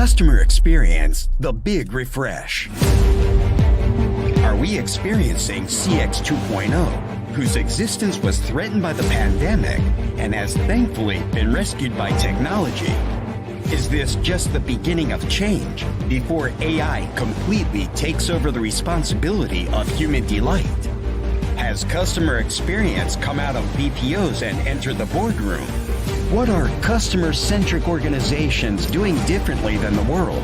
Customer experience, the big refresh. Are we experiencing CX 2.0, whose existence was threatened by the pandemic and has thankfully been rescued by technology? Is this just the beginning of change before AI completely takes over the responsibility of human delight? Has customer experience come out of BPOs and entered the boardroom? What are customer-centric organizations doing differently than the world?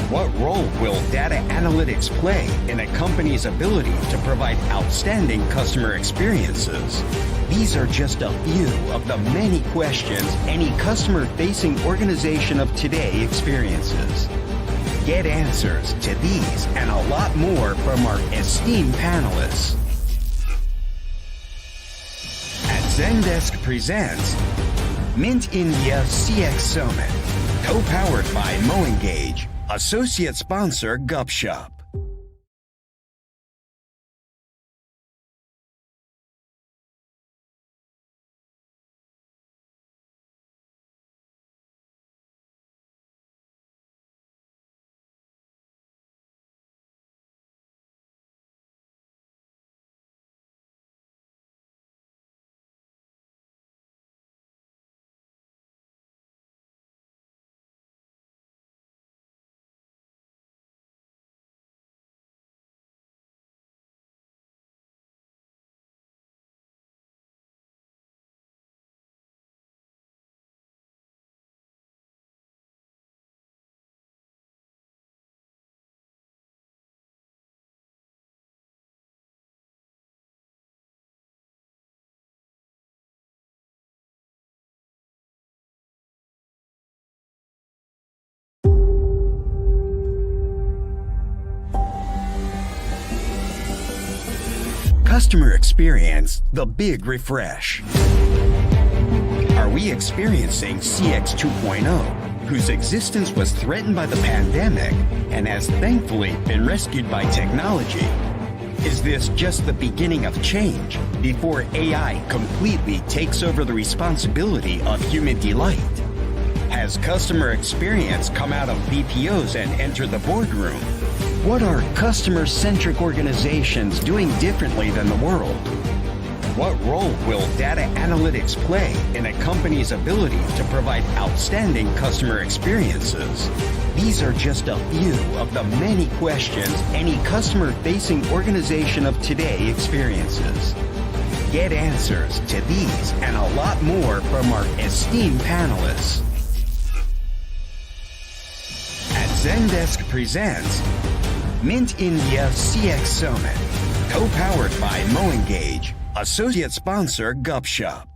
What role will data analytics play in a company's ability to provide outstanding customer experiences? These are just a few of the many questions any customer-facing organization of today experiences. Get answers to these and a lot more from our esteemed panelists. At Zendesk presents Mint India CX Summit, co-powered by Moengage, associate sponsor Gupshup. Customer experience, the big refresh. Are we experiencing CX 2.0, whose existence was threatened by the pandemic and has thankfully been rescued by technology? Is this just the beginning of change before AI completely takes over the responsibility of human delight? Has customer experience come out of BPOs and entered the boardroom? What are customer-centric organizations doing differently than the world? What role will data analytics play in a company's ability to provide outstanding customer experiences? These are just a few of the many questions any customer-facing organization of today experiences. Get answers to these and a lot more from our esteemed panelists. At Zendesk presents Mint India CX Summit, co-powered by Moengage, associate sponsor Gupshup.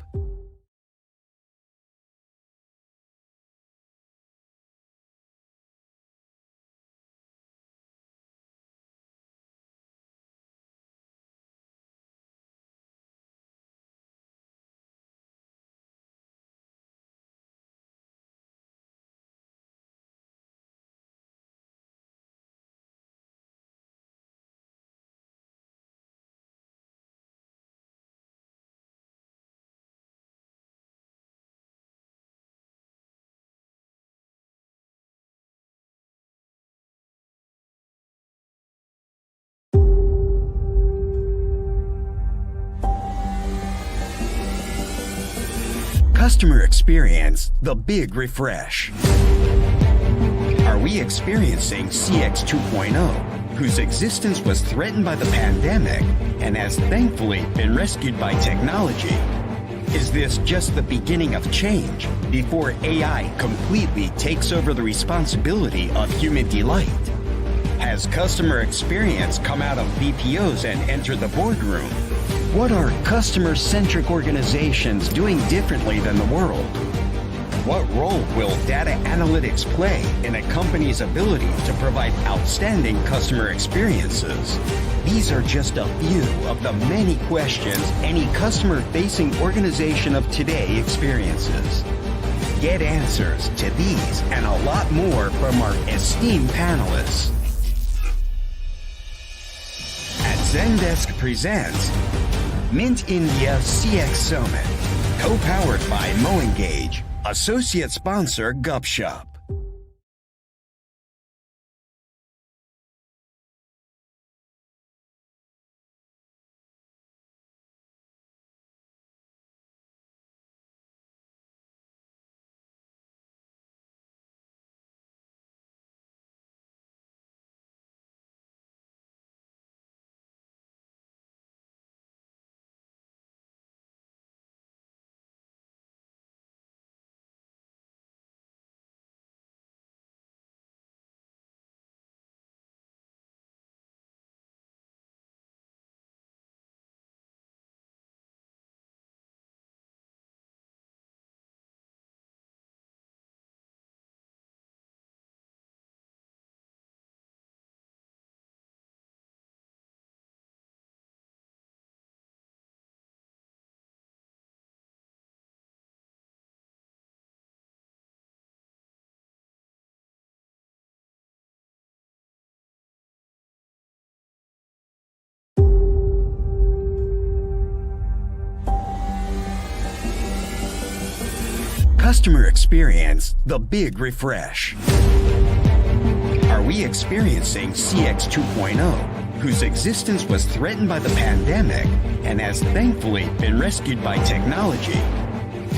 Customer experience, the big refresh. Are we experiencing CX 2.0, whose existence was threatened by the pandemic and has thankfully been rescued by technology? Is this just the beginning of change before AI completely takes over the responsibility of human delight? Has customer experience come out of BPOs and entered the boardroom? What are customer-centric organizations doing differently than the world? What role will data analytics play in a company's ability to provide outstanding customer experiences? These are just a few of the many questions any customer-facing organization of today experiences. Get answers to these and a lot more from our esteemed panelists. At Zendesk presents Mint India CX Summit, co-powered by Moengage, associate sponsor Gupshup. Customer experience, the big refresh. Are we experiencing CX 2.0, whose existence was threatened by the pandemic and has thankfully been rescued by technology?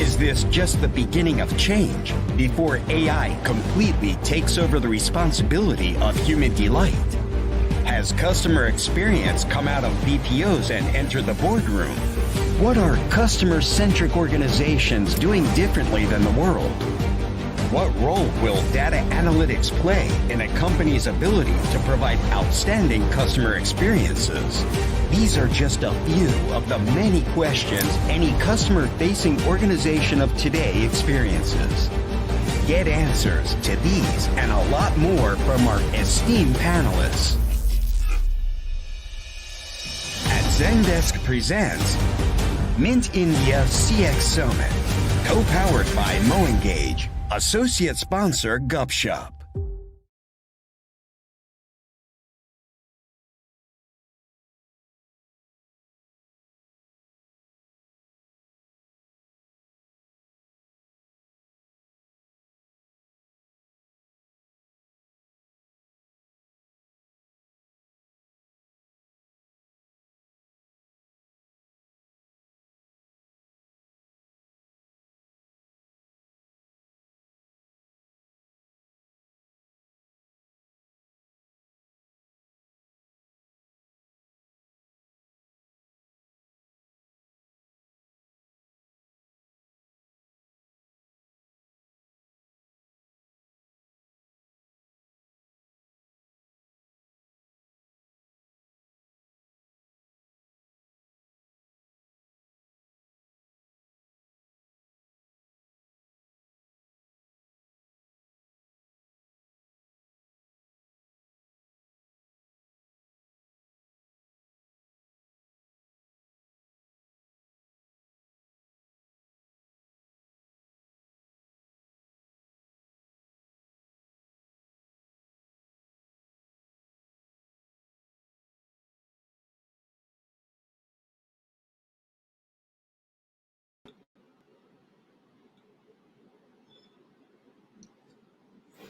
Is this just the beginning of change before AI completely takes over the responsibility of human delight? Has customer experience come out of BPOs and entered the boardroom? What are customer-centric organizations doing differently than the world? What role will data analytics play in a company's ability to provide outstanding customer experiences? These are just a few of the many questions any customer-facing organization of today experiences. Get answers to these and a lot more from our esteemed panelists. At Zendesk presents Mint India CX Summit, co-powered by MoEngage, associate sponsor Gupshup.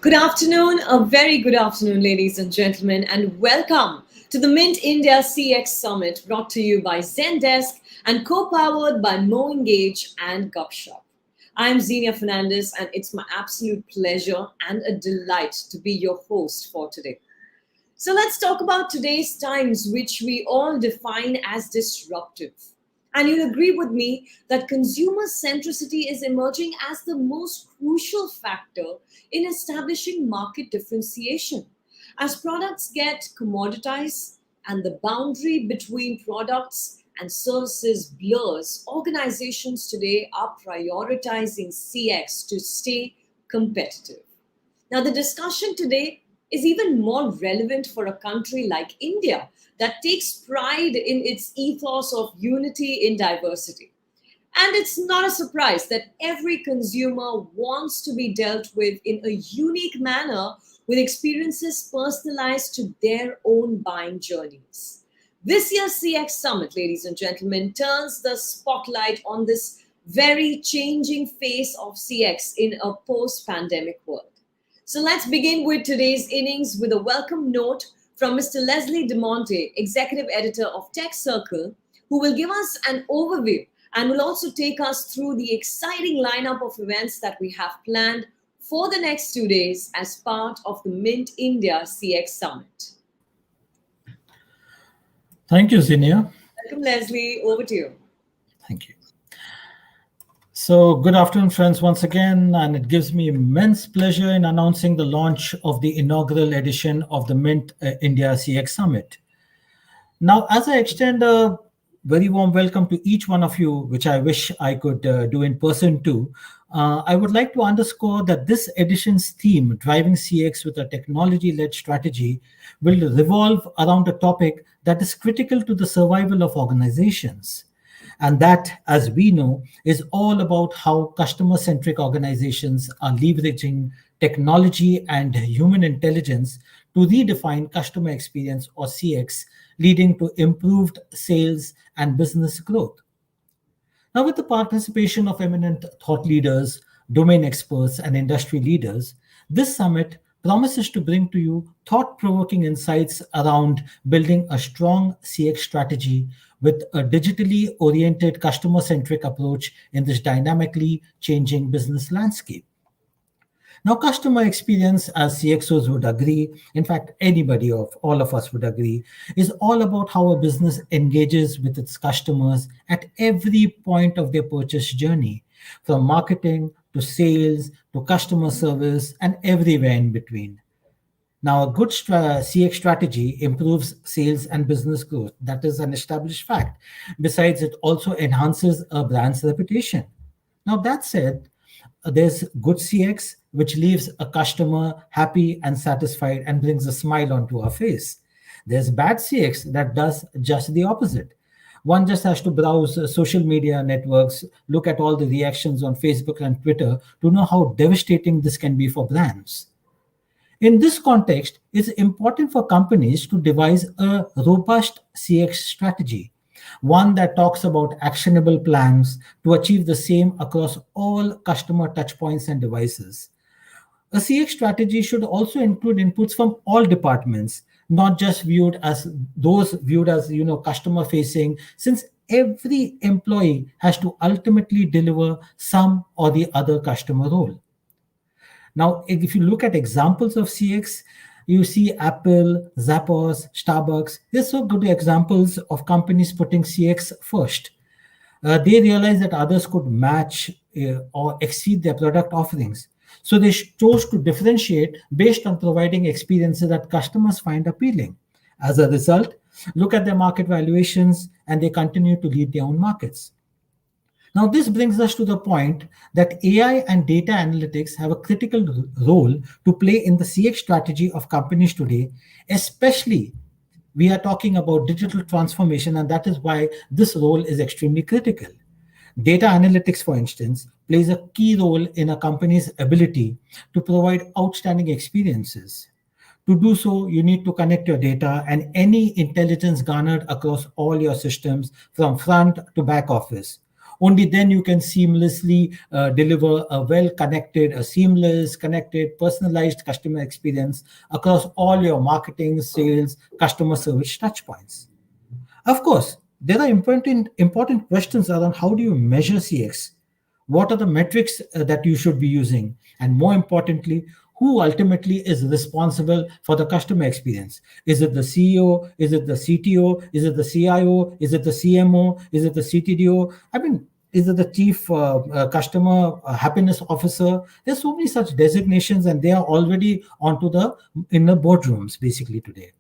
Good afternoon, a very good afternoon, ladies and gentlemen, and welcome to the Mint India CX Summit brought to you by Zendesk and co-powered by MoEngage and Gupshup. I'm Xenia Fernandez, and it's my absolute pleasure and a delight to be your host for today. So let's talk about today's times, which we all define as disruptive. And you'll agree with me that consumer centricity is emerging as the most crucial factor in establishing market differentiation. As products get commoditized and the boundary between products and services blurs, organizations today are prioritizing CX to stay competitive. Now, the discussion today is even more relevant for a country like India that takes pride in its ethos of unity in diversity. And it's not a surprise that every consumer wants to be dealt with in a unique manner with experiences personalized to their own buying journeys. This year's CX Summit, ladies and gentlemen, turns the spotlight on this very changing face of CX in a post pandemic world. So let's begin with today's innings with a welcome note from Mr. Leslie DeMonte, Executive Editor of Tech Circle, who will give us an overview and will also take us through the exciting lineup of events that we have planned for the next 2 days as part of the Mint India CX Summit. Thank you, Xenia. Welcome, Leslie. Over to you. Thank you. So good afternoon, friends, once again, and it gives me immense pleasure in announcing the launch of the inaugural edition of the Mint India CX Summit. Now, as I extend a very warm welcome to each one of you, which I wish I could do in person too, I would like to underscore that this edition's theme, Driving CX with a Technology-Led Strategy, will revolve around a topic that is critical to the survival of organizations. And that, as we know, is all about how customer-centric organizations are leveraging technology and human intelligence to redefine customer experience, or CX, leading to improved sales and business growth. Now, with the participation of eminent thought leaders, domain experts, and industry leaders, this summit promises to bring to you thought provoking insights around building a strong CX strategy with a digitally oriented customer centric approach in this dynamically changing business landscape. Now, customer experience, as CXOs would agree, in fact, anybody of all of us would agree, is all about how a business engages with its customers at every point of their purchase journey, from marketing to sales to customer service and everywhere in between. Now, a good CX strategy improves sales and business growth. That is an established fact. Besides, it also enhances a brand's reputation. Now, that said, there's good CX, which leaves a customer happy and satisfied and brings a smile onto our face. There's bad CX that does just the opposite. One just has to browse social media networks, look at all the reactions on Facebook and Twitter to know how devastating this can be for brands. In this context, it's important for companies to devise a robust CX strategy, one that talks about actionable plans to achieve the same across all customer touchpoints and devices. A CX strategy should also include inputs from all departments, not just viewed as those viewed as customer facing, since every employee has to ultimately deliver some or the other customer role. Now, if you look at examples of CX, you see Apple, Zappos, Starbucks. They're so good examples of companies putting CX first. They realized that others could match or exceed their product offerings. So they chose to differentiate based on providing experiences that customers find appealing. As a result, look at their market valuations and they continue to lead their own markets. Now, this brings us to the point that AI and data analytics have a critical role to play in the CX strategy of companies today, especially we are talking about digital transformation, and that is why this role is extremely critical. Data analytics, for instance, plays a key role in a company's ability to provide outstanding experiences. To do so, you need to connect your data and any intelligence garnered across all your systems from front to back office. Only then you can seamlessly deliver a well-connected, a seamless, connected, personalized customer experience across all your marketing, sales, customer service touchpoints. Of course, there are important questions around how do you measure CX? What are the metrics that you should be using? And more importantly, who ultimately is responsible for the customer experience? Is it the CEO? Is it the CTO? Is it the CIO? Is it the CMO? Is it the CTDO? I mean, is it the chief customer happiness officer? There's so many such designations, and they are already onto the inner boardrooms basically today.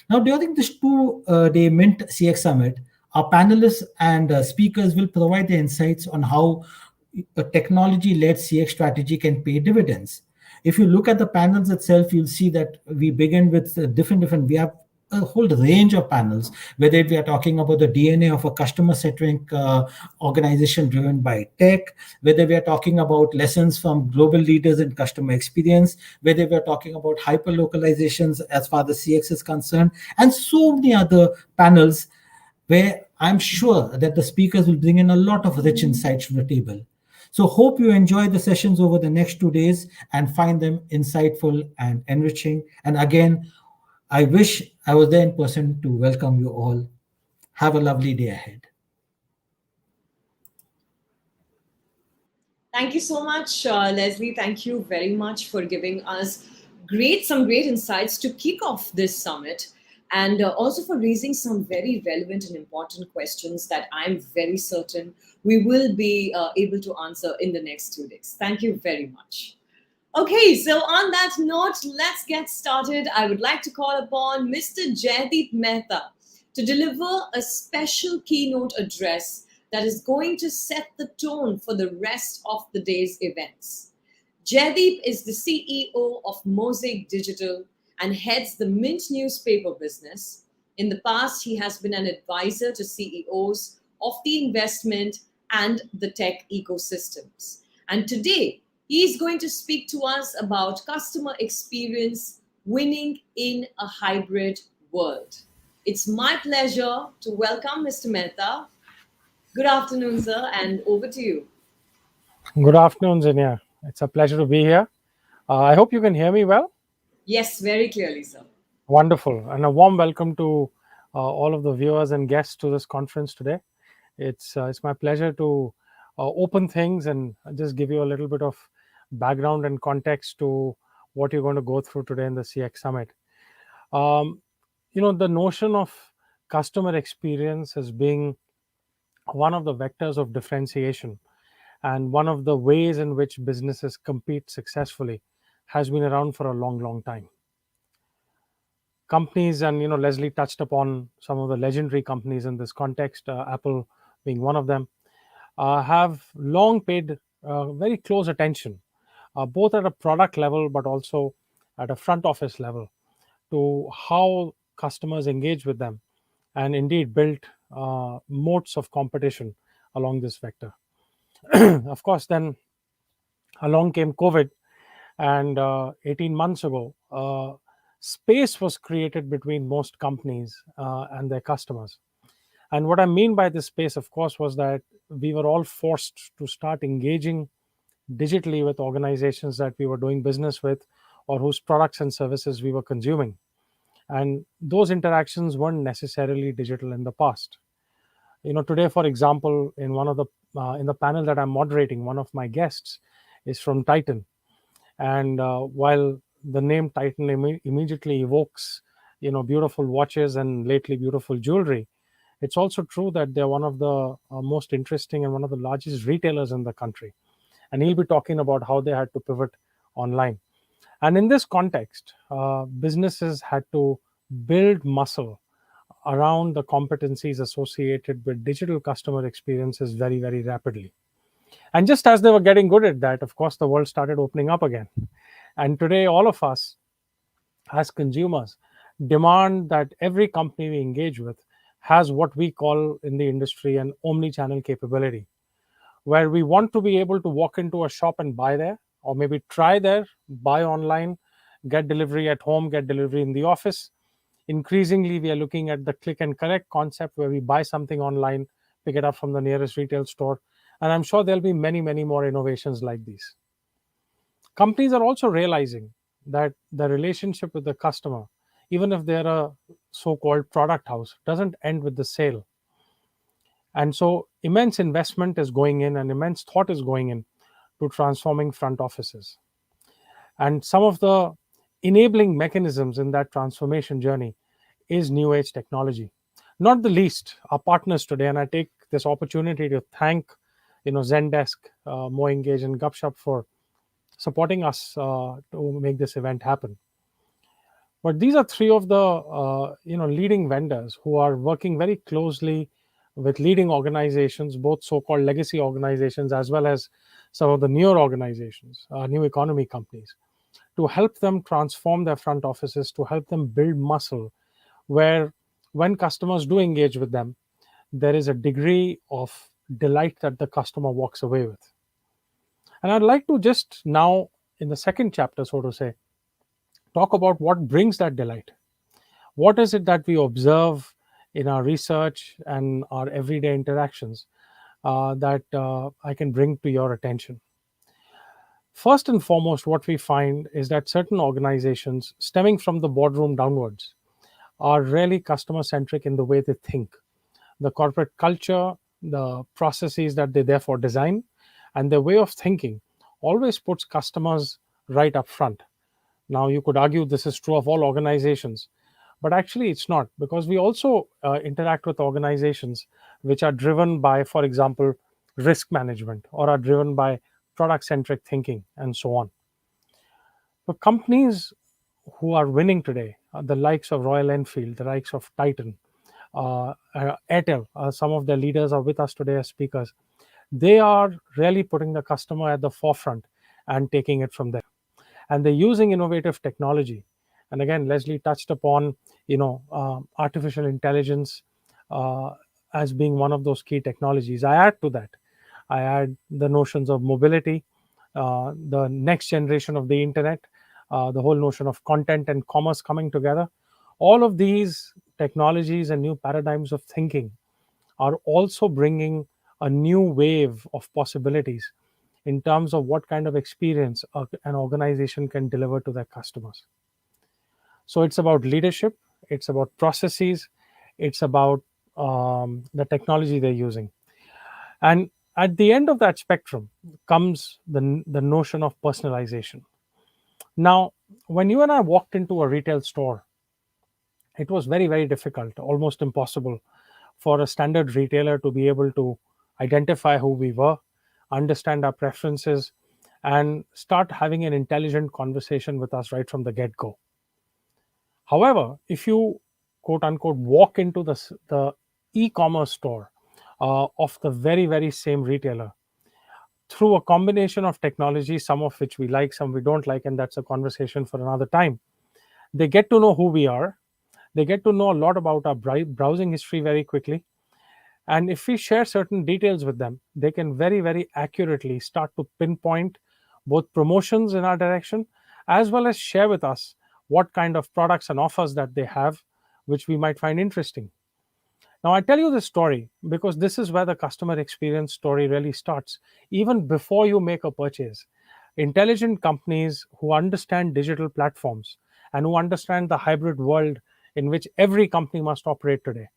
Now, during this two-day Mint CX Summit, our panelists and speakers will provide the insights on how a technology-led CX strategy can pay dividends. If you look at the panels itself, you'll see that we begin with we have a whole range of panels, whether we are talking about the DNA of a customer-centric organization driven by tech, whether we are talking about lessons from global leaders in customer experience, whether we are talking about hyper-localizations as far as CX is concerned, and so many other panels where I'm sure that the speakers will bring in a lot of rich insights to the table. So hope you enjoy the sessions over the next 2 days and find them insightful and enriching. And again, I wish I was there in person to welcome you all. Have a lovely day ahead. Thank you so much, Leslie. Thank you very much for giving us some great insights to kick off this summit, and also for raising some very relevant and important questions that I'm very certain we will be able to answer in the next 2 days. Thank you very much. Okay, so on that note, let's get started. I would like to call upon Mr. Jaydeep Mehta to deliver a special keynote address that is going to set the tone for the rest of the day's events. Jaydeep is the CEO of Mosaic Digital and heads the Mint newspaper business. In the past, he has been an advisor to CEOs of the investment and the tech ecosystems. And today, he is going to speak to us about customer experience winning in a hybrid world. It's my pleasure to welcome Mr. Mehta. Good afternoon, sir, and over to you. Good afternoon, Zinia. It's a pleasure to be here. I hope you can hear me well. Yes, very clearly, sir. Wonderful. And a warm welcome to all of the viewers and guests to this conference today. It's my pleasure to open things and just give you a little bit of background and context to what you're going to go through today in the CX Summit. Um, the notion of customer experience as being one of the vectors of differentiation and one of the ways in which businesses compete successfully has been around for a long, long time. Companies, and Leslie touched upon some of the legendary companies in this context, Apple being one of them, have long paid very close attention, both at a product level but also at a front office level, to how customers engage with them, and indeed built moats of competition along this vector. Of course, then along came COVID, and 18 months ago, space was created between most companies and their customers. And what I mean by this space, of course, was that we were all forced to start engaging digitally with organizations that we were doing business with or whose products and services we were consuming. And those interactions weren't necessarily digital in the past. Today, for example, in the panel that I'm moderating, one of my guests is from Titan. And while the name Titan immediately evokes beautiful watches and lately beautiful jewelry, it's also true that they're one of the most interesting and one of the largest retailers in the country. And he'll be talking about how they had to pivot online. And in this context, businesses had to build muscle around the competencies associated with digital customer experiences very, very rapidly. And just as they were getting good at that, of course, the world started opening up again. And today, all of us as consumers demand that every company we engage with has what we call in the industry an omni-channel capability, where we want to be able to walk into a shop and buy there, or maybe try there, buy online, get delivery at home, get delivery in the office. Increasingly, we are looking at the click and collect concept, where we buy something online, pick it up from the nearest retail store. And I'm sure there'll be many, many more innovations like these. Companies are also realizing that the relationship with the customer, even if they're a so-called product house, doesn't end with the sale. And so immense investment is going in and immense thought is going in to transforming front offices. And some of the enabling mechanisms in that transformation journey is new age technology. Not the least, our partners today, and I take this opportunity to thank Zendesk, More Engage, and Gupshup for supporting us to make this event happen. But these are three of the leading vendors who are working very closely with leading organizations, both so-called legacy organizations as well as some of the newer organizations, new economy companies, to help them transform their front offices, to help them build muscle, where when customers do engage with them, there is a degree of delight that the customer walks away with. And I'd like to just now, in the second chapter, so to say, talk about what brings that delight. What is it that we observe in our research and our everyday interactions that I can bring to your attention? First and foremost, what we find is that certain organizations, stemming from the boardroom downwards, are really customer-centric in the way they think. The corporate culture, the processes that they therefore design, and their way of thinking always puts customers right up front. Now, you could argue this is true of all organizations, but actually it's not, because we also interact with organizations which are driven by, for example, risk management, or are driven by product-centric thinking, and so on. But companies who are winning today, the likes of Royal Enfield, the likes of Titan, Airtel, some of their leaders are with us today as speakers. They are really putting the customer at the forefront and taking it from there. And they're using innovative technology. And again, Leslie touched upon, artificial intelligence as being one of those key technologies. I add to that, I add the notions of mobility, the next generation of the internet, the whole notion of content and commerce coming together. All of these technologies and new paradigms of thinking are also bringing a new wave of possibilities in terms of what kind of experience an organization can deliver to their customers. So it's about leadership, it's about processes, it's about the technology they're using. And at the end of that spectrum comes the notion of personalization. Now, when you and I walked into a retail store, it was very, very difficult, almost impossible for a standard retailer to be able to identify who we were, understand our preferences, and start having an intelligent conversation with us right from the get go. However, if you quote unquote walk into the e-commerce store of the very, very same retailer, through a combination of technology, some of which we like, some we don't like, and that's a conversation for another time, they get to know who we are. They get to know a lot about our browsing history very quickly. And if we share certain details with them, they can very, very accurately start to pinpoint both promotions in our direction, as well as share with us what kind of products and offers that they have, which we might find interesting. Now, I tell you this story because this is where the customer experience story really starts. Even before you make a purchase, intelligent companies who understand digital platforms and who understand the hybrid world in which every company must operate today,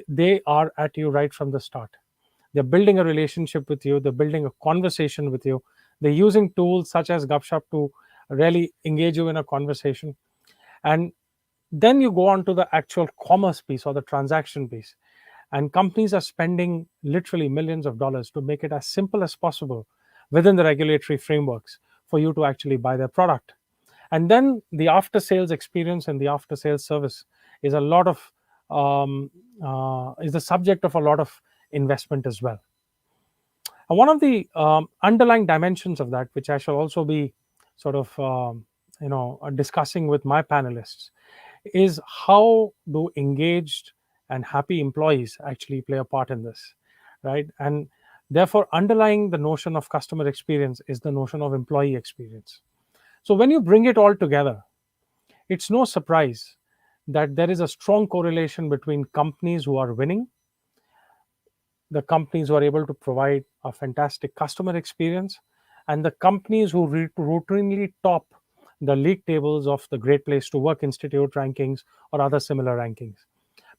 they are at you right from the start. They're building a relationship with you. They're building a conversation with you. They're using tools such as Gupshup to really engage you in a conversation. And then you go on to the actual commerce piece or the transaction piece. And companies are spending literally millions of dollars to make it as simple as possible within the regulatory frameworks for you to actually buy their product. And then the after sales experience and the after sales service is a lot of is the subject of a lot of investment as well. And one of the underlying dimensions of that, which I shall also be sort of discussing with my panelists, is how do engaged and happy employees actually play a part in this, right? And therefore, underlying the notion of customer experience is the notion of employee experience. So when you bring it all together, it's no surprise that there is a strong correlation between companies who are winning, the companies who are able to provide a fantastic customer experience, and the companies who routinely top the league tables of the Great Place to Work Institute rankings or other similar rankings.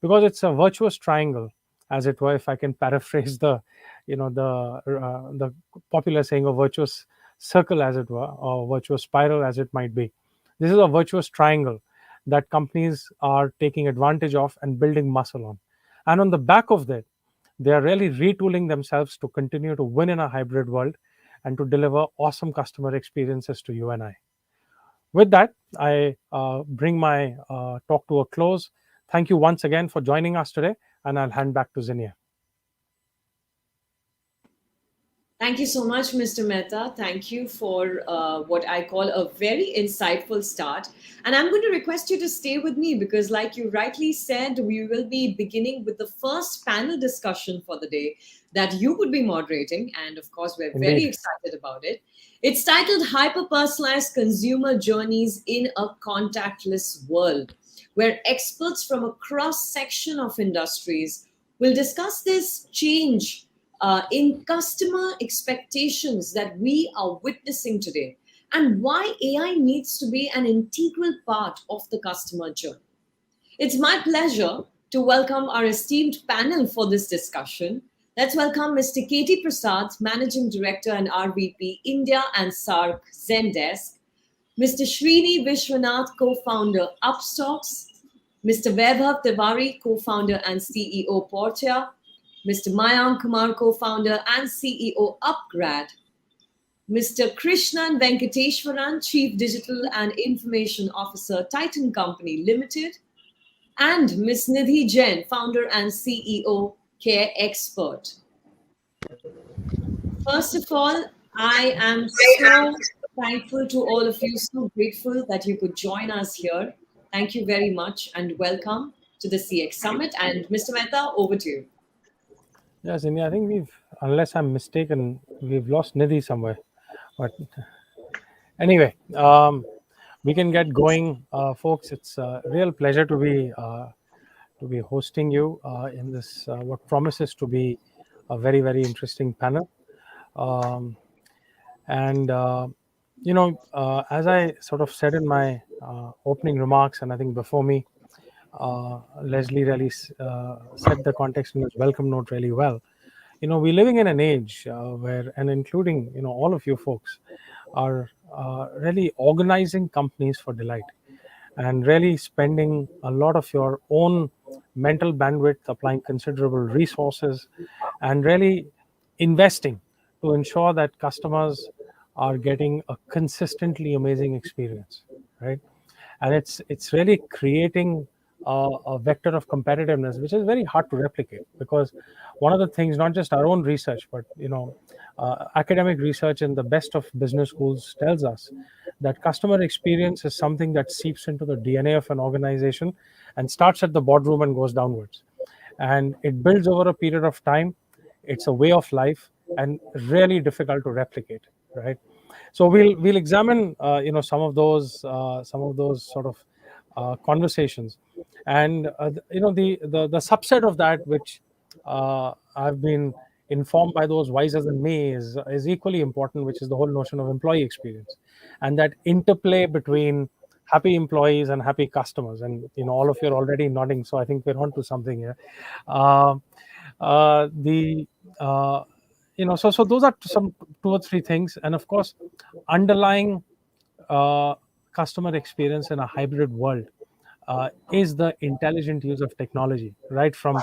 Because it's a virtuous triangle, as it were, if I can paraphrase the popular saying of virtuous circle, as it were, or virtuous spiral, as it might be. This is a virtuous triangle that companies are taking advantage of and building muscle on. And on the back of that, they are really retooling themselves to continue to win in a hybrid world and to deliver awesome customer experiences to you and I. With that, I bring my talk to a close. Thank you once again for joining us today, and I'll hand back to Zinnia. Thank you so much, Mr. Mehta. Thank you for what I call a very insightful start. And I'm going to request you to stay with me because, like you rightly said, we will be beginning with the first panel discussion for the day that you would be moderating. And of course, we're very excited about it. It's titled Hyper-Personalized Consumer Journeys in a Contactless World, where experts from a cross-section of industries will discuss this change in customer expectations that we are witnessing today and why AI needs to be an integral part of the customer journey. It's my pleasure to welcome our esteemed panel for this discussion. Let's welcome Mr. K.T. Prasad, Managing Director and RVP, India and SAARC, Zendesk, Mr. Srini Vishwanath, Co-founder, Upstocks, Mr. Vaibhav Tiwari, Co-founder and CEO, Portia, Mr. Mayank Kumar, co-founder and CEO, Upgrad, Mr. Krishnan Venkateshwaran, Chief Digital and Information Officer, Titan Company Limited, and Ms. Nidhi Jain, founder and CEO, Care Expert. First of all, I am so thankful to all of you, so grateful that you could join us here. Thank you very much and welcome to the CX Summit. And Mr. Mehta, over to you. Yes, Zinnia, I think unless I'm mistaken, we've lost Nidhi somewhere. But anyway, we can get going, folks. It's a real pleasure to be hosting you in this what promises to be a very, very interesting panel. And as I sort of said in my opening remarks, and I think before me, Leslie really set the context in his welcome note really well. We're living in an age where, and including all of you folks, are really organizing companies for delight, and really spending a lot of your own mental bandwidth, applying considerable resources, and really investing to ensure that customers are getting a consistently amazing experience, right? And it's really creating a vector of competitiveness which is very hard to replicate, because one of the things, not just our own research, but academic research in the best of business schools tells us that customer experience is something that seeps into the DNA of an organization and starts at the boardroom and goes downwards, and it builds over a period of time. It's a way of life and really difficult to replicate, right? So we'll examine some of those sort of conversations, and the subset of that which I've been informed by those wiser than me is equally important, which is the whole notion of employee experience, and that interplay between happy employees and happy customers. And all of you are already nodding, so I think we're on to something here. uh, the so those are some two or three things. And of course, underlying uh, customer experience in a hybrid world is the intelligent use of technology, right from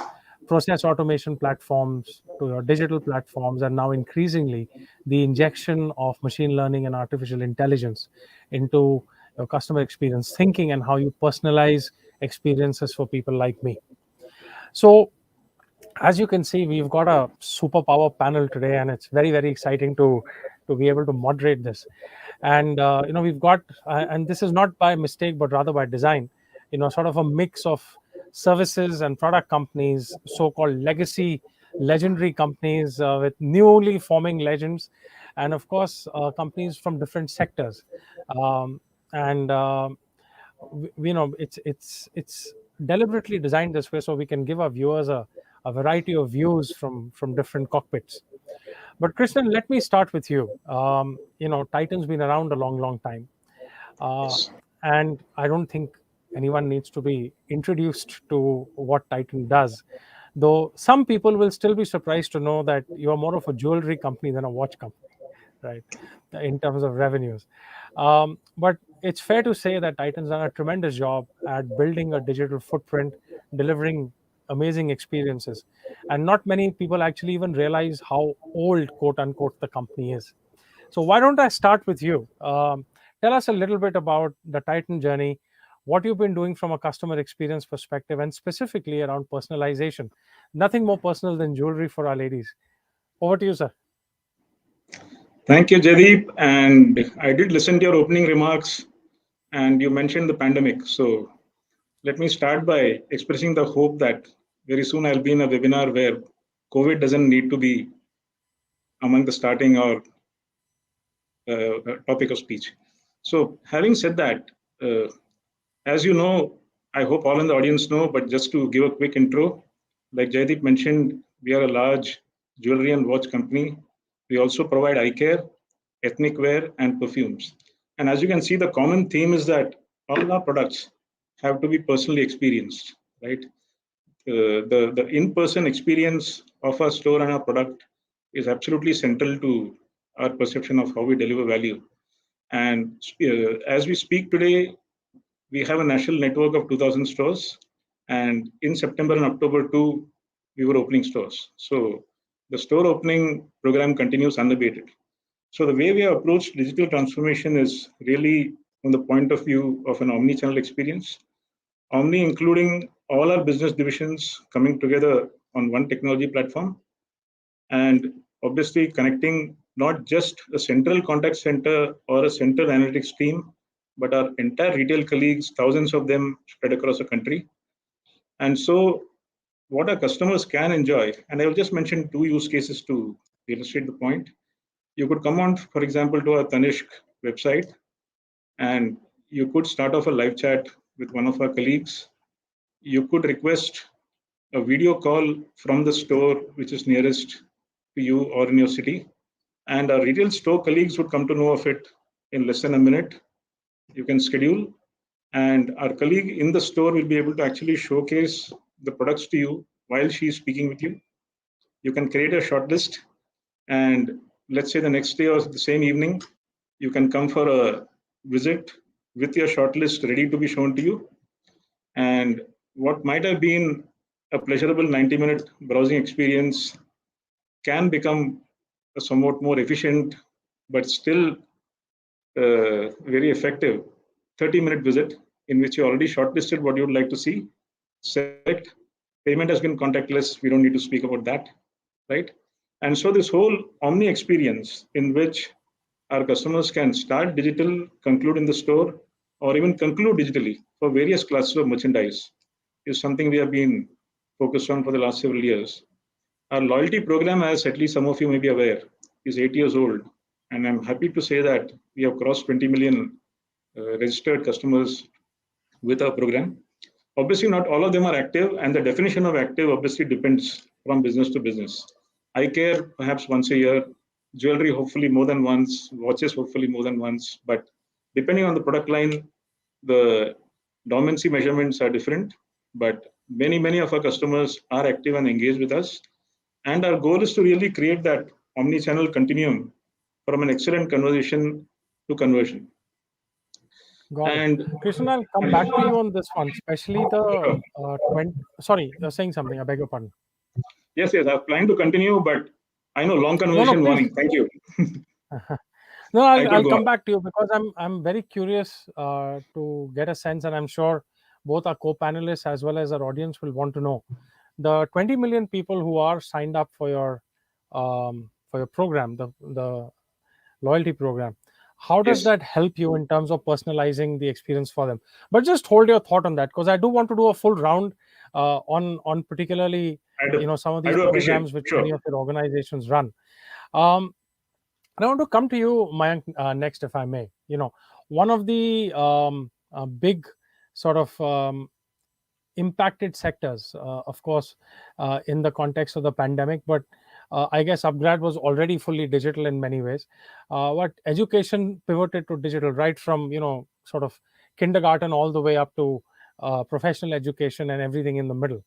process automation platforms to your digital platforms, and now increasingly the injection of machine learning and artificial intelligence into your customer experience thinking, and how you personalize experiences for people like me. So as you can see, we've got a superpower panel today, and it's very, very exciting to be able to moderate this. And we've got, and this is not by mistake, but rather by design. Sort of a mix of services and product companies, so-called legacy, legendary companies with newly forming legends, and of course, companies from different sectors. And it's deliberately designed this way so we can give our viewers a variety of views from different cockpits. But Krishnan, let me start with you. Titan's been around a long, long time, uh, Yes. and I don't think anyone needs to be introduced to what Titan does. Though some people will still be surprised to know that you are more of a jewelry company than a watch company, right? In terms of revenues. But it's fair to say that Titan's done a tremendous job at building a digital footprint, delivering amazing experiences. And not many people actually even realize how old, quote unquote, the company is. So why don't I start with you? Tell us a little bit about the Titan journey, what you've been doing from a customer experience perspective, and specifically around personalization. Nothing more personal than jewelry for our ladies. Over to you, sir. Thank you, Jaydeep. And I did listen to your opening remarks, and you mentioned the pandemic. So let me start by expressing the hope that very soon I'll be in a webinar where COVID doesn't need to be among the starting or topic of speech. So, having said that, uh, as you know, I hope all in the audience know, but just to give a quick intro, like Jaydeep mentioned, we are a large jewelry and watch company. We also provide eye care, ethnic wear, and perfumes. And as you can see, the common theme is that all our products have to be personally experienced, right? The in-person experience of our store and our product is absolutely central to our perception of how we deliver value. And as we speak today, we have a national network of 2,000 stores. And in September and October too, we were opening stores. So the store opening program continues unabated. So the way we have approached digital transformation is really from the point of view of an omni-channel experience. Omni including all our business divisions coming together on one technology platform, and obviously connecting not just a central contact center or a central analytics team, but our entire retail colleagues, thousands of them spread across the country. And so what our customers can enjoy, and I will just mention two use cases to illustrate the point. You could come on, for example, to our Tanishq website, and you could start off a live chat with one of our colleagues. You could request a video call from the store which is nearest to you or in your city, And our retail store colleagues would come to know of it in less than a minute. You can schedule, and our colleague in the store will be able to actually showcase the products to you while she is speaking with you. You can create a short list, and let's say the next day or the same evening, you can come for a visit with your short list ready to be shown to you. And what might have been a pleasurable 90-minute browsing experience can become a somewhat more efficient, but still very effective 30-minute visit in which you already shortlisted what you would like to see, select, payment has been contactless, we don't need to speak about that, right? And so this whole omni experience in which our customers can start digital, conclude in the store, or even conclude digitally for various classes of merchandise is something we have been focused on for the last several years. Our loyalty program, as at least some of you may be aware, is 8 years old. And I'm happy to say that we have crossed 20 million registered customers with our program. Obviously, not all of them are active, and the definition of active obviously depends from business to business. Eye care, perhaps once a year, jewelry, hopefully more than once, watches, hopefully more than once. But depending on the product line, the dormancy measurements are different. But many of our customers are active and engaged with us. And our goal is to really create that omni-channel continuum from an excellent conversation to conversion. Got And it. Krishnan, I'll come back to you on this one, especially the 20. Sorry, you're saying something. I beg your pardon. yes, I plan to continue, but I know long conversation warning. Thank you. No, I'll come back to you because I'm very curious to get a sense, and I'm sure both our co-panelists as well as our audience will want to know the 20 million people who are signed up for your program, the loyalty program. How does that help you in terms of personalizing the experience for them? But just hold your thought on that, because I do want to do a full round on particularly some of these programs which many of your organizations run. I want to come to you, Mayank, next, if I may. One of the big sort of impacted sectors, of course, in the context of the pandemic, but I guess upgrad was already fully digital in many ways. But education pivoted to digital right from sort of kindergarten all the way up to professional education and everything in the middle,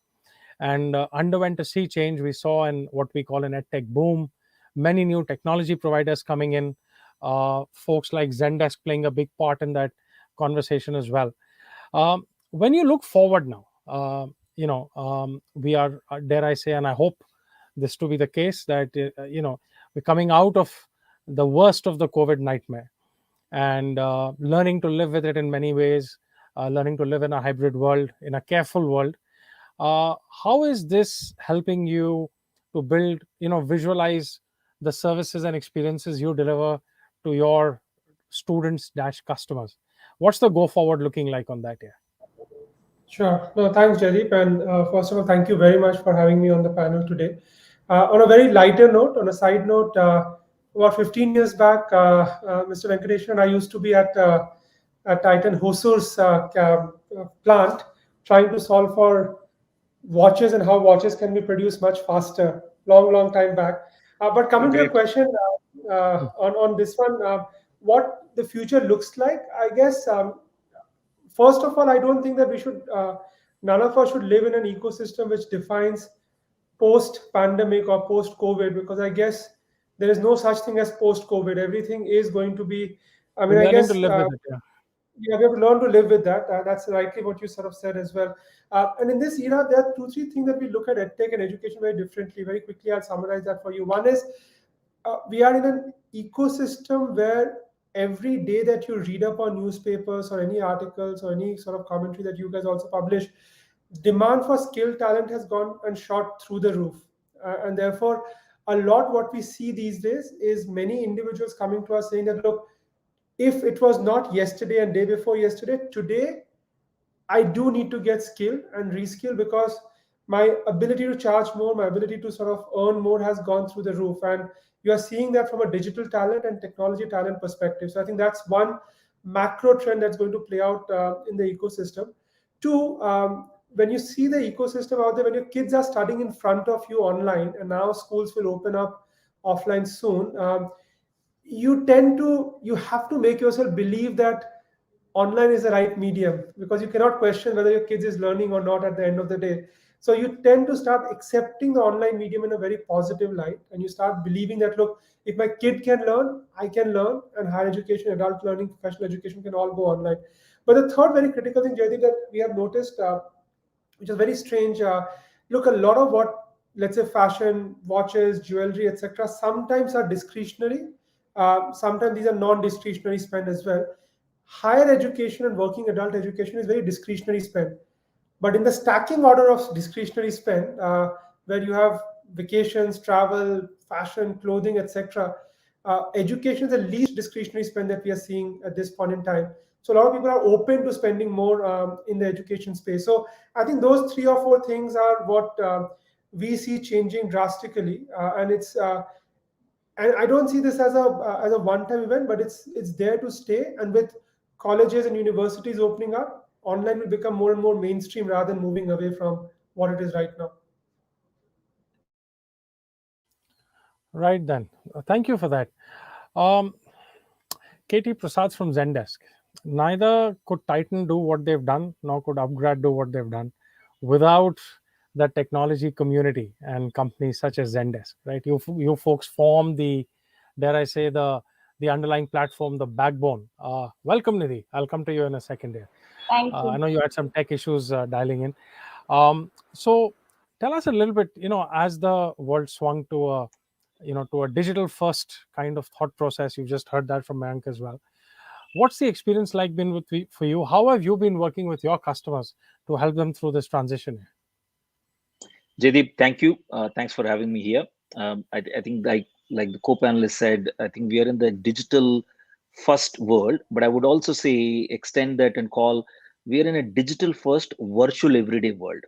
and underwent a sea change. We saw in what we call an edtech boom, many new technology providers coming in, folks like Zendesk playing a big part in that conversation as well. When you look forward now, we are, dare I say, and I hope this to be the case, that we're coming out of the worst of the COVID nightmare and learning to live with it in many ways, learning to live in a hybrid world, in a careful world. How is this helping you to build, visualize the services and experiences you deliver to your students / customers? What's the go forward looking like on that here? Sure. No, thanks, Jaydeep. And first of all, thank you very much for having me on the panel today. On a very lighter note, on a side note, about 15 years back, Mr. Venkatesh and I used to be at Titan Hosur's plant trying to solve for watches and how watches can be produced much faster, long time back. But coming to your question on this one, what the future looks like, I guess, first of all, I don't think that we should, none of us should live in an ecosystem which defines post-pandemic or post-COVID, because I guess there is no such thing as post-COVID. Everything is going to be, I mean, I guess, to live with it, yeah, we have to learn to live with that. That's rightly what you sort of said as well. And in this era, there are 2-3 things that we look at edtech and education very differently. Very quickly, I'll summarize that for you. One is we are in an ecosystem where every day that you read up on newspapers or any articles or any sort of commentary that you guys also publish, demand for skilled talent has gone and shot through the roof. And therefore, a lot what we see these days is many individuals coming to us saying that, look, if it was not yesterday and day before yesterday, today I do need to get skilled and reskill, because my ability to charge more, my ability to sort of earn more has gone through the roof. And you are seeing that from a digital talent and technology talent perspective. So I think that's one macro trend that's going to play out in the ecosystem. Two, when you see the ecosystem out there, when your kids are studying in front of you online, and now schools will open up offline soon, you have to make yourself believe that online is the right medium, because you cannot question whether your kids is learning or not at the end of the day. So you tend to start accepting the online medium in a very positive light, and you start believing that, look, if my kid can learn, I can learn, and higher education, adult learning, professional education can all go online. But the third very critical thing, Jaydeep, that we have noticed, which is very strange. Look, a lot of what, let's say, fashion, watches, jewelry, etc., sometimes are discretionary. Sometimes these are non-discretionary spend as well. Higher education and working adult education is very discretionary spend. But in the stacking order of discretionary spend, where you have vacations, travel, fashion, clothing, etc., education is the least discretionary spend that we are seeing at this point in time. So a lot of people are open to spending more in the education space. So I think those 3 or 4 things are what we see changing drastically, and I don't see this as a one-time event, but it's there to stay. And with colleges and universities opening up, online will become more and more mainstream rather than moving away from what it is right now. Right then. Thank you for that. Katie Prasad from Zendesk. Neither could Titan do what they've done, nor could Upgrad do what they've done without the technology community and companies such as Zendesk, right? You folks form the, dare I say, the underlying platform, the backbone. Welcome, Nidhi. I'll come to you in a second here. Thank you. I know you had some tech issues dialing in. So tell us a little bit, as the world swung to a digital first kind of thought process. You've just heard that from Mayank as well. What's the experience like been for you? How have you been working with your customers to help them through this transition? Jaydeep, thank you. Thanks for having me here. I think like the co-panelist said, I think we are in the digital first world, but I would also say extend that and call we are in a digital first virtual everyday world.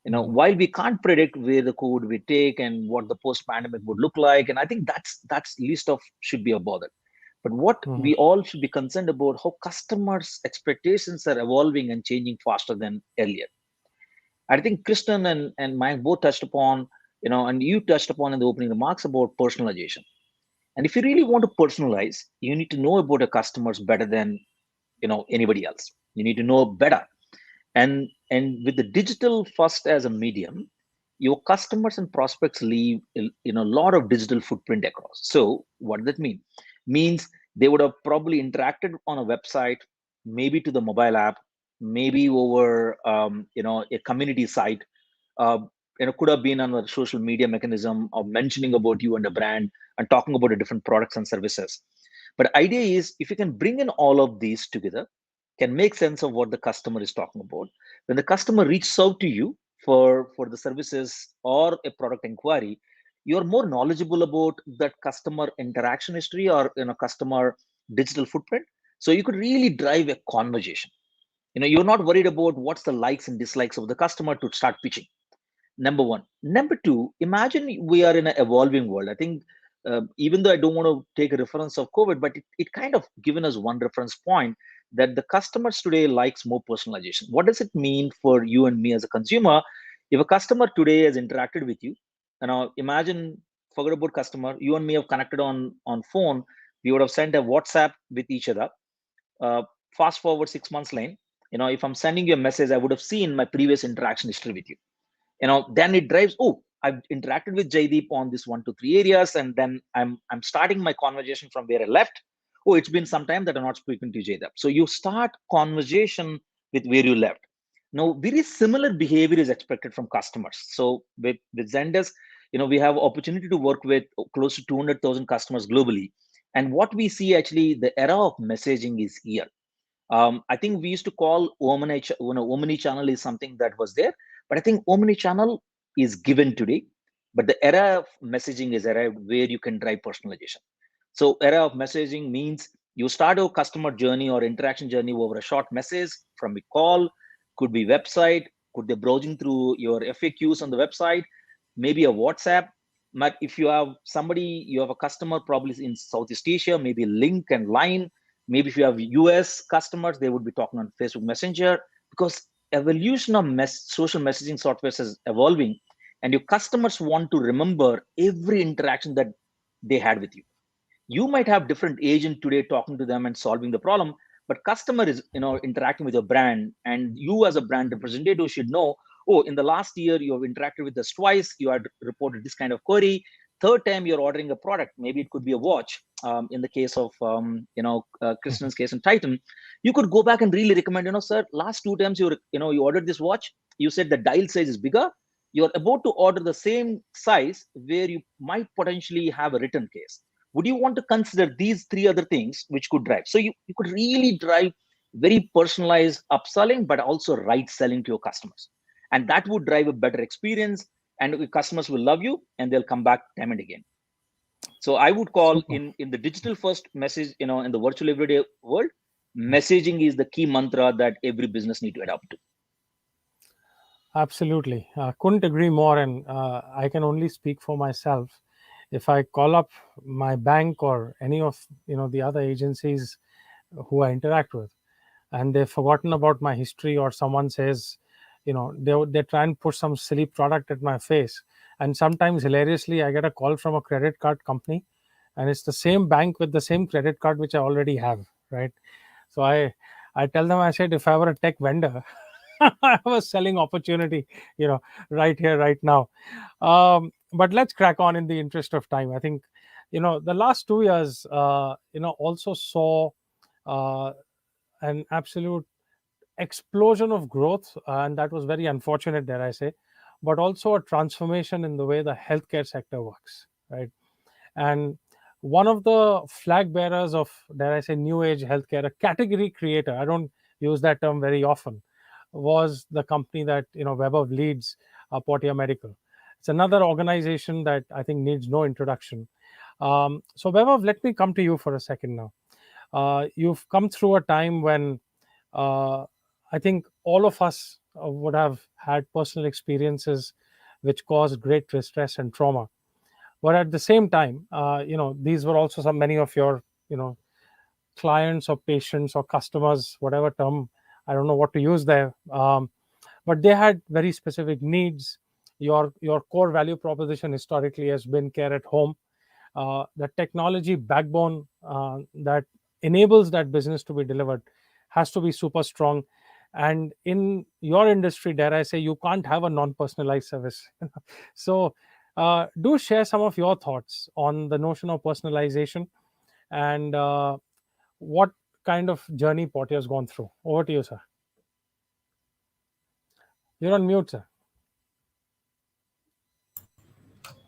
While we can't predict where the COVID will take and what the post-pandemic would look like, and I think that's least of should be a bother. But what we all should be concerned about how customers' expectations are evolving and changing faster than earlier. I think Kristen and Mike both touched upon, and you touched upon in the opening remarks about personalization. And if you really want to personalize, you need to know about your customers better than anybody else. You need to know better. And with the digital first as a medium, your customers and prospects leave a lot of digital footprint across. So what does that mean? Means they would have probably interacted on a website, maybe to the mobile app, maybe over a community site. Could have been on a social media mechanism of mentioning about you and the brand and talking about the different products and services. But the idea is if you can bring in all of these together, can make sense of what the customer is talking about. When the customer reaches out to you for the services or a product inquiry, you're more knowledgeable about that customer interaction history or customer digital footprint. So you could really drive a conversation. You're not worried about what's the likes and dislikes of the customer to start pitching. Number one. Number two, imagine we are in an evolving world. I think even though I don't want to take a reference of COVID, but it kind of given us one reference point that the customers today likes more personalization. What does it mean for you and me as a consumer? If a customer today has interacted with you, imagine, forget about customer, you and me have connected on phone, we would have sent a WhatsApp with each other. Fast forward 6 months line, if I'm sending you a message, I would have seen my previous interaction history with you. Then it drives, oh, I've interacted with Jaydeep on this 1, 2, 3 areas, and then I'm starting my conversation from where I left. Oh, it's been some time that I'm not speaking to Jaydeep. So you start conversation with where you left. Now, very similar behavior is expected from customers. So with Zendesk, we have opportunity to work with close to 200,000 customers globally. And what we see actually, the era of messaging is here. I think we used to call omni-channel is something that was there, but I think omni-channel is given today. But the era of messaging is arrived where you can drive personalization. So era of messaging means you start a customer journey or interaction journey over a short message from a call, could be website, could be browsing through your FAQs on the website, maybe a WhatsApp. But if you have you have a customer probably in Southeast Asia, maybe Link and Line. Maybe if you have US customers, they would be talking on Facebook Messenger, because evolution of social messaging software is evolving, and your customers want to remember every interaction that they had with you. You might have different agent today talking to them and solving the problem, but customer is interacting with your brand, and you as a brand representative should know, oh, in the last year you have interacted with us twice, you had reported this kind of query. Third time you're ordering a product, maybe it could be a watch. In the case of Kristen's case and Titan, you could go back and really recommend, sir, last 2 times you ordered this watch, you said the dial size is bigger, you're about to order the same size where you might potentially have a return case. Would you want to consider these 3 other things which could drive? So you could really drive very personalized upselling, but also right selling to your customers. And that would drive a better experience, and your customers will love you and they'll come back time and again. So I would call in the digital first message, in the virtual everyday world, messaging is the key mantra that every business need to adopt to. Absolutely. Couldn't agree more. And I can only speak for myself. If I call up my bank or any of the other agencies who I interact with, and they've forgotten about my history, or someone says, they try and push some silly product at my face, and sometimes hilariously I get a call from a credit card company, and it's the same bank with the same credit card which I already have, right? So I tell them, I said, if I were a tech vendor, I have a selling opportunity, right here, right now. But let's crack on in the interest of time. I think, the last 2 years, also saw an absolute explosion of growth, and that was very unfortunate, dare I say, but also a transformation in the way the healthcare sector works, right? And one of the flag bearers of, dare I say, new age healthcare, a category creator, I don't use that term very often, was the company that Web of leads, Portia Medical. It's another organization that I think needs no introduction. So Web, let me come to you for a second now. You've come through a time when I think all of us would have had personal experiences which caused great distress and trauma. But at the same time, these were also many of your, clients or patients or customers, whatever term, I don't know what to use there. But they had very specific needs. Your core value proposition historically has been care at home. The technology backbone that enables that business to be delivered has to be super strong. And in your industry, dare I say, you can't have a non-personalized service. So do share some of your thoughts on the notion of personalization and what kind of journey Portia has gone through. Over to you, sir. You're on mute, sir.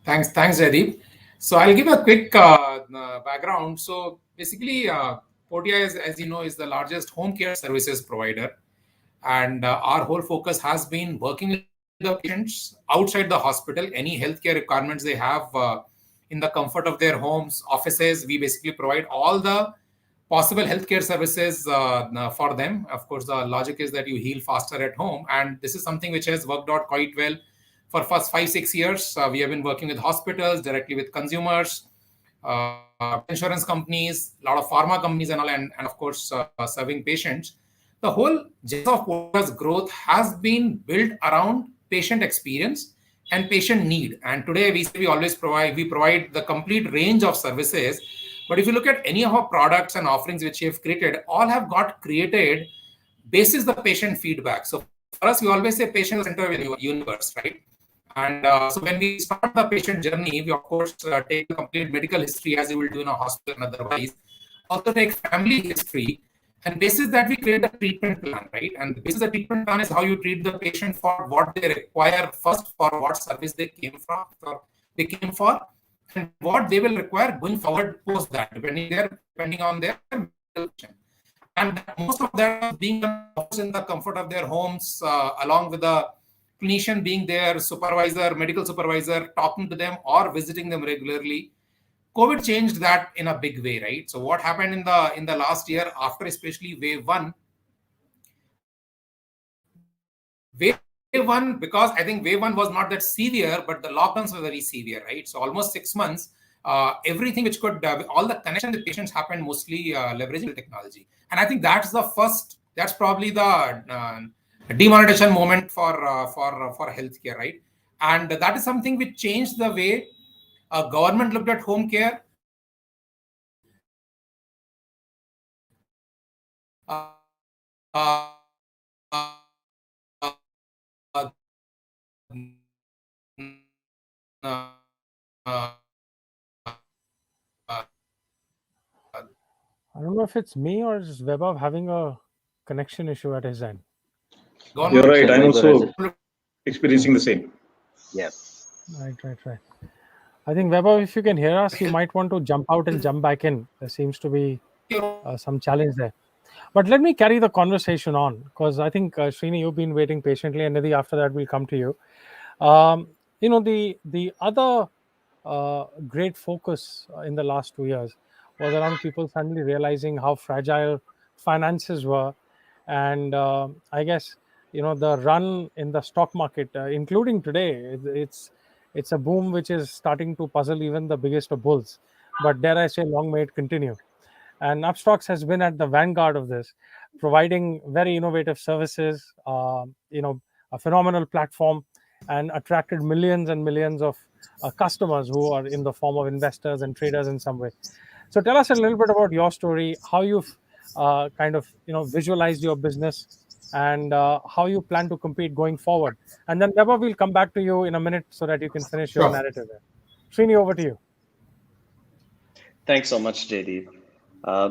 Thanks, Jaydeep. So I'll give a quick background. So basically, Portia, as you know, is the largest home care services provider. And our whole focus has been working with the patients outside the hospital, any healthcare requirements they have in the comfort of their homes, offices. We basically provide all the possible healthcare services for them. Of course, the logic is that you heal faster at home. And this is something which has worked out quite well. For first 5-6 years, we have been working with hospitals, directly with consumers, insurance companies, a lot of pharma companies and all, and of course, serving patients. The whole gist of Portia's growth has been built around patient experience and patient need. And today we always provide the complete range of services. But if you look at any of our products and offerings which we have created, all have got created basis the patient feedback. So for us, we always say patient is the center of the universe, right? And so when we start the patient journey, we of course take the complete medical history as you will do in a hospital and otherwise. Also take family history. And basis that we create a treatment plan, right? And basis the treatment plan is how you treat the patient for what they require first, for what service they came for, and what they will require going forward post that, depending on their medical condition. And most of that being in the comfort of their homes, along with the clinician being their supervisor, medical supervisor, talking to them or visiting them regularly. COVID changed that in a big way, right? So what happened in the last year, after especially wave one, because I think wave one was not that severe, but the lockdowns were very severe, right? So almost 6 months, everything which could, all the connection with patients happened mostly leveraging technology. And I think that's probably the demonetization moment for healthcare, right? And that is something which changed the way government looked at home care, uh, uh, uh, I don't know if it's me or is Vaibhav having a connection issue at his end. You're right. I'm Vaibhav has also experiencing the same. Yeah. Right. I think, Vaibhav, if you can hear us, you might want to jump out and jump back in. There seems to be some challenge there. But let me carry the conversation on, because I think, Srini, you've been waiting patiently, and Nidhi, after that, we'll come to you. The other great focus in the last 2 years was around people suddenly realizing how fragile finances were, and I guess the run in the stock market, including today, it's a boom which is starting to puzzle even the biggest of bulls. But dare I say, long may it continue. And Upstocks has been at the vanguard of this, providing very innovative services, a phenomenal platform, and attracted millions and millions of customers who are in the form of investors and traders in some way. So tell us a little bit about your story, how you've kind of visualized your business, and how you plan to compete going forward. And then Debba, we'll come back to you in a minute so that you can finish your Sure. narrative there. Srini, over to you. Thanks so much, Jaydeep.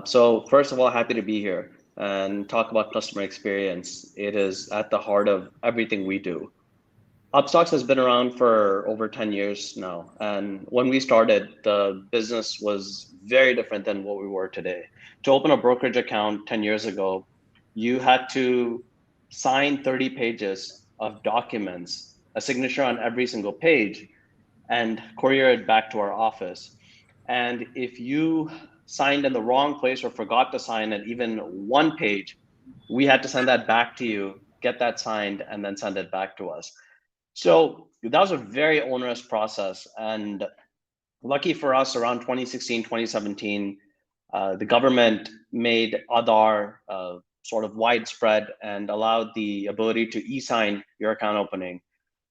So first of all, happy to be here and talk about customer experience. It is at the heart of everything we do. Upstocks has been around for over 10 years now. And when we started, the business was very different than what we were today. To open a brokerage account 10 years ago, you had to sign 30 pages of documents, a signature on every single page, and courier it back to our office. And if you signed in the wrong place or forgot to sign at even one page, we had to send that back to you, get that signed, and then send it back to us. So that was a very onerous process. And lucky for us, around 2016, 2017, the government made Aadhaar sort of widespread and allowed the ability to e-sign your account opening.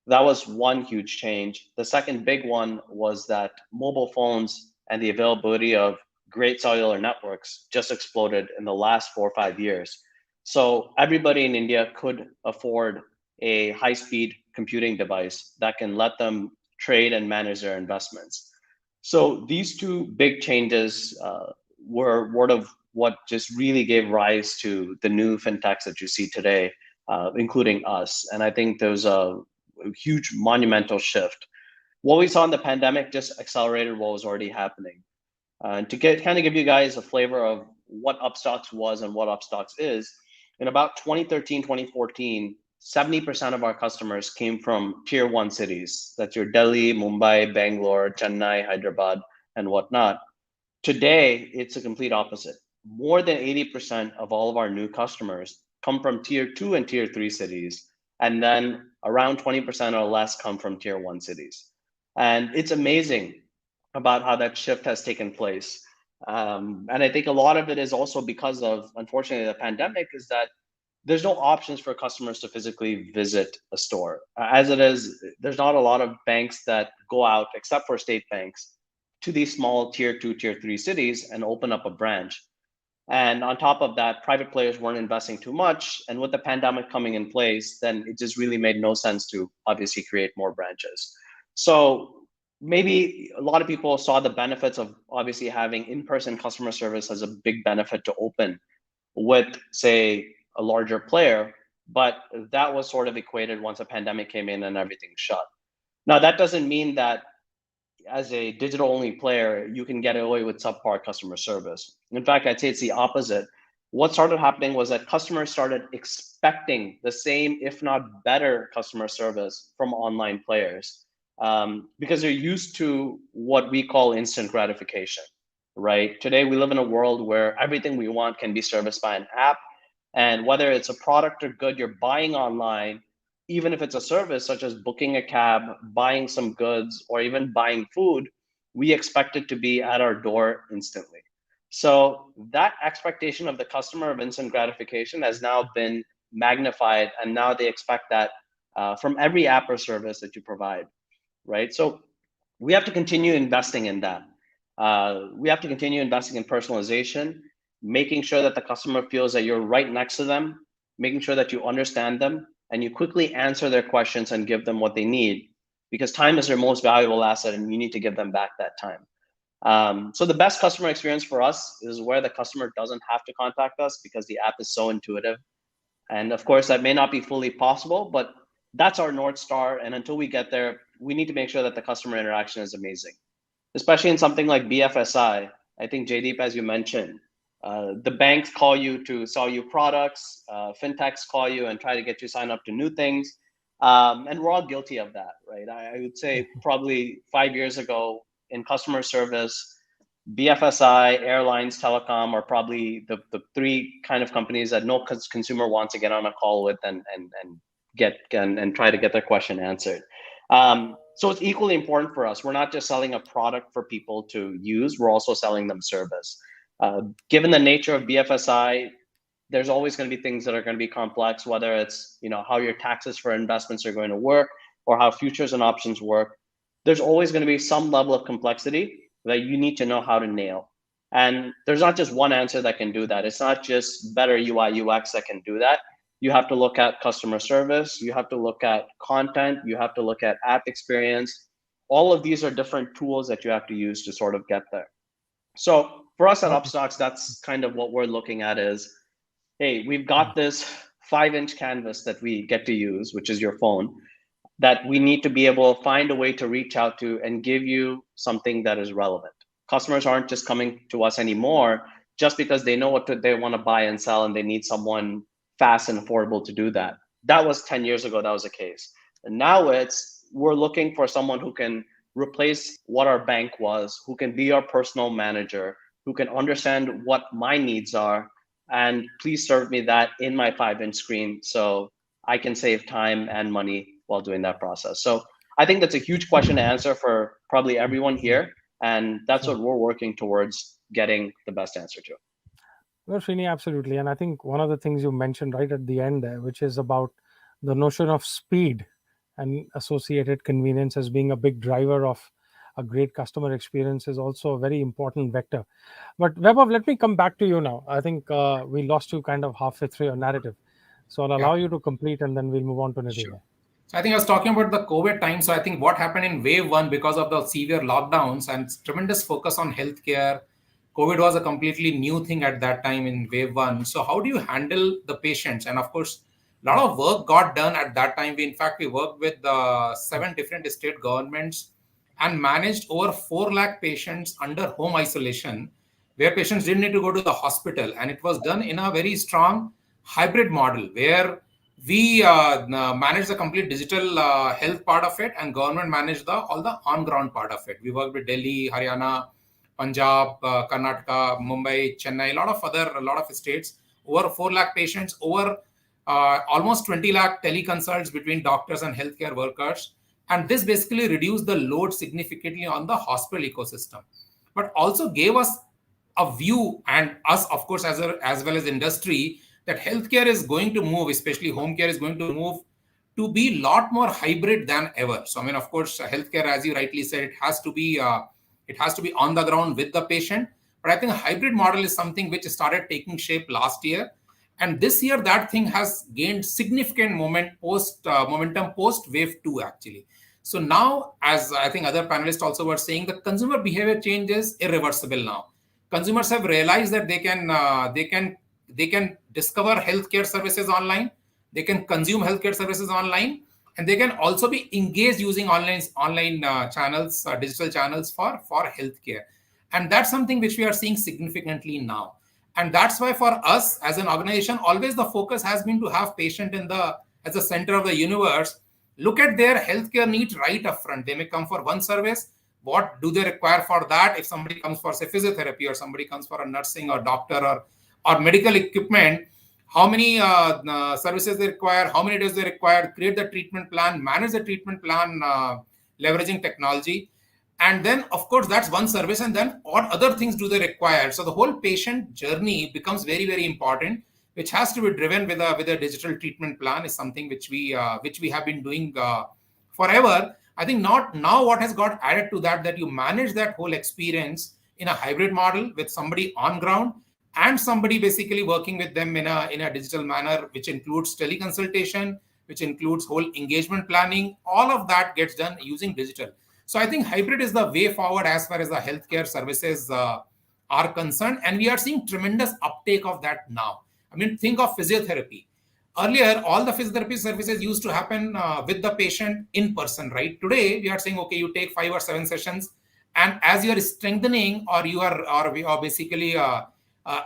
That was one huge change. The second big one was that mobile phones and the availability of great cellular networks just exploded in the last 4 or 5 years. So everybody in India could afford a high-speed computing device that can let them trade and manage their investments. So these two big changes were word of what just really gave rise to the new fintechs that you see today, including us. And I think there's a huge monumental shift. What we saw in the pandemic just accelerated what was already happening. To kind of give you guys a flavor of what Upstocks was and what Upstocks is, in about 2013, 2014, 70% of our customers came from tier 1 cities. That's your Delhi, Mumbai, Bangalore, Chennai, Hyderabad, and whatnot. Today, it's a complete opposite. More than 80% of all of our new customers come from tier 2 and tier 3 cities. And then around 20% or less come from tier 1 cities. And it's amazing about how that shift has taken place. And I think a lot of it is also because of, unfortunately, the pandemic, is that there's no options for customers to physically visit a store. As it is, there's not a lot of banks that go out, except for state banks, to these small tier 2, tier 3 cities and open up a branch. And on top of that, private players weren't investing too much. And with the pandemic coming in place, then it just really made no sense to obviously create more branches. So maybe a lot of people saw the benefits of obviously having in-person customer service as a big benefit to open with, say, a larger player, but that was sort of equated once a pandemic came in and everything shut. Now, that doesn't mean that as a digital-only player, you can get away with subpar customer service. In fact, I'd say it's the opposite. What started happening was that customers started expecting the same, if not better, customer service from online players because they're used to what we call instant gratification, right? Today, we live in a world where everything we want can be serviced by an app. And whether it's a product or good you're buying online, even if it's a service such as booking a cab, buying some goods, or even buying food, we expect it to be at our door instantly. So that expectation of the customer of instant gratification has now been magnified, and now they expect that from every app or service that you provide, right? So we have to continue investing in that. We have to continue investing in personalization. making sure that the customer feels that you're right next to them, making sure that you understand them, and you quickly answer their questions and give them what they need, because time is their most valuable asset and you need to give them back that time. So the best customer experience for us is where the customer doesn't have to contact us because the app is so intuitive. And of course, that may not be fully possible, but that's our North Star. And until we get there, we need to make sure that the customer interaction is amazing, especially in something like BFSI. I think, Jaydeep, as you mentioned, the banks call you to sell you products, fintechs call you and try to get you signed up to new things. And we're all guilty of that, right? I would say probably 5 years ago in customer service, BFSI, airlines, telecom are probably the three kind of companies that no consumer wants to get on a call with and try to get their question answered. So it's equally important for us. We're not just selling a product for people to use, we're also selling them service. Given the nature of BFSI, there's always going to be things that are going to be complex, whether it's how your taxes for investments are going to work or how futures and options work. There's always going to be some level of complexity that you need to know how to nail. And there's not just one answer that can do that. It's not just better UI UX that can do that. You have to look at customer service, you have to look at content, you have to look at app experience. All of these are different tools that you have to use to sort of get there. So for us at Upstocks, that's kind of what we're looking at is, hey, we've got this 5-inch canvas that we get to use, which is your phone, that we need to be able to find a way to reach out to and give you something that is relevant. Customers aren't just coming to us anymore just because they know what they want to buy and sell and they need someone fast and affordable to do that. That was 10 years ago, that was the case. And now we're looking for someone who can replace what our bank was, who can be our personal manager, who can understand what my needs are, and please serve me that in my 5-inch screen so I can save time and money while doing that process. So I think that's a huge question to answer for probably everyone here. And that's what we're working towards getting the best answer to. Well, Srini, absolutely. And I think one of the things you mentioned right at the end there, which is about the notion of speed and associated convenience as being a big driver of a great customer experience, is also a very important vector. But Vaibhav, let me come back to you now. I think we lost you kind of halfway through your narrative. So I'll allow you to complete and then we'll move on to Nidhi. Sure. So I think I was talking about the COVID time. So I think what happened in wave 1 because of the severe lockdowns and tremendous focus on healthcare, COVID was a completely new thing at that time in wave 1. So how do you handle the patients? And of course, a lot of work got done at that time. We worked with 7 different state governments and managed over 4 lakh patients under home isolation, where patients didn't need to go to the hospital. And it was done in a very strong hybrid model where we managed the complete digital health part of it, and government managed all the on-ground part of it. We worked with Delhi, Haryana, Punjab, Karnataka, Mumbai, Chennai, a lot of states. Over 4 lakh patients, over almost 20 lakh teleconsults between doctors and healthcare workers. And this basically reduced the load significantly on the hospital ecosystem, but also gave us a view, and us, of course, as well as industry, that healthcare is going to move, especially home care is going to move to be a lot more hybrid than ever. So, I mean, of course, healthcare, as you rightly said, it has to be on the ground with the patient. But I think a hybrid model is something which started taking shape last year. And this year, that thing has gained significant momentum post wave 2, actually. So now, as I think other panelists also were saying, the consumer behavior change is irreversible now. Consumers have realized that they can discover healthcare services online, they can consume healthcare services online, and they can also be engaged using online channels, digital channels for healthcare. And that's something which we are seeing significantly now. And that's why for us as an organization, always the focus has been to have patient as the center of the universe, look at their healthcare needs right up front. They may come for one service. What do they require for that? If somebody comes for, say, physiotherapy, or somebody comes for a nursing or doctor or medical equipment, how many services they require, how many days they require, create the treatment plan, manage the treatment plan, leveraging technology. And then, of course, that's one service. And then what other things do they require? So the whole patient journey becomes very, very important, which has to be driven with a digital treatment plan, is something which we have been doing forever. I think now what has got added to that you manage that whole experience in a hybrid model with somebody on ground, and somebody basically working with them in a digital manner, which includes teleconsultation, which includes whole engagement planning. All of that gets done using digital. So I think hybrid is the way forward as far as the healthcare services are concerned, and we are seeing tremendous uptake of that now. I mean, think of physiotherapy. Earlier, all the physiotherapy services used to happen with the patient in person, right? Today, we are saying, okay, you take 5 or 7 sessions, and as you are strengthening or you are or basically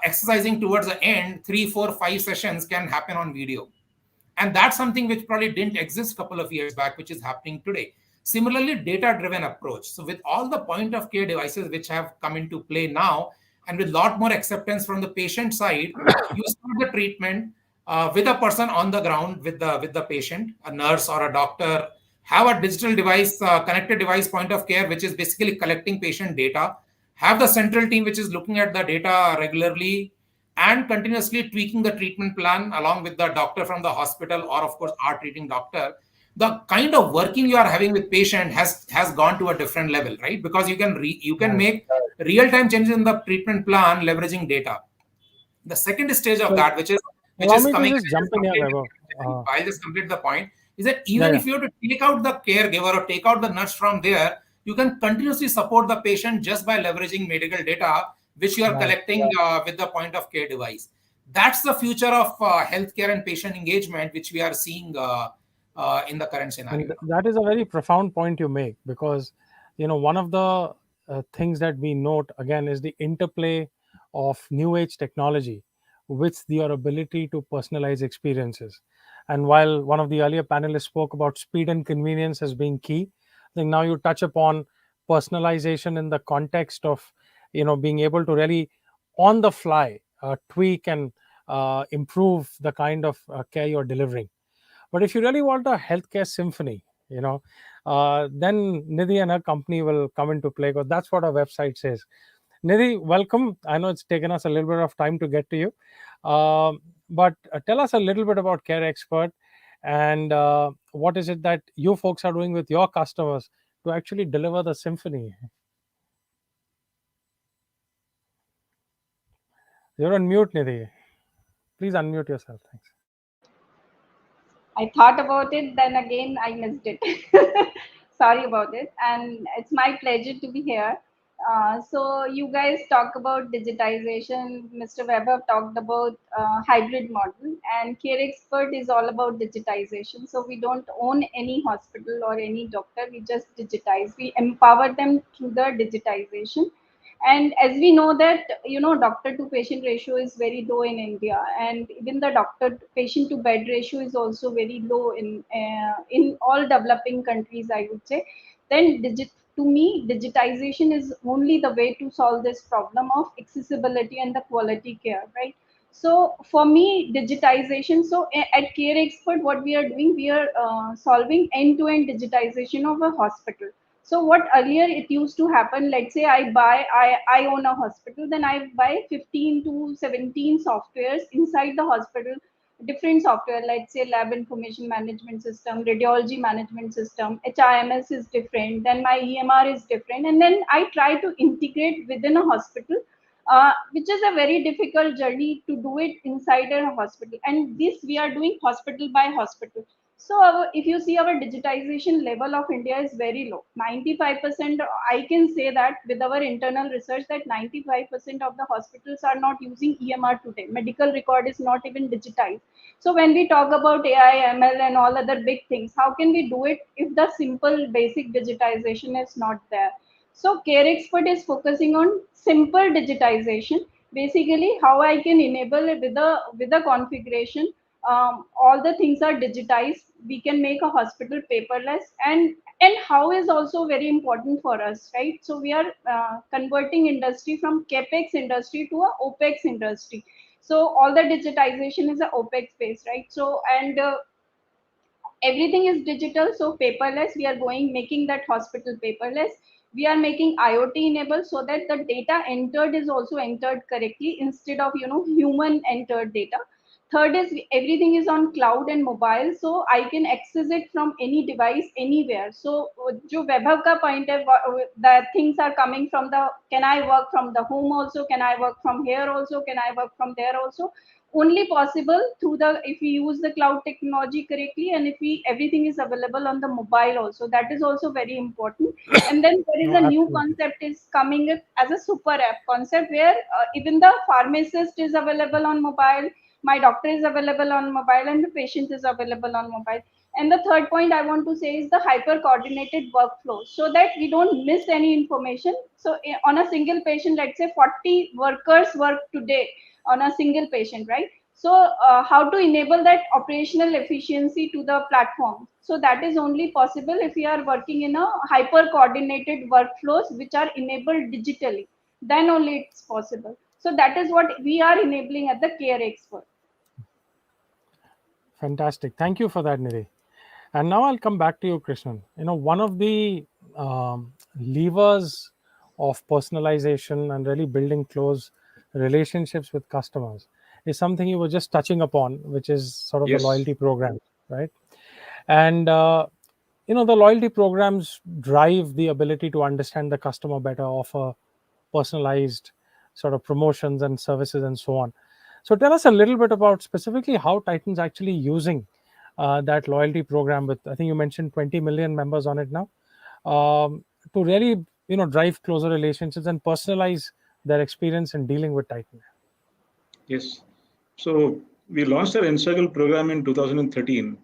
exercising towards the end, 3, 4, 5 sessions can happen on video. And that's something which probably didn't exist a couple of years back, which is happening today. Similarly, data-driven approach. So with all the point-of-care devices which have come into play now, and with a lot more acceptance from the patient side, you start the treatment with a person on the ground with the patient, a nurse or a doctor, have a digital device, connected device point of care, which is basically collecting patient data, have the central team which is looking at the data regularly and continuously tweaking the treatment plan along with the doctor from the hospital or of course our treating doctor. The kind of working you are having with patient has gone to a different level, right? Because you can make real-time changes in the treatment plan leveraging data. The second stage of that, which is coming. Just jump in here, Weber. I'll just complete the point. Is that even if you have to take out the caregiver or take out the nurse from there, you can continuously support the patient just by leveraging medical data, which you are collecting with the point of care device. That's the future of healthcare and patient engagement, which we are seeing in the current scenario. And that is a very profound point you make, because one of the things that we note again is the interplay of new age technology with your ability to personalize experiences. And while one of the earlier panelists spoke about speed and convenience as being key, I think now you touch upon personalization in the context of being able to really on the fly tweak and improve the kind of care you're delivering. But if you really want a healthcare symphony, then Nidhi and her company will come into play, because that's what our website says. Nidhi, welcome. I know it's taken us a little bit of time to get to you, but tell us a little bit about Care Expert and what is it that you folks are doing with your customers to actually deliver the symphony. You're on mute, Nidhi. Please unmute yourself. Thanks. I thought about it, then again I missed it. Sorry about it. And it's my pleasure to be here. So you guys talk about digitization. Mr. Weber talked about hybrid model, and Care Expert is all about digitization. So we don't own any hospital or any doctor. We just digitize. We empower them through the digitization. And as we know that doctor to patient ratio is very low in India, and even the doctor patient to bed ratio is also very low in all developing countries, I would say. Then to me, digitization is only the way to solve this problem of accessibility and the quality care, right? So for me, digitization, so at Care Expert, what we are doing, we are solving end-to-end digitization of a hospital. So what earlier it used to happen, let's say I own a hospital, then I buy 15 to 17 softwares inside the hospital, different software, let's say lab information management system, radiology management system, HIMS is different, then my EMR is different. And then I try to integrate within a hospital, which is a very difficult journey to do it inside a hospital. And this we are doing hospital by hospital. So if you see our digitization level of India is very low, 95%. I can say that with our internal research that 95% of the hospitals are not using EMR today. Medical record is not even digitized. So when we talk about AI, ML and all other big things, how can we do it if the simple basic digitization is not there? So Care Expert is focusing on simple digitization. Basically, how I can enable it with a configuration. All the things are digitized. We can make a hospital paperless, and how is also very important for us, right? So we are converting industry from capex industry to a opex industry. So all the digitization is a opex based, right? So and everything is digital, so paperless. We are making that hospital paperless. We are making IoT enabled so that the data entered is also entered correctly instead of human entered data. Third is everything is on cloud and mobile, so I can access it from any device anywhere. So jo Vaibhav ka point hai, the things are coming from the, can I work from the home also, can I work from here also, can I work from there also, only possible through the, if we use the cloud technology correctly, and if we, everything is available on the mobile also, that is also very important. And then there is No, a new absolutely. concept is coming as a super app concept, where even the pharmacist is available on mobile, my doctor is available on mobile, and the patient is available on mobile. And the third point I want to say is the hyper coordinated workflow, so that we don't miss any information. So on a single patient, let's say 40 workers work today on a single patient, right? So how to enable that operational efficiency to the platform? So that is only possible if we are working in a hyper coordinated workflows which are enabled digitally, then only it's possible. So that is what we are enabling at the Care Expert. Fantastic. Thank you for that, Nidhi. And now I'll come back to you, Krishnan. One of the levers of personalization and really building close relationships with customers is something you were just touching upon, which is sort of the Yes. loyalty program, right? And the loyalty programs drive the ability to understand the customer better, offer personalized sort of promotions and services and so on. So tell us a little bit about specifically how Titan's actually using that loyalty program with, I think you mentioned 20 million members on it now, to really drive closer relationships and personalize their experience in dealing with Titan. Yes. So we launched our Encircle program in 2013.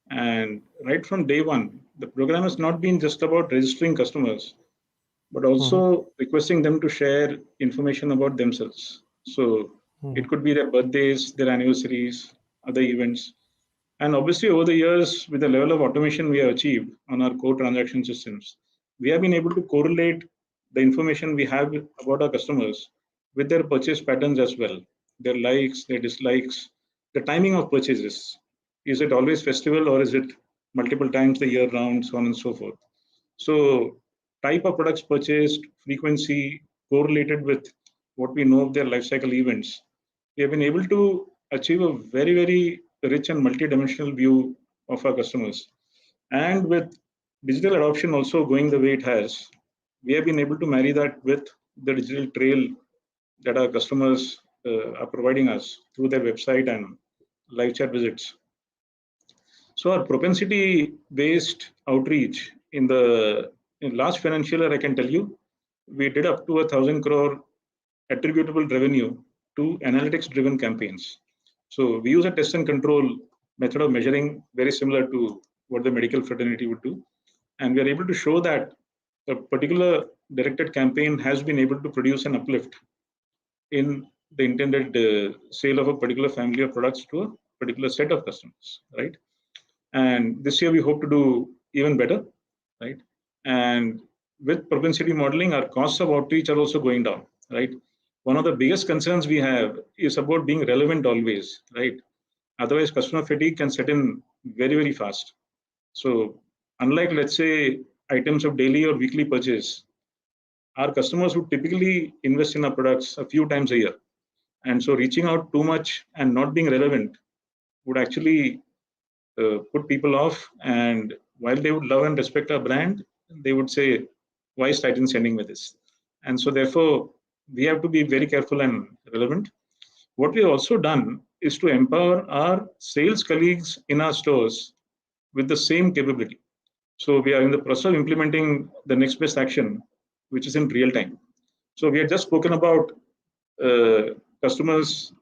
And right from day one, the program has not been just about registering customers, but also requesting them to share information about themselves. So it could be their birthdays, their anniversaries, other events. And obviously, over the years, with the level of automation we have achieved on our core transaction systems, we have been able to correlate the information we have about our customers with their purchase patterns as well, their likes, their dislikes, the timing of purchases. Is it always festival or is it multiple times the year round, so on and so forth? So, type of products purchased, frequency correlated with what we know of their life cycle events. We have been able to achieve a very, very rich and multi-dimensional view of our customers. And with digital adoption also going the way it has, we have been able to marry that with the digital trail that our customers are providing us through their website and live chat visits. So our propensity-based outreach in last financial year, I can tell you, we did up to 1,000 crore attributable revenue to analytics-driven campaigns. So we use a test and control method of measuring, very similar to what the medical fraternity would do. And we are able to show that a particular directed campaign has been able to produce an uplift in the intended sale of a particular family of products to a particular set of customers, right? And this year we hope to do even better, right? And with propensity modeling, our costs of outreach are also going down, right? One of the biggest concerns we have is about being relevant always, right? Otherwise, customer fatigue can set in very, very fast. So unlike, let's say, items of daily or weekly purchase, our customers would typically invest in our products a few times a year. And so reaching out too much and not being relevant would actually put people off. And while they would love and respect our brand, they would say, why is Titan sending me this? And so therefore, we have to be very careful and relevant. What we've also done is to empower our sales colleagues in our stores with the same capability. So we are in the process of implementing the next best action, which is in real time. So we had just spoken about customers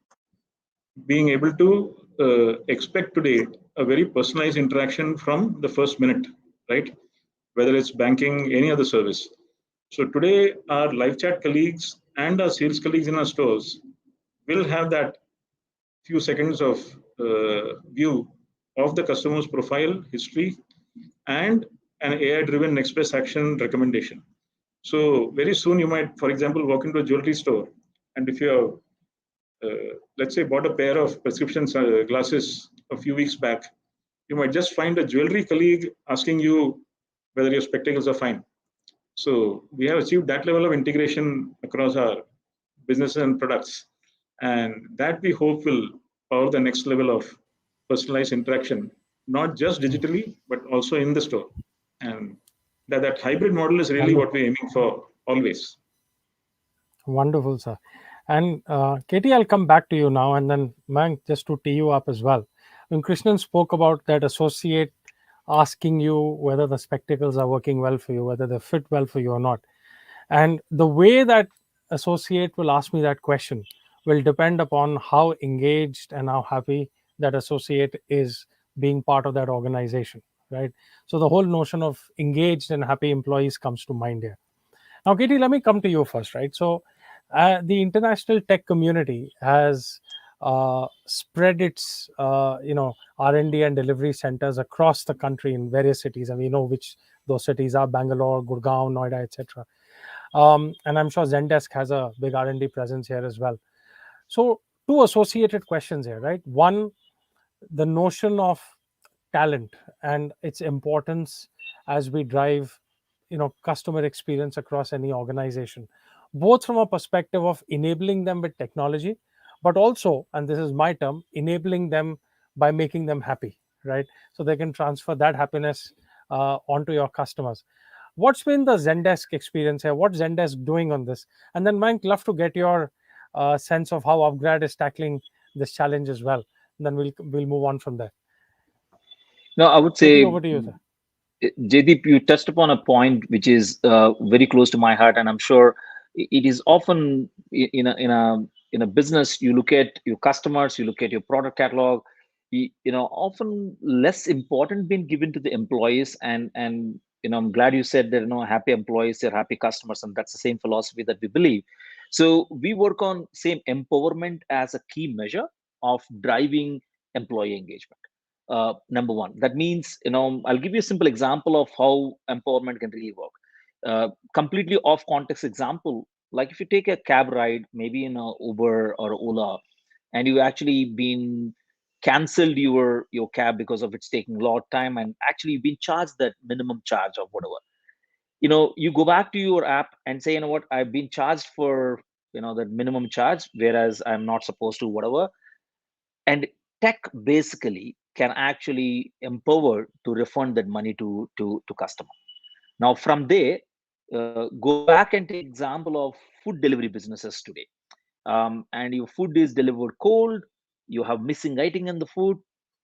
being able to expect today a very personalized interaction from the first minute, right? Whether it's banking, any other service. So today, our live chat colleagues and our sales colleagues in our stores will have that few seconds of view of the customer's profile, history, and an AI-driven next best action recommendation. So very soon you might, for example, walk into a jewelry store, and if you have let's say, bought a pair of prescription glasses a few weeks back, you might just find a jewelry colleague asking you whether your spectacles are fine. So we have achieved that level of integration across our businesses and products. And that we hope will power the next level of personalized interaction, not just digitally, but also in the store. And that hybrid model is really what we're aiming for always. Wonderful, sir. And Katie, I'll come back to you now, and then Mayank, just to tee you up as well. When Krishnan spoke about that associate asking you whether the spectacles are working well for you, whether they fit well for you or not. And the way that associate will ask me that question will depend upon how engaged and how happy that associate is being part of that organization, right? So the whole notion of engaged and happy employees comes to mind here. Now, Katie, let me come to you first, right? So the international tech community has spread its R&D and delivery centers across the country in various cities, and we know which those cities are: Bangalore, Gurgaon, Noida, etc. And I'm sure Zendesk has a big R&D presence here as well. So two associated questions here, right? One, the notion of talent and its importance as we drive customer experience across any organization, both from a perspective of enabling them with technology, but also, and this is my term, enabling them by making them happy, right? So they can transfer that happiness onto your customers. What's been the Zendesk experience here? What's Zendesk doing on this? And then Mike, love to get your sense of how Upgrad is tackling this challenge as well. And then we'll move on from there. No, I would Katie, say, over to you, sir. Jaydeep, you touched upon a point which is very close to my heart, and I'm sure it is often in a business. You look at your customers, you look at your product catalog. Often less important being given to the employees, and I'm glad you said that happy employees, they're happy customers, and that's the same philosophy that we believe. So we work on same empowerment as a key measure of driving employee engagement. Number one, that means I'll give you a simple example of how empowerment can really work. Completely off context example, like if you take a cab ride, maybe in a Uber or Ola, and you actually been canceled your cab because of it's taking a lot of time, and actually you've been charged that minimum charge of whatever. You go back to your app and say, what, I've been charged for that minimum charge, whereas I'm not supposed to, whatever. And tech basically can actually empower to refund that money to customer. Now from there, go back and take example of food delivery businesses today. And your food is delivered cold, you have missing item in the food,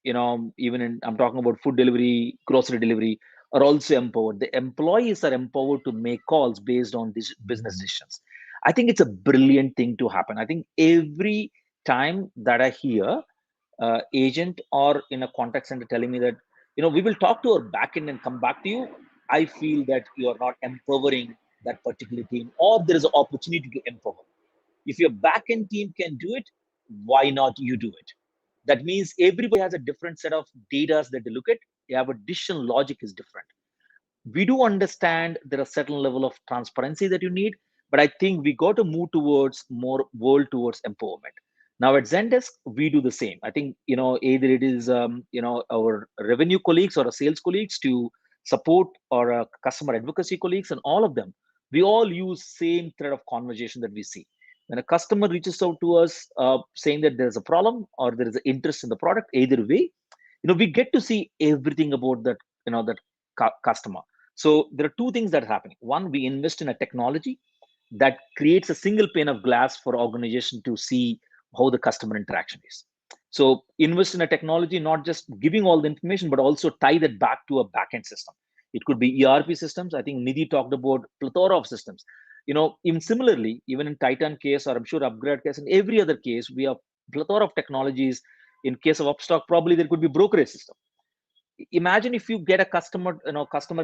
even I'm talking about food delivery, grocery delivery, are also empowered. The employees are empowered to make calls based on these business decisions. I think it's a brilliant thing to happen. I think every time that I hear agent or in a contact center telling me that we will talk to our backend and come back to you, I feel that you are not empowering that particular team, or there is an opportunity to empower. If your backend team can do it, why not you do it? That means everybody has a different set of data that they look at. Our decision logic is different. We do understand there are certain level of transparency that you need, but I think we got to move towards more world towards empowerment. Now at Zendesk, we do the same. I think either it is our revenue colleagues or our sales colleagues to support our customer advocacy colleagues, and all of them, we all use same thread of conversation that we see. When a customer reaches out to us saying that there's a problem or there is an interest in the product, either way, we get to see everything about that customer. So there are two things that are happening. One, we invest in a technology that creates a single pane of glass for organization to see how the customer interaction is. So invest in a technology, not just giving all the information, but also tie that back to a backend system. It could be ERP systems. I think Nidhi talked about plethora of systems. Even similarly, even in Titan case, or I'm sure Upgrad case, in every other case, we have plethora of technologies. In case of Upstock, probably there could be brokerage system. Imagine if you get a customer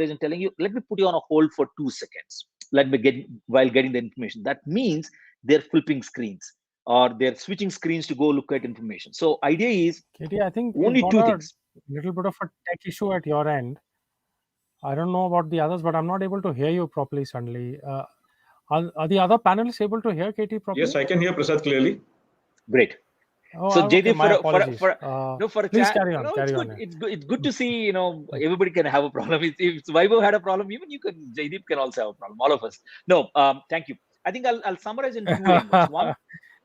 agent telling you, let me put you on a hold for 2 seconds. Let me while getting the information. That means they're flipping screens or they're switching screens to go look at information. So idea is, Katie, I think only you've two got things. A little bit of a tech issue at your end. I don't know about the others, but I'm not able to hear you properly suddenly. Are the other panelists able to hear Katie properly? Yes, I can hear Prasad clearly. Great. Oh, So okay, Jaydeep, my apologies. for a Please chat, carry on. it's good. It's good to see. Everybody can have a problem. If Vaibhav had a problem, even Jaydeep can also have a problem. All of us. No, thank you. I think I'll summarize in 2 angles. One,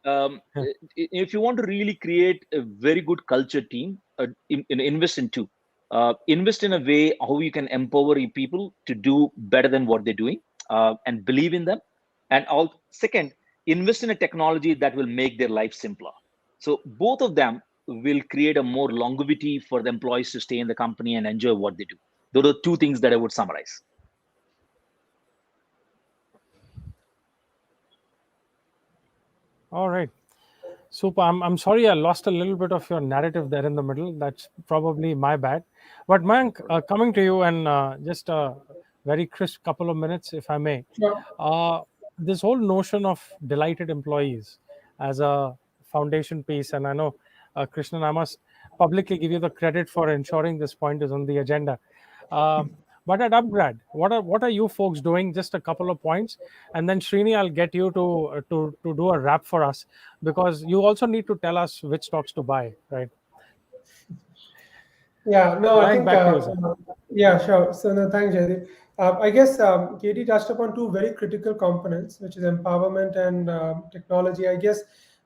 if you want to really create a very good culture team, invest in two. Invest in a way how you can empower your people to do better than what they're doing, and believe in them. And second, invest in a technology that will make their life simpler. So both of them will create a more longevity for the employees to stay in the company and enjoy what they do. Those are two things that I would summarize. All right. Super. I'm sorry I lost a little bit of your narrative there in the middle. That's probably my bad. But Mayank, coming to you, and just a very crisp couple of minutes, if I may. Sure. This whole notion of delighted employees as a foundation piece, and I know, Krishnan, I must publicly give you the credit for ensuring this point is on the agenda. But at Upgrad, what are you folks doing? Just a couple of points, and then Srini, I'll get you to do a wrap for us, because you also need to tell us which stocks to buy, right? Yeah, no, I Mayank, think, back to you, sir. yeah, sure. So, no, thanks, Jaydeep. I guess Katie touched upon two very critical components, which is empowerment and technology. I guess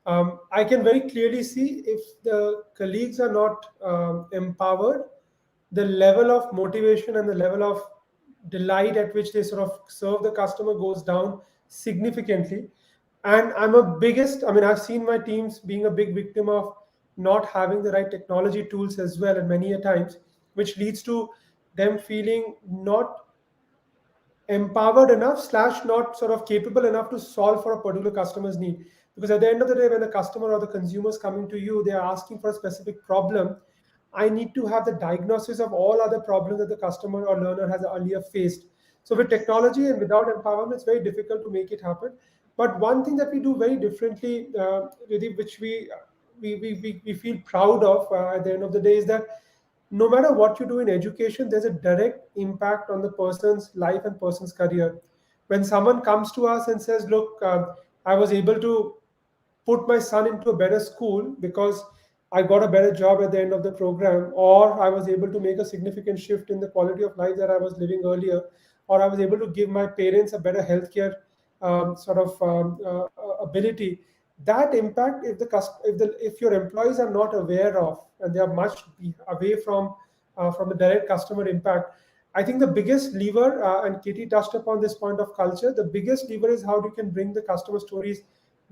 I can very clearly see if the colleagues are not empowered, the level of motivation and the level of delight at which they sort of serve the customer goes down significantly. And I mean, I've seen my teams being a big victim of not having the right technology tools as well, and many a times, which leads to them feeling not empowered enough slash not sort of capable enough to solve for a particular customer's need. Because at the end of the day, when the customer or the consumer is coming to you, they are asking for a specific problem. I need to have the diagnosis of all other problems that the customer or learner has earlier faced. So with technology and without empowerment, it's very difficult to make it happen. But one thing that we do very differently, really, which we feel proud of at the end of the day, is that no matter what you do in education, there's a direct impact on the person's life and person's career. When someone comes to us and says, look, I was able to put my son into a better school because I got a better job at the end of the program, or I was able to make a significant shift in the quality of life that I was living earlier, or I was able to give my parents a better healthcare ability. That impact, if your employees are not aware of, and they are much away from the direct customer impact, I think the biggest lever, and Katie touched upon this point of culture, the biggest lever is how you can bring the customer stories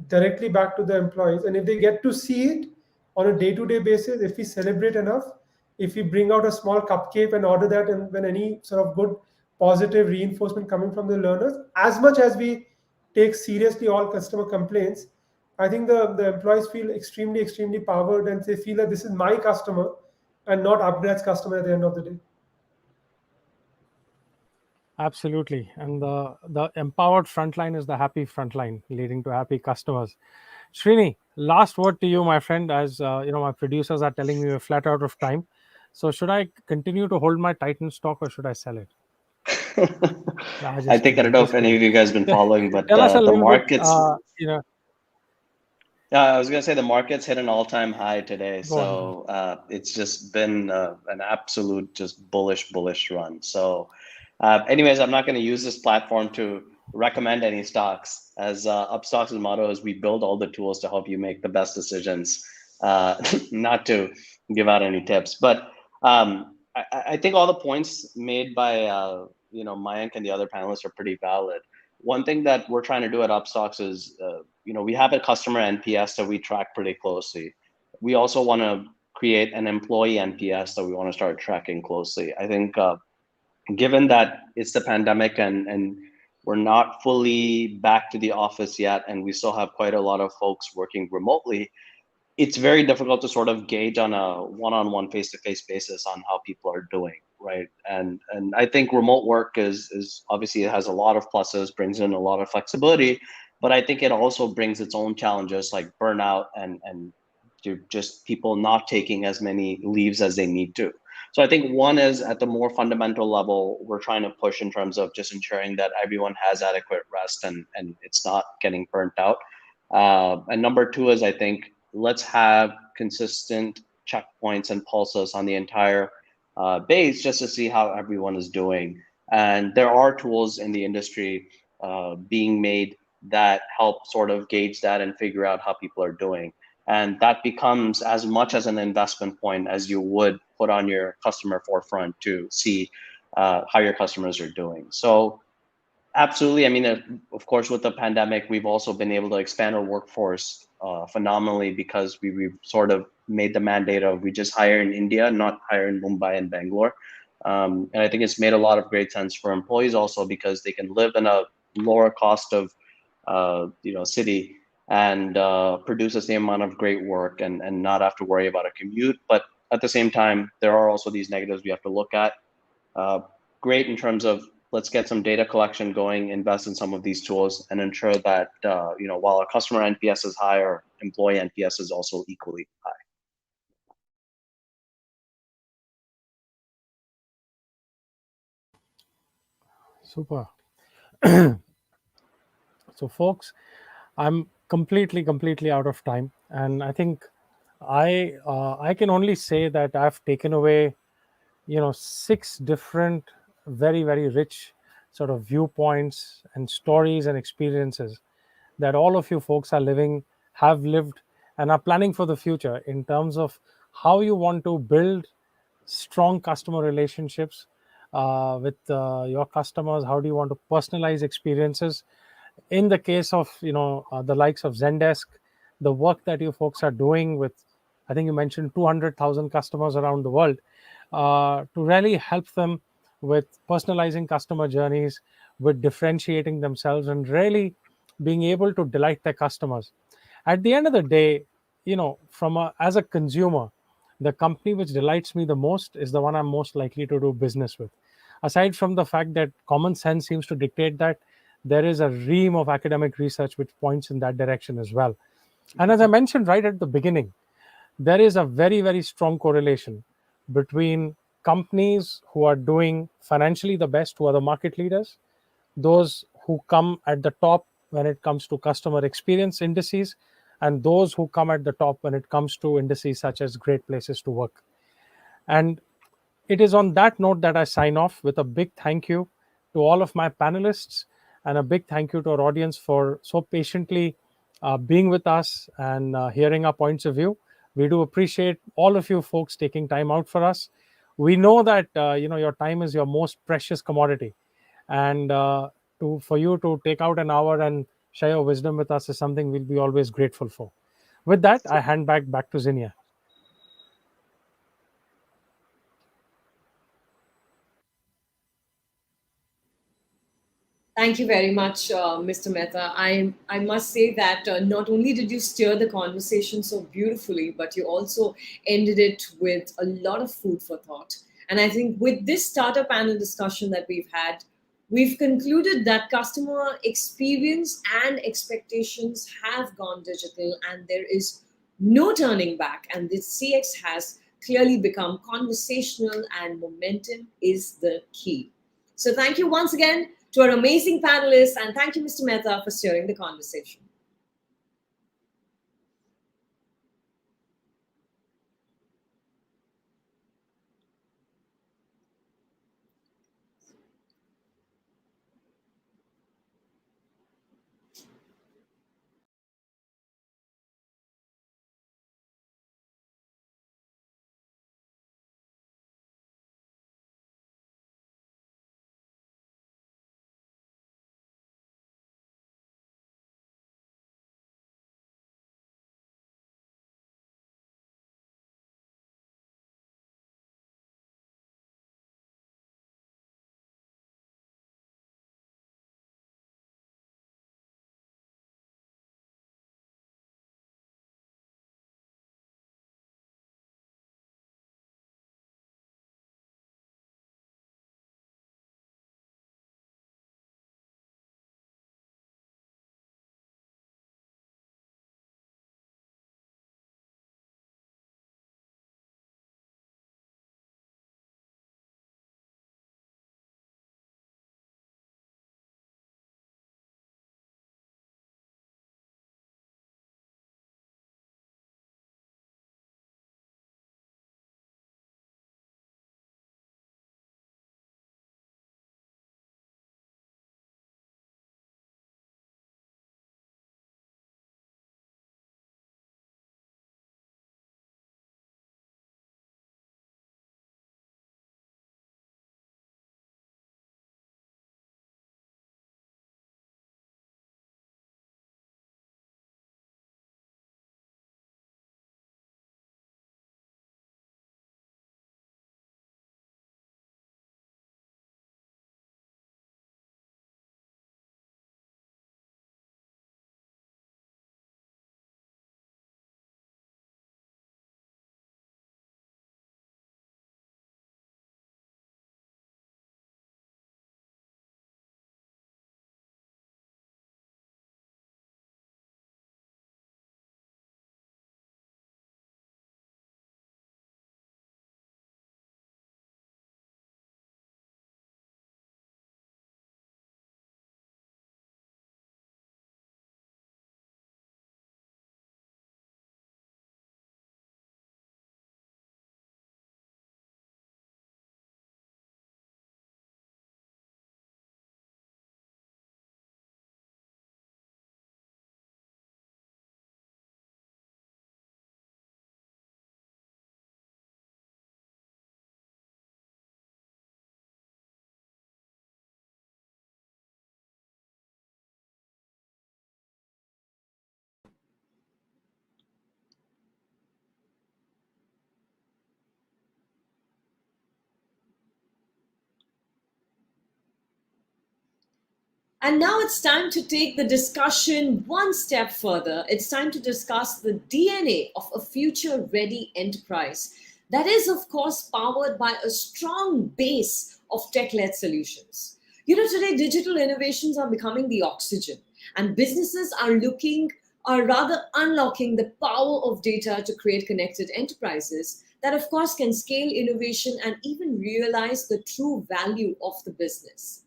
directly back to the employees. And if they get to see it on a day-to-day basis, if we celebrate enough, if we bring out a small cupcake and order that, and when any sort of good positive reinforcement coming from the learners, as much as we take seriously all customer complaints, I think the employees feel extremely powered, and they feel that this is my customer and not Upgrad's customer at the end of the day. Absolutely. And the empowered frontline is the happy frontline, leading to happy customers. Srini, last word to you, my friend. As my producers are telling me we're flat out of time. So should I continue to hold my Titan stock, or should I sell it? I think, I don't know if any of you guys have been following, but tell us a the little markets. Bit, I was going to say the market's hit an all-time high today. So it's just been an absolute just bullish run. So anyways, I'm not going to use this platform to recommend any stocks, as Upstox's motto is we build all the tools to help you make the best decisions, not to give out any tips. But I think all the points made by Mayank and the other panelists are pretty valid. One thing that we're trying to do at Upstox is, we have a customer NPS that we track pretty closely. We also want to create an employee NPS that we want to start tracking closely. I think given that it's the pandemic and we're not fully back to the office yet, and we still have quite a lot of folks working remotely, it's very difficult to sort of gauge on a one-on-one face-to-face basis on how people are doing, right? And I think remote work is obviously, it has a lot of pluses, brings in a lot of flexibility, but I think it also brings its own challenges like burnout and just people not taking as many leaves as they need to. So I think one is at the more fundamental level, we're trying to push in terms of just ensuring that everyone has adequate rest and it's not getting burnt out. And number two is, I think, let's have consistent checkpoints and pulses on the entire base just to see how everyone is doing. And there are tools in the industry being made that help sort of gauge that and figure out how people are doing. And that becomes as much as an investment point as you would put on your customer forefront to see how your customers are doing. So absolutely. I mean, of course, with the pandemic, we've also been able to expand our workforce phenomenally because we've sort of made the mandate of we just hire in India, not hire in Mumbai and Bangalore. And I think it's made a lot of great sense for employees also because they can live in a lower cost of city and produce the same amount of great work and not have to worry about a commute. But at the same time, there are also these negatives we have to look at. Great in terms of let's get some data collection going, invest in some of these tools, and ensure that while our customer NPS is high, our employee NPS is also equally high. Super. So, folks, I'm completely out of time, and I think I can only say that I've taken away 6 different very rich sort of viewpoints and stories and experiences that all of you folks are living, have lived, and are planning for the future in terms of how you want to build strong customer relationships with your customers. How do you want to personalize experiences? In the case of the likes of Zendesk, the work that you folks are doing with, I think you mentioned 200,000 customers around the world, to really help them with personalizing customer journeys, with differentiating themselves, and really being able to delight their customers. At the end of the day, as a consumer, the company which delights me the most is the one I'm most likely to do business with. Aside from the fact that common sense seems to dictate that, there is a ream of academic research which points in that direction as well. And as I mentioned right at the beginning, there is a very strong correlation between companies who are doing financially the best, who are the market leaders, those who come at the top when it comes to customer experience indices, and those who come at the top when it comes to indices such as great places to work. And it is on that note that I sign off with a big thank you to all of my panelists, and a big thank you to our audience for so patiently being with us and hearing our points of view. We do appreciate all of you folks taking time out for us. We know that your time is your most precious commodity, and for you to take out an hour and share your wisdom with us is something we'll be always grateful for. With that, I hand back to Zinnia. Thank you very much, Mr. Mehta. I must say that not only did you steer the conversation so beautifully, but you also ended it with a lot of food for thought. And I think with this starter panel discussion that we've had, we've concluded that customer experience and expectations have gone digital, and there is no turning back. And this CX has clearly become conversational, and momentum is the key. So thank you once again to our amazing panelists, and thank you, Mr. Mehta, for steering the conversation. And now it's time to take the discussion one step further. It's time to discuss the DNA of a future ready enterprise that is, of course, powered by a strong base of tech led solutions. Today digital innovations are becoming the oxygen, and businesses are rather unlocking the power of data to create connected enterprises that, of course, can scale innovation and even realize the true value of the business.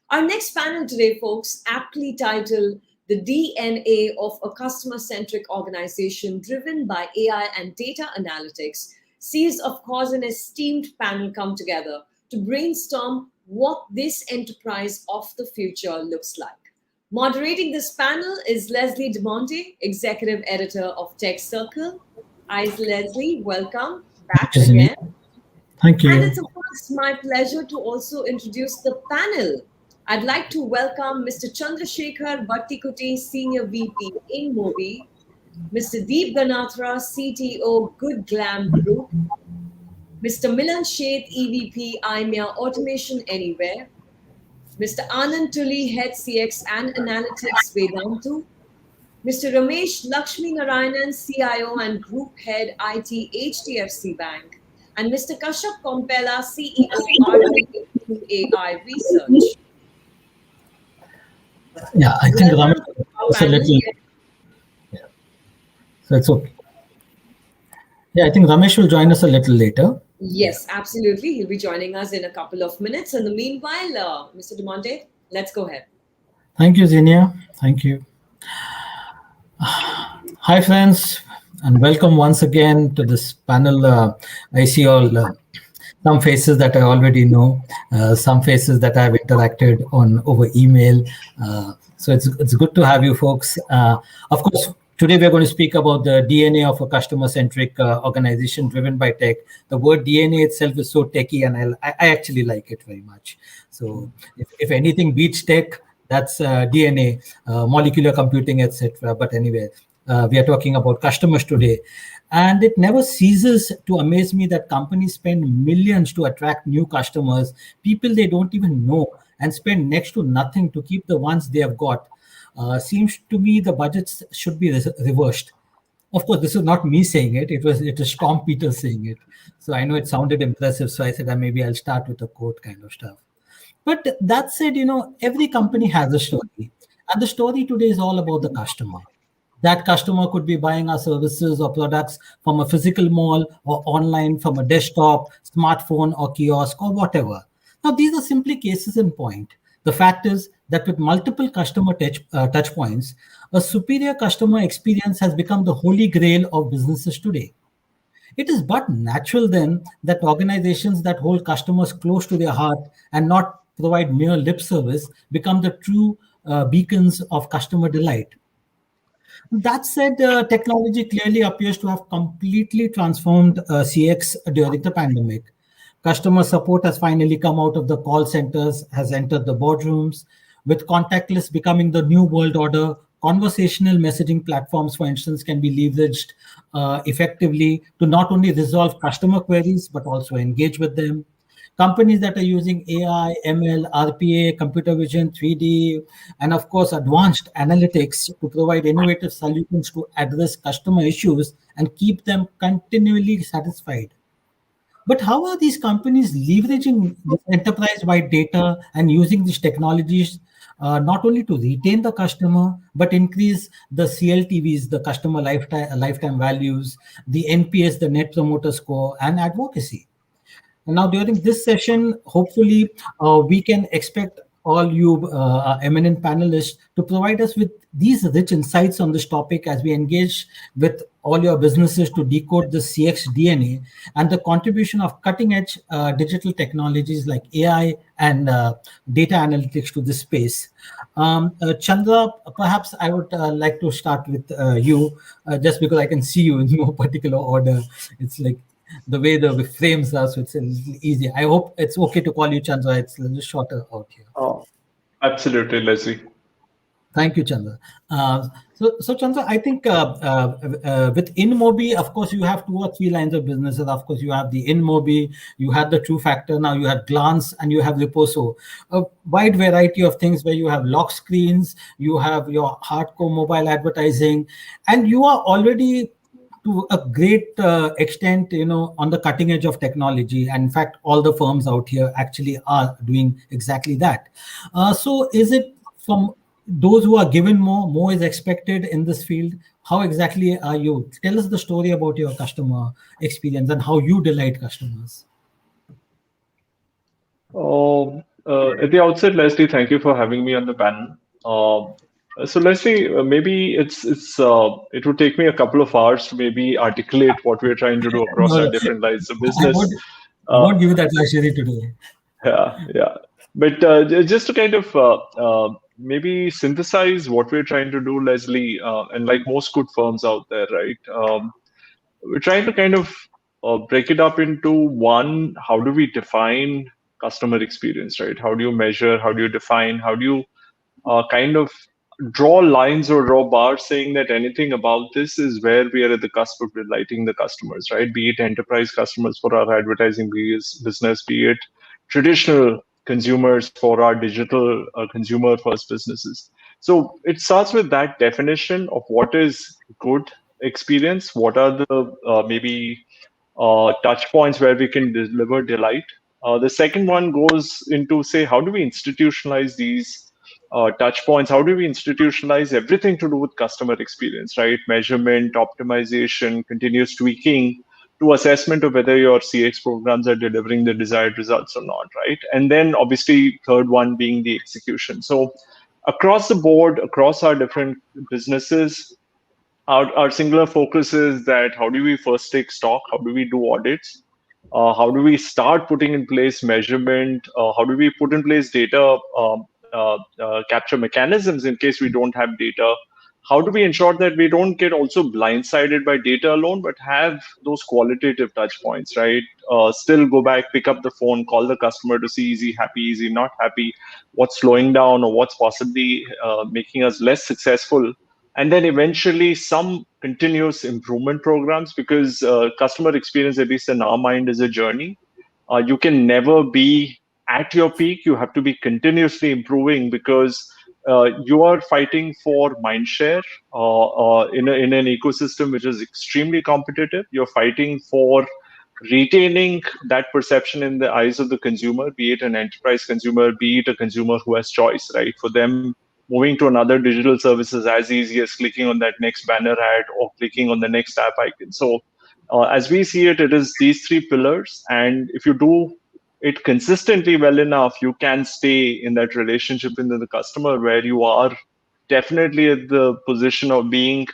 Our next panel today, folks, aptly titled The DNA of a Customer-Centric Organization Driven by AI and Data Analytics, sees, of course, an esteemed panel come together to brainstorm what this enterprise of the future looks like. Moderating this panel is Leslie DeMonte, Executive Editor of Tech Circle. Hi, Leslie. Welcome back again. Thank you. And it's, of course, my pleasure to also introduce the panel. I'd like to welcome Mr. Chandrasekhar Bhattikuti, Senior VP in Mobi, Mr. Deep Ganatra, CTO, Good Glam Group, Mr. Milan Sheth, EVP, IMEA Automation Anywhere, Mr. Anand Tully, Head CX and Analytics, Vedantu, Mr. Ramesh Lakshmi Narayanan, CIO and Group Head, IT, HDFC Bank, and Mr. Kashyap Kompella, CEO, AI Research. Yeah, I think Ramesh is a little. Yeah. So it's okay. Yeah, I think Ramesh will join us a little later. Yes, absolutely. He'll be joining us in a couple of minutes. In the meanwhile, Mr. DeMonte, let's go ahead. Thank you, Zinnia. Thank you. Hi, friends, and welcome once again to this panel. I see all some faces that I already know, some faces that I've interacted on over email. So it's good to have you folks. Of course, today we're going to speak about the DNA of a customer-centric organization driven by tech. The word DNA itself is so techy, and I actually like it very much. So if anything beats tech, that's DNA, molecular computing, etc. But anyway, we are talking about customers today. And it never ceases to amaze me that companies spend millions to attract new customers, people they don't even know, and spend next to nothing to keep the ones they have got. Seems to me the budgets should be reversed. Of course, this is not me saying it. It was Tom Peters saying it. So I know it sounded impressive. So I said maybe I'll start with a quote kind of stuff. But that said, every company has a story. And the story today is all about the customer. That customer could be buying our services or products from a physical mall or online from a desktop, smartphone or kiosk or whatever. Now, these are simply cases in point. The fact is that with multiple customer touch points, a superior customer experience has become the holy grail of businesses today. It is but natural then that organizations that hold customers close to their heart and not provide mere lip service become the true beacons of customer delight. That said, technology clearly appears to have completely transformed CX during the pandemic. Customer support has finally come out of the call centers, has entered the boardrooms, with contactless becoming the new world order. Conversational messaging platforms, for instance, can be leveraged effectively to not only resolve customer queries, but also engage with them. Companies that are using AI, ML, RPA, computer vision, 3D, and of course, advanced analytics to provide innovative solutions to address customer issues and keep them continually satisfied. But how are these companies leveraging this enterprise-wide data and using these technologies not only to retain the customer, but increase the CLTVs, the customer lifetime values, the NPS, the Net Promoter Score, and advocacy? And now during this session, hopefully we can expect all you eminent panelists to provide us with these rich insights on this topic as we engage with all your businesses to decode the CX DNA and the contribution of cutting-edge digital technologies like AI and data analytics to this space. Chandra, perhaps I would like to start with you, just because I can see you in no particular order. It's like the way the frames are, so it's a little easier. I hope it's okay to call you Chandra. It's a little shorter out here. Oh, absolutely, Leslie. Thank you, Chandra. So Chandra, I think with InMobi, of course, you have 2 or 3 lines of businesses. Of course, you have the InMobi, you have the True Factor, now you have Glance, and you have Reposo. A wide variety of things where you have lock screens, you have your hardcore mobile advertising, and you are already to a great extent, on the cutting edge of technology. And in fact, all the firms out here actually are doing exactly that. So is it from those who are given more is expected in this field? How exactly are you? Tell us the story about your customer experience and how you delight customers. At the outset, Leslie, thank you for having me on the panel. So Leslie, maybe it would take me a couple of hours to maybe articulate what we're trying to do across No, our no, different lines of I business. won't give you that luxury today. Yeah. But just to kind of maybe synthesize what we're trying to do, Leslie, and like most good firms out there, right? We're trying to kind of break it up into one, how do we define customer experience, right? How do you measure? How do you define? How do you kind of draw lines or draw bars saying that anything about this is where we are at the cusp of delighting the customers, right? Be it enterprise customers for our advertising business, be it traditional consumers for our digital consumer first businesses. So it starts with that definition of what is good experience, what are the maybe touch points where we can deliver delight. The second one goes into say, how do we institutionalize these touch points? How do we institutionalize everything to do with customer experience, right? Measurement, optimization, continuous tweaking to assessment of whether your CX programs are delivering the desired results or not, right? And then obviously third one being the execution. So across the board, across our different businesses, our singular focus is that how do we first take stock? How do we do audits? How do we start putting in place measurement? How do we put in place data capture mechanisms in case we don't have data? How do we ensure that we don't get also blindsided by data alone, but have those qualitative touch points, right? Still go back, pick up the phone, call the customer to see is he happy, is he not happy, what's slowing down or what's possibly making us less successful, and then eventually some continuous improvement programs, because customer experience, at least in our mind, is a journey. You can never be at your peak. You have to be continuously improving, because you are fighting for mind share in an ecosystem which is extremely competitive. You're fighting for retaining that perception in the eyes of the consumer, be it an enterprise consumer, be it a consumer who has choice, right? For them, moving to another digital service is as easy as clicking on that next banner ad or clicking on the next app icon. So as we see it, it is these 3 pillars. And if you do it consistently well enough, you can stay in that relationship with the customer where you are definitely at the position of being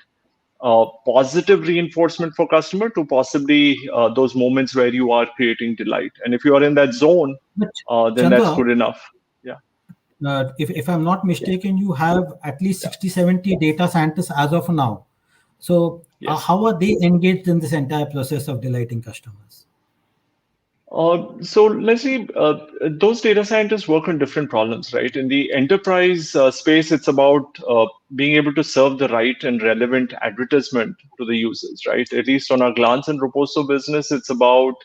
positive reinforcement for customer to possibly those moments where you are creating delight. And if you are in that zone, then Chandra, that's good enough. Yeah. If I'm not mistaken, you have at least 60, 70 data scientists as of now. So Yes. how are they engaged in this entire process of delighting customers? So let's see, those data scientists work on different problems, right? In the enterprise space, it's about being able to serve the right and relevant advertisement to the users, right? At least on our Glance and Reposo business, it's about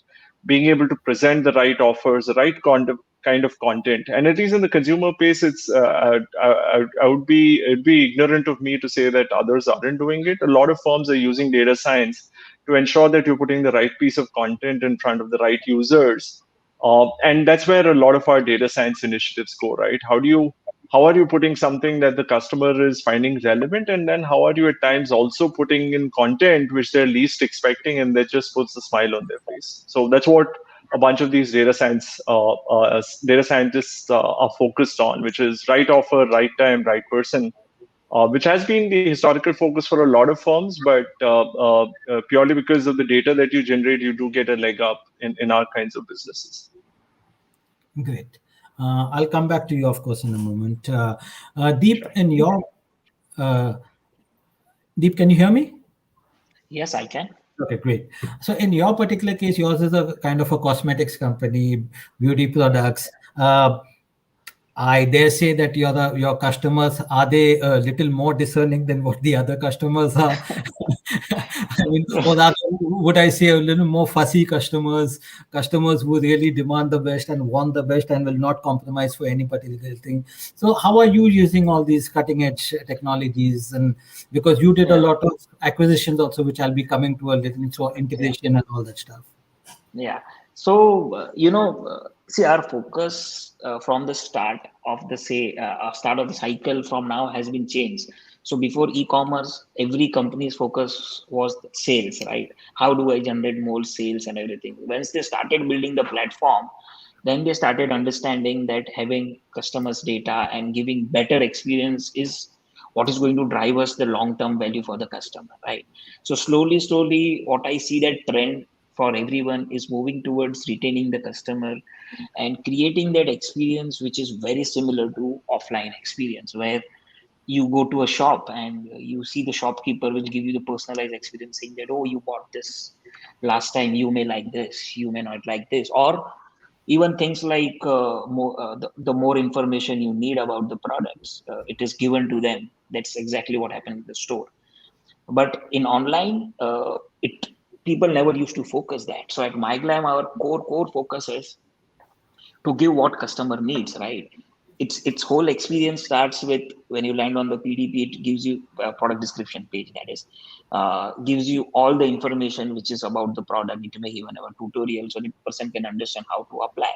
being able to present the right offers, the right kind of content. And at least in the consumer space, it's it'd be ignorant of me to say that others aren't doing it. A lot of firms are using data science to ensure that you're putting the right piece of content in front of the right users. And that's where a lot of our data science initiatives go, right? How are you putting something that the customer is finding relevant? And then how are you at times also putting in content which they're least expecting and that just puts a smile on their face? So that's what a bunch of these data scientists are focused on, which is right offer, right time, right person, which has been the historical focus for a lot of firms, but purely because of the data that you generate, you do get a leg up in our kinds of businesses. Great. I'll come back to you, of course, in a moment. Deep, Deep, can you hear me? Yes, I can. Okay, great. So in your particular case, yours is a kind of a cosmetics company, beauty products. I dare say that your customers, are they a little more discerning than what the other customers are? I mean, or rather, would I say a little more fussy customers who really demand the best and want the best and will not compromise for any particular thing. So how are you using all these cutting edge technologies? And because you did a lot of acquisitions also, which I'll be coming to a little, so integration and all that stuff. Yeah. So, see, our focus from the start of the start of the cycle from now has been changed. So before e-commerce, every company's focus was sales, right? How do I generate more sales and everything? Once they started building the platform, then they started understanding that having customers' data and giving better experience is what is going to drive us the long-term value for the customer, right? So slowly, what I see that trend for everyone is moving towards retaining the customer and creating that experience which is very similar to offline experience, where you go to a shop and you see the shopkeeper will give you the personalized experience, saying that, oh, you bought this last time, you may like this, you may not like this, or even things like the more information you need about the products, it is given to them. That's exactly what happened in the store. But in online, it people never used to focus that. So at MyGlam, our core focus is to give what customer needs, right? Its whole experience starts with when you land on the PDP, it gives you a product description page, that is, gives you all the information which is about the product. It may even have a tutorial so the person can understand how to apply.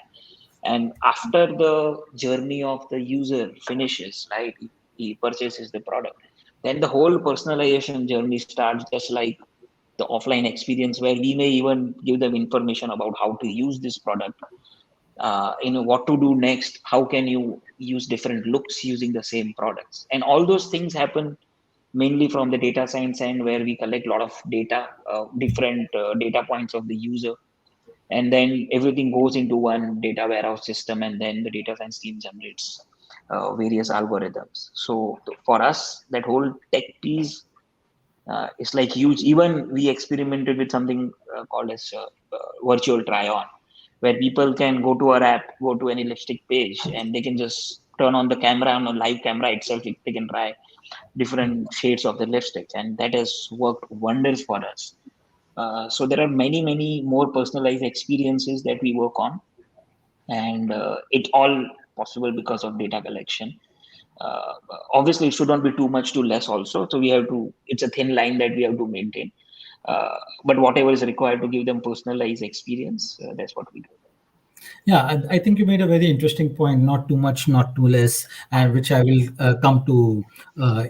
And after the journey of the user finishes, right, he purchases the product, then the whole personalization journey starts, just like the offline experience, where we may even give them information about how to use this product, what to do next, how can you use different looks using the same products. And all those things happen mainly from the data science end, where we collect a lot of data, different data points of the user, and then everything goes into one data warehouse system, and then the data science team generates various algorithms. So for us, that whole tech piece is like huge. Even we experimented with something called as virtual try on, where people can go to our app, go to any lipstick page, and they can just turn on the camera, on a live camera itself, they can try different shades of the lipsticks, and that has worked wonders for us. So there are many more personalized experiences that we work on, and it all possible because of data collection. uh, Obviously it should not be too much too less also, so we have to, it's a thin line that we have to maintain, but whatever is required to give them personalized experience, that's what we do. Yeah, I think you made a very interesting point. Not too much, not too less, and which I will come to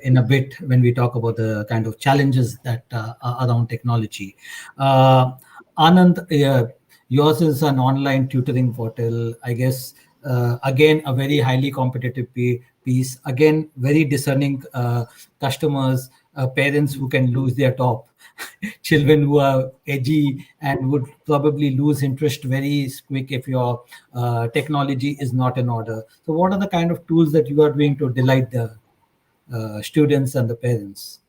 in a bit when we talk about the kind of challenges that are around technology. Anand, yours is an online tutoring portal, I guess. Again, a very highly competitive piece. Again, very discerning customers, parents who can lose their top, children who are edgy and would probably lose interest very quick if your technology is not in order. So what are the kind of tools that you are doing to delight the students and the parents?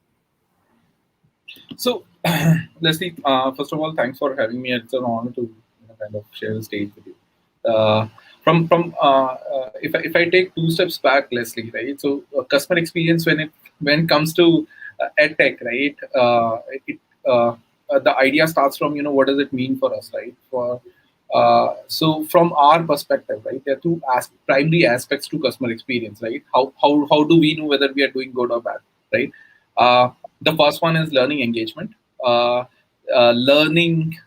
So, Leslie, first of all, thanks for having me. It's an honor to kind of share the stage with you. If I take two steps back, Leslie, right? So, customer experience when it comes to edtech, right? The idea starts from what does it mean for us, right? So from our perspective, right, there are two primary aspects to customer experience, right? How do we know whether we are doing good or bad, right? The first one is learning engagement. Learning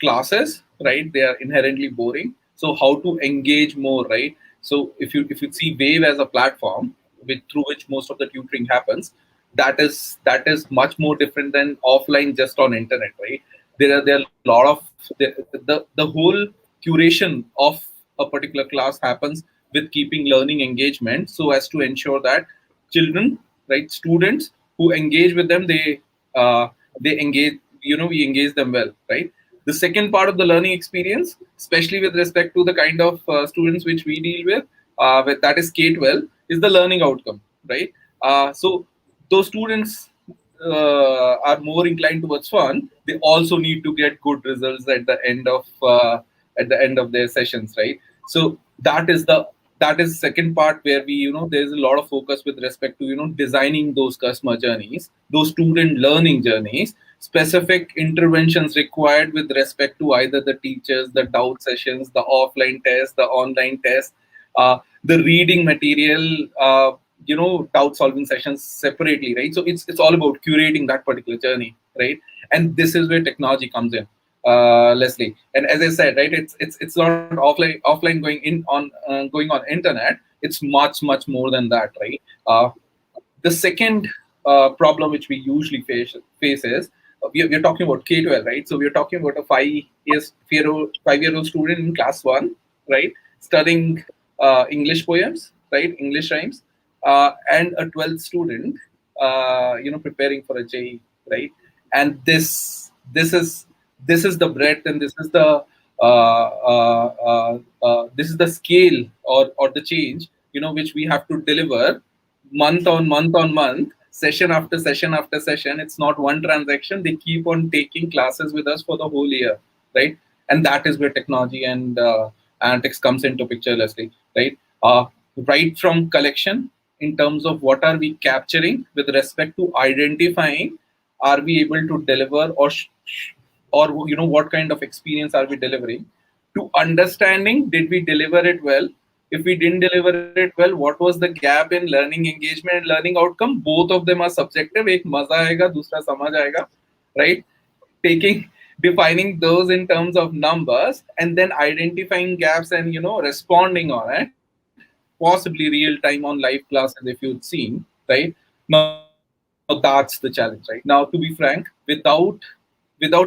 classes, right? They are inherently boring. So how to engage more, right? So if you see Wave as a platform through which most of the tutoring happens, that is much more different than offline just on internet, right? There are a lot of the whole curation of a particular class happens with keeping learning engagement, so as to ensure that children, right, students who engage with them, they engage, we engage them well, right? The second part of the learning experience, especially with respect to the kind of students which we deal with that is K-12, is the learning outcome, right? So those students are more inclined towards fun. They also need to get good results at the end of their sessions, right? So that is the that is second part where we, there's a lot of focus with respect to, designing those customer journeys, those student learning journeys, specific interventions required with respect to either the teachers, the doubt sessions, the offline tests, the online tests, the reading material, doubt solving sessions separately, right? So it's all about curating that particular journey, right? And this is where technology comes in, Leslie. And as I said, right, it's not offline going on internet. It's much more than that, right? The second problem which we usually face is we're talking about K-12, right? So we're talking about a 5-year-old student in class 1, right, studying English poems, right, English rhymes, and a 12th student, preparing for a JEE, right? And this is the breadth, and this is the scale or the change, which we have to deliver month on month, session after session after session. It's not one transaction. They keep on taking classes with us for the whole year, right? And that is where technology and analytics comes into picture, Leslie, right? Right from collection, in terms of what are we capturing with respect to identifying, are we able to deliver, or what kind of experience are we delivering, to understanding, did we deliver it well? If we didn't deliver it well, what was the gap in learning engagement and learning outcome? Both of them are subjective. एक मजा आएगा, दूसरा समझ आएगा, right? Defining those in terms of numbers, and then identifying gaps and responding on it, possibly real time on live classes if you've seen, right? Now that's the challenge, right? Now, to be frank, without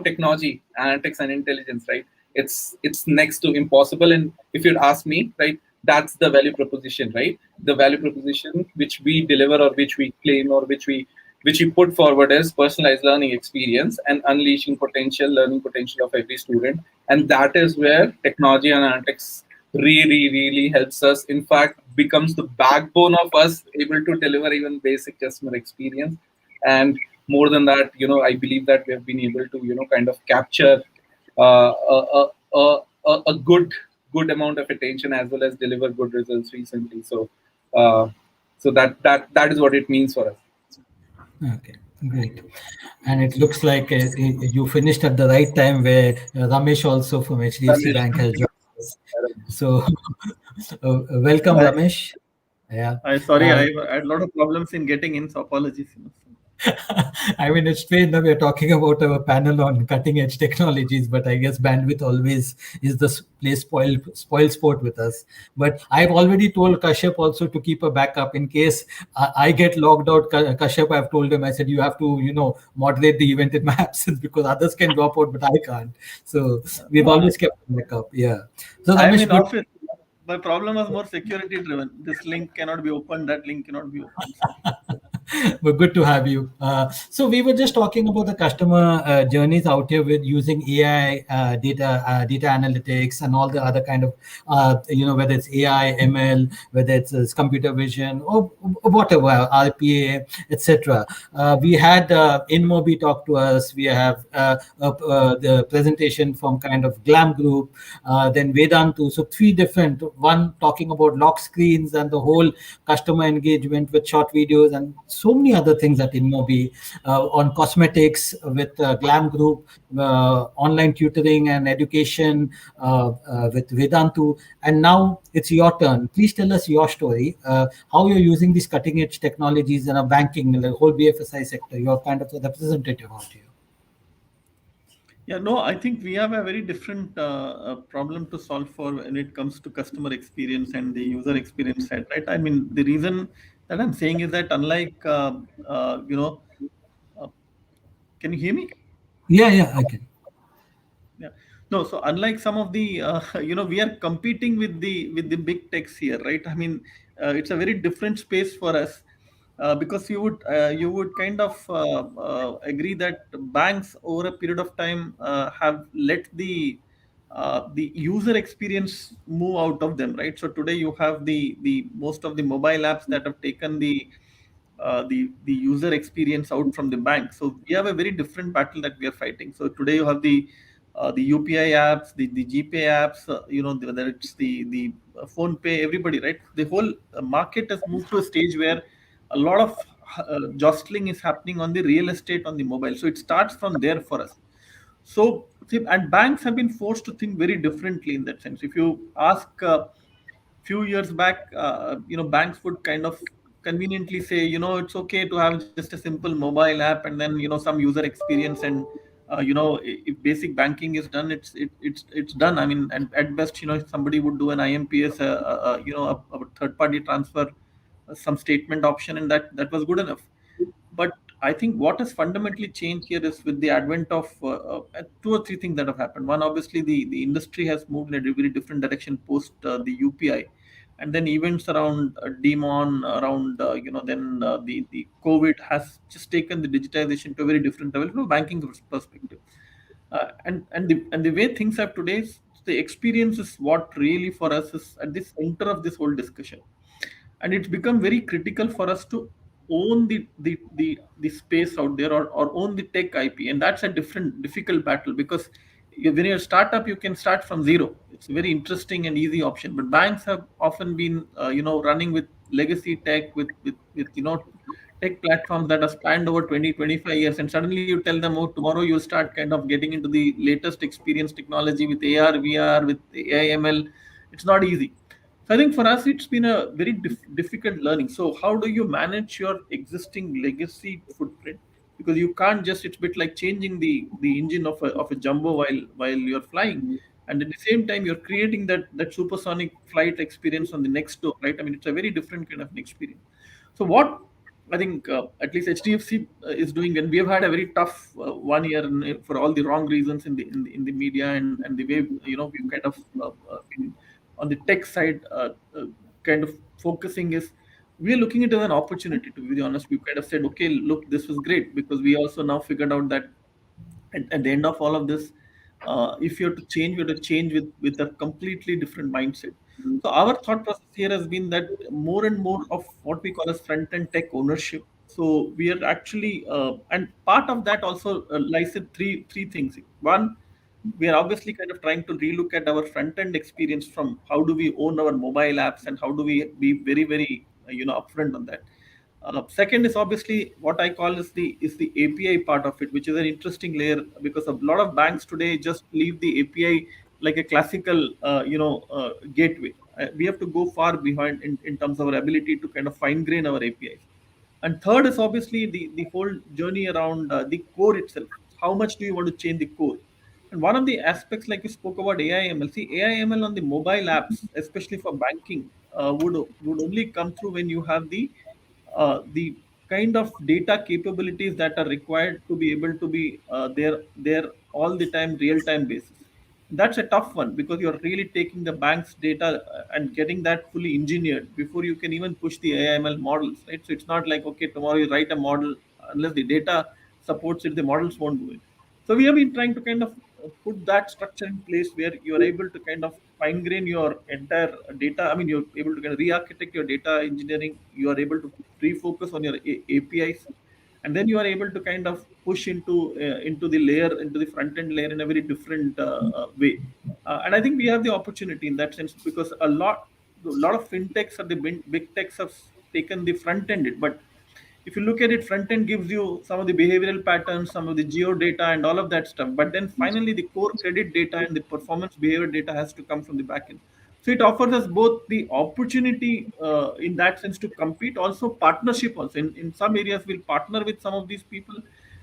technology, analytics, and intelligence, right, it's next to impossible. And if you'd ask me, right, that's the value proposition, right? The value proposition which we deliver, or which we claim, or which we put forward as personalized learning experience and unleashing learning potential of every student. And that is where technology and analytics really helps us. In fact, becomes the backbone of us able to deliver even basic customer experience. And more than that, I believe that we have been able to, kind of capture a good amount of attention, as well as deliver good results recently. So, that is what it means for us. Okay, great. And it looks like you finished at the right time, where Ramesh also from HDFC Bank has joined us. So, welcome, Ramesh. Yeah. Sorry, I had a lot of problems in getting in, so apologies. I mean, it's strange that we're talking about our panel on cutting edge technologies, but I guess bandwidth always is the spoil sport with us. But I've already told Kashyap also to keep a backup in case I get logged out. Kashyap, I've told him, I said, you have to, moderate the event in my absence, because others can drop out, but I can't. So we've always kept a backup. Yeah. So Ramesh, my problem was more security driven. This link cannot be opened, that link cannot be opened. But good to have you. So we were just talking about the customer journeys out here with using AI, data analytics, and all the other kind of, whether it's AI, ML, whether it's computer vision, or whatever, RPA, etc. We had InMobi talk to us. We have the presentation from kind of Glam Group, then Vedantu. So 3 different, one talking about lock screens and the whole customer engagement with short videos, and so many other things at InMobi, on cosmetics with Glam Group, online tutoring and education with Vedantu. And now it's your turn. Please tell us your story, how you're using these cutting edge technologies in a banking, the whole BFSI sector. You're kind of a representative out here. Yeah, no, I think we have a very different problem to solve for when it comes to customer experience and the user experience side, right? I mean, the reason that I'm saying is that unlike, can you hear me? Yeah, I can. Yeah. No, so unlike some of the, we are competing with the big techs here, right? I mean, it's a very different space for us. Because you would kind of agree that banks over a period of time have let the user experience move out of them, right? So today you have the most of the mobile apps that have taken the user experience out from the bank. So we have a very different battle that we are fighting. So today you have the the UPI apps, the GPay apps, whether it's the phone pay, everybody, right? The whole market has moved to a stage where a lot of jostling is happening on the real estate on the mobile. So it starts from there for us. So, and banks have been forced to think very differently in that sense. If you ask few years back, banks would kind of conveniently say, it's okay to have just a simple mobile app and then, some user experience, and if basic banking is done, it's done. I mean, and at best, somebody would do an IMPS, a third party transfer, some statement option, and that was good enough. But I think what has fundamentally changed here is with the advent of two or three things that have happened. One, obviously, the industry has moved in a very different direction post the UPI, and then events around demon, around then the COVID has just taken the digitization to a very different level from a banking perspective. And the way things have today, the experience is what really for us is at the center of this whole discussion, and it's become very critical for us to own the space out there, or own the tech IP, and that's a difficult battle, because when you're a startup, you can start from zero. It's a very interesting and easy option, but banks have often been running with legacy tech, with tech platforms that are spanned over 20-25 years, and suddenly you tell them, oh, tomorrow you'll start kind of getting into the latest experience technology with AR, VR, with AI, ML. It's not easy. So I think for us, it's been a very difficult learning. So how do you manage your existing legacy footprint? Because you can't just, it's a bit like changing the engine of a jumbo while you're flying. And at the same time, you're creating that supersonic flight experience on the next door, right? I mean, it's a very different kind of an experience. So what I think at least HDFC is doing, and we have had a very tough 1 year for all the wrong reasons in the media, and the way we've kind of been on the tech side kind of focusing, is we are looking at it as an opportunity. To be honest, we've kind of said, okay, look, this was great, because we also now figured out that at the end of all of this, if you have to change, you have to change with a completely different mindset. So our thought process here has been that more and more of what we call as front-end tech ownership. So we are actually, and part of that also lies in three things. One, we are obviously kind of trying to relook at our front-end experience, from how do we own our mobile apps, and how do we be very, very upfront on that. Second is obviously what I call is the API part of it, which is an interesting layer, because a lot of banks today just leave the API like a classical gateway. We have to go far behind in terms of our ability to kind of fine grain our APIs. And third is obviously the whole journey around the core itself. How much do you want to change the core? And one of the aspects, like you spoke about AI/ML, see, AI/ML on the mobile apps, especially for banking, would only come through when you have the kind of data capabilities that are required to be able to be there all the time, real time basis. That's a tough one, because you're really taking the bank's data and getting that fully engineered before you can even push the AI/ML models, right? So it's not like, okay, tomorrow you write a model, unless the data supports it, the models won't do it. So we have been trying to kind of put that structure in place where you are able to kind of fine grain your entire data. I mean, you're able to kind of re-architect your data engineering. You are able to refocus on your APIs, and then you are able to kind of push into the layer, into the front end layer in a very different way. And I think we have the opportunity in that sense, because a lot of fintechs or the big techs have taken the front end, but if you look at it, front end gives you some of the behavioral patterns, some of the geo data, and all of that stuff. But then finally, the core credit data and the performance behavior data has to come from the backend. So it offers us both the opportunity in that sense to compete, also partnership. Also, in some areas, we'll partner with some of these people,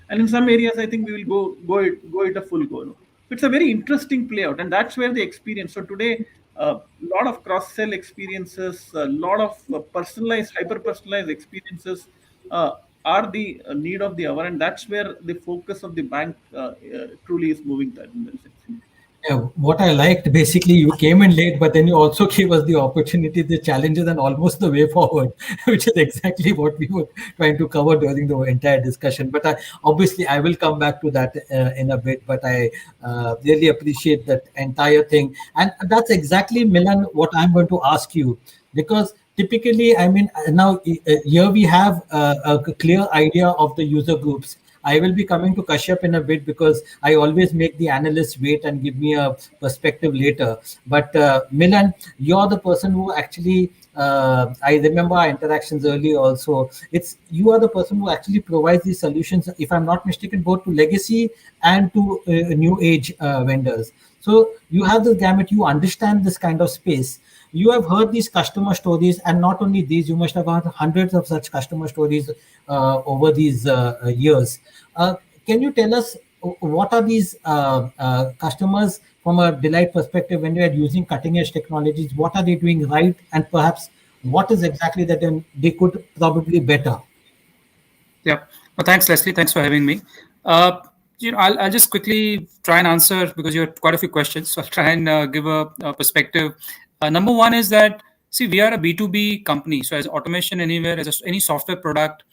and in some areas, I think we will go it a full go. No? So it's a very interesting play out, and that's where the experience. So today, a lot of cross sell experiences, a lot of personalized, hyper personalized experiences uh, are the need of the hour, and that's where the focus of the bank truly is moving that in that sense. Yeah, what I liked, basically, you came in late, but then you also gave us the opportunity, the challenges, and almost the way forward, which is exactly what we were trying to cover during the entire discussion. But obviously, I will come back to that in a bit. But I really appreciate that entire thing, and that's exactly, Milan, what I'm going to ask you, because typically, I mean, now here we have a clear idea of the user groups. I will be coming to Kashyap in a bit because I always make the analysts wait and give me a perspective later. But Milan, you're the person who actually, I remember our interactions earlier also. You are the person who actually provides these solutions, if I'm not mistaken, both to legacy and to new age vendors. So you have this gamut, you understand this kind of space. You have heard these customer stories, and not only these, you must have heard hundreds of such customer stories over these years. Can you tell us what are these customers from a delight perspective when they are using cutting edge technologies? What are they doing right, and perhaps what is exactly that they could probably better? Yeah. Well, thanks, Leslie. Thanks for having me. I'll just quickly try and answer because you had quite a few questions. So I'll try and give a perspective. Number one is that, see, we are a B2B company. So as automation anywhere, as any software product,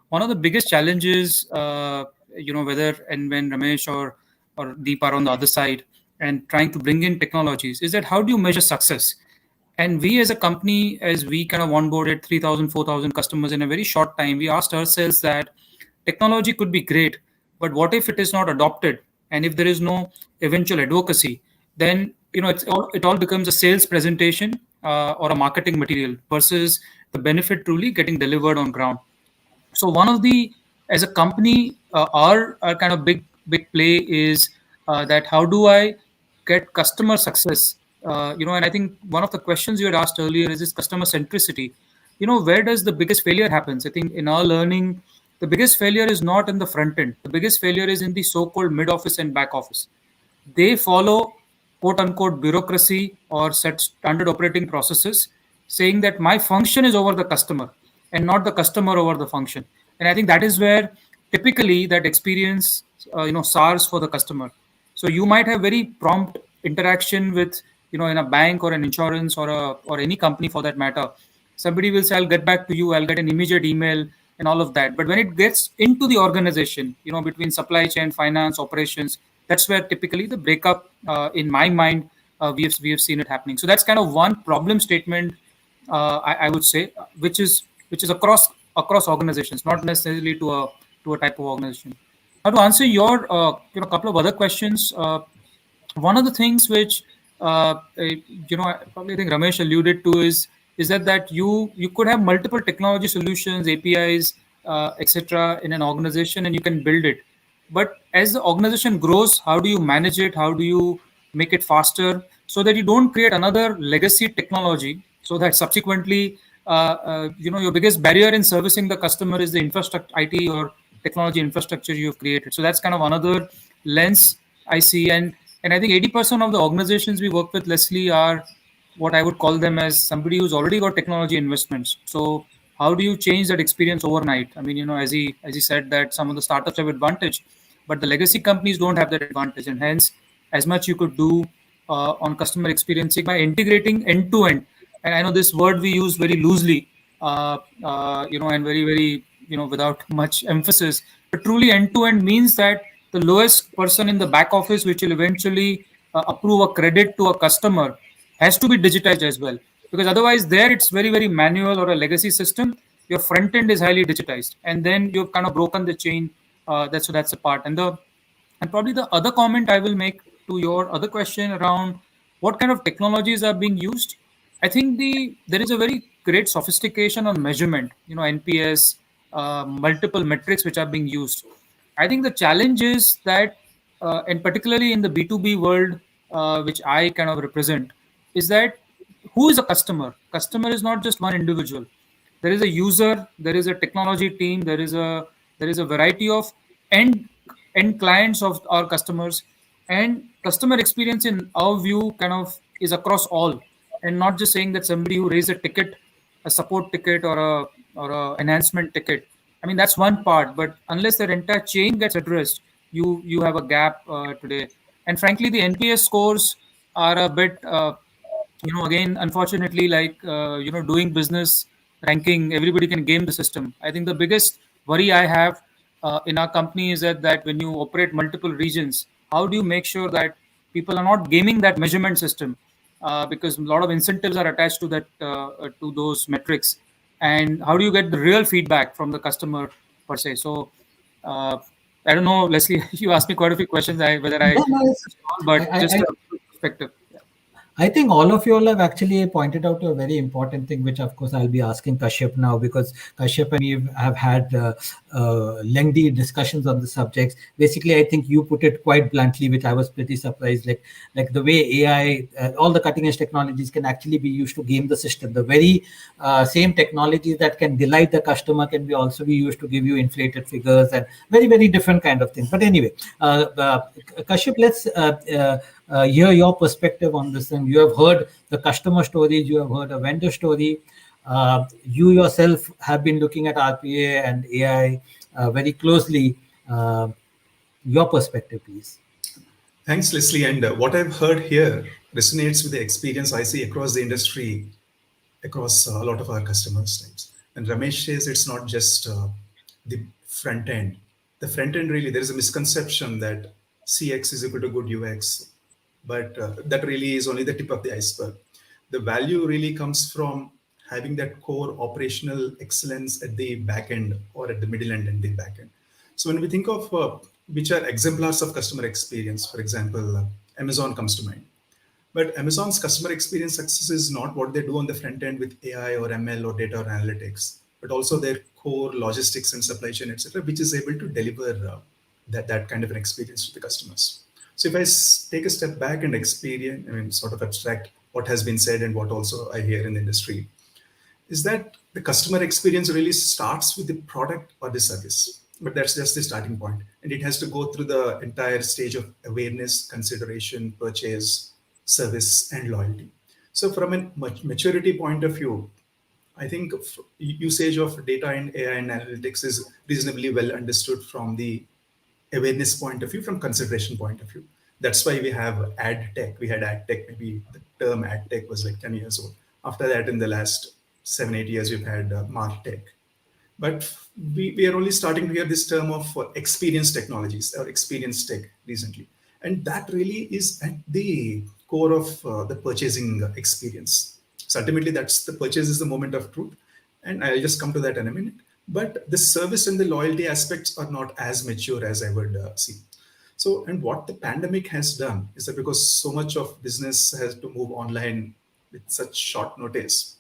one of the biggest challenges, whether and when Ramesh or Deep are on the other side and trying to bring in technologies, is that how do you measure success? And we as a company, as we kind of onboarded 3,000, 4,000 customers in a very short time, we asked ourselves that technology could be great, but what if it is not adopted? And if there is no eventual advocacy, then it all becomes a sales presentation or a marketing material versus the benefit truly getting delivered on ground. So one of the, as a company, our kind of big play is that how do I get customer success? And I think one of the questions you had asked earlier is this customer centricity. Where does the biggest failure happens? I think in our learning, the biggest failure is not in the front end. The biggest failure is in the so-called mid office and back office. They follow quote unquote bureaucracy or set standard operating processes, saying that my function is over the customer and not the customer over the function. And I think that is where typically that experience SARS for the customer. So you might have very prompt interaction with in a bank or an insurance or any company for that matter. Somebody will say, I'll get back to you, I'll get an immediate email and all of that. But when it gets into the organization, between supply chain, finance, operations, that's where typically the breakup, in my mind, we have seen it happening. So that's kind of one problem statement, I would say, which is across organizations, not necessarily to a type of organization. Now, to answer your couple of other questions, one of the things which I probably think Ramesh alluded to is that you could have multiple technology solutions, APIs, etc. in an organization, and you can build it. But as the organization grows, how do you manage it? How do you make it faster so that you don't create another legacy technology? So that subsequently, your biggest barrier in servicing the customer is the infrastructure, IT or technology infrastructure you have created. So that's kind of another lens I see. And I think 80% of the organizations we work with, Leslie, are what I would call them as somebody who's already got technology investments. So how do you change that experience overnight? I mean, as he said that some of the startups have advantage, but the legacy companies don't have that advantage. And hence, as much you could do on customer experience by integrating end to end. And I know this word we use very loosely, and very, very, without much emphasis, but truly end to end means that the lowest person in the back office, which will eventually approve a credit to a customer, has to be digitized as well. Because otherwise, there it's very, very manual or a legacy system. Your front end is highly digitized, and then you've kind of broken the chain. That's the part. And probably the other comment I will make to your other question around what kind of technologies are being used. I think there is a very great sophistication on measurement. NPS, multiple metrics which are being used. I think the challenge is that, and particularly in the B2B world, which I kind of represent, is that who is a customer? Customer is not just one individual. There is a user, there is a technology team, there is a variety of end clients of our customers, and customer experience in our view kind of is across all, and not just saying that somebody who raised a ticket, a support ticket or a enhancement ticket. I mean, that's one part, but unless the entire chain gets addressed, you have a gap today. And frankly, the NPS scores are a bit, again, unfortunately, like, doing business ranking, everybody can game the system. I think the biggest worry I have in our company is that when you operate multiple regions, how do you make sure that people are not gaming that measurement system? Because a lot of incentives are attached to that, to those metrics. And how do you get the real feedback from the customer per se? So I don't know, Leslie, you asked me quite a few questions, No, no, but just I, a perspective. I think all of you all have actually pointed out a very important thing, which of course I'll be asking Kashyap now, because Kashyap and me have had lengthy discussions on the subjects. Basically, I think you put it quite bluntly, which I was pretty surprised. Like the way AI, all the cutting edge technologies can actually be used to game the system. The very same technologies that can delight the customer can be also be used to give you inflated figures and very, very different kind of things. But anyway, Kashyap, let's hear your perspective on this thing. You have heard the customer stories, you have heard a vendor story. You yourself have been looking at RPA and AI very closely. Your perspective, please. Thanks, Leslie. And what I've heard here resonates with the experience I see across the industry, across a lot of our customers. And Ramesh says it's not just the front end. The front end, really, there is a misconception that CX is equal to good UX, but that really is only the tip of the iceberg. The value really comes from having that core operational excellence at the back end or at the middle end and the back end. So when we think of which are exemplars of customer experience, for example, Amazon comes to mind. But Amazon's customer experience success is not what they do on the front end with AI or ML or data or analytics, but also their core logistics and supply chain, etc., which is able to deliver that kind of an experience to the customers. So if I take a step back and sort of abstract what has been said and what also I hear in the industry, is that the customer experience really starts with the product or the service. But that's just the starting point. And it has to go through the entire stage of awareness, consideration, purchase, service, and loyalty. So from a maturity point of view, I think usage of data and AI and analytics is reasonably well understood from the awareness point of view, from consideration point of view. That's why we have ad tech. We had ad tech, maybe the term ad tech was like 10 years old. After that, in the last 7-8 years, we've had MarTech. But we are only starting to hear this term of experience technologies or experience tech recently. And that really is at the core of the purchasing experience. So ultimately, that's the purchase is the moment of truth. And I'll just come to that in a minute. But the service and the loyalty aspects are not as mature as I would see. So, and what the pandemic has done is that because so much of business has to move online with such short notice,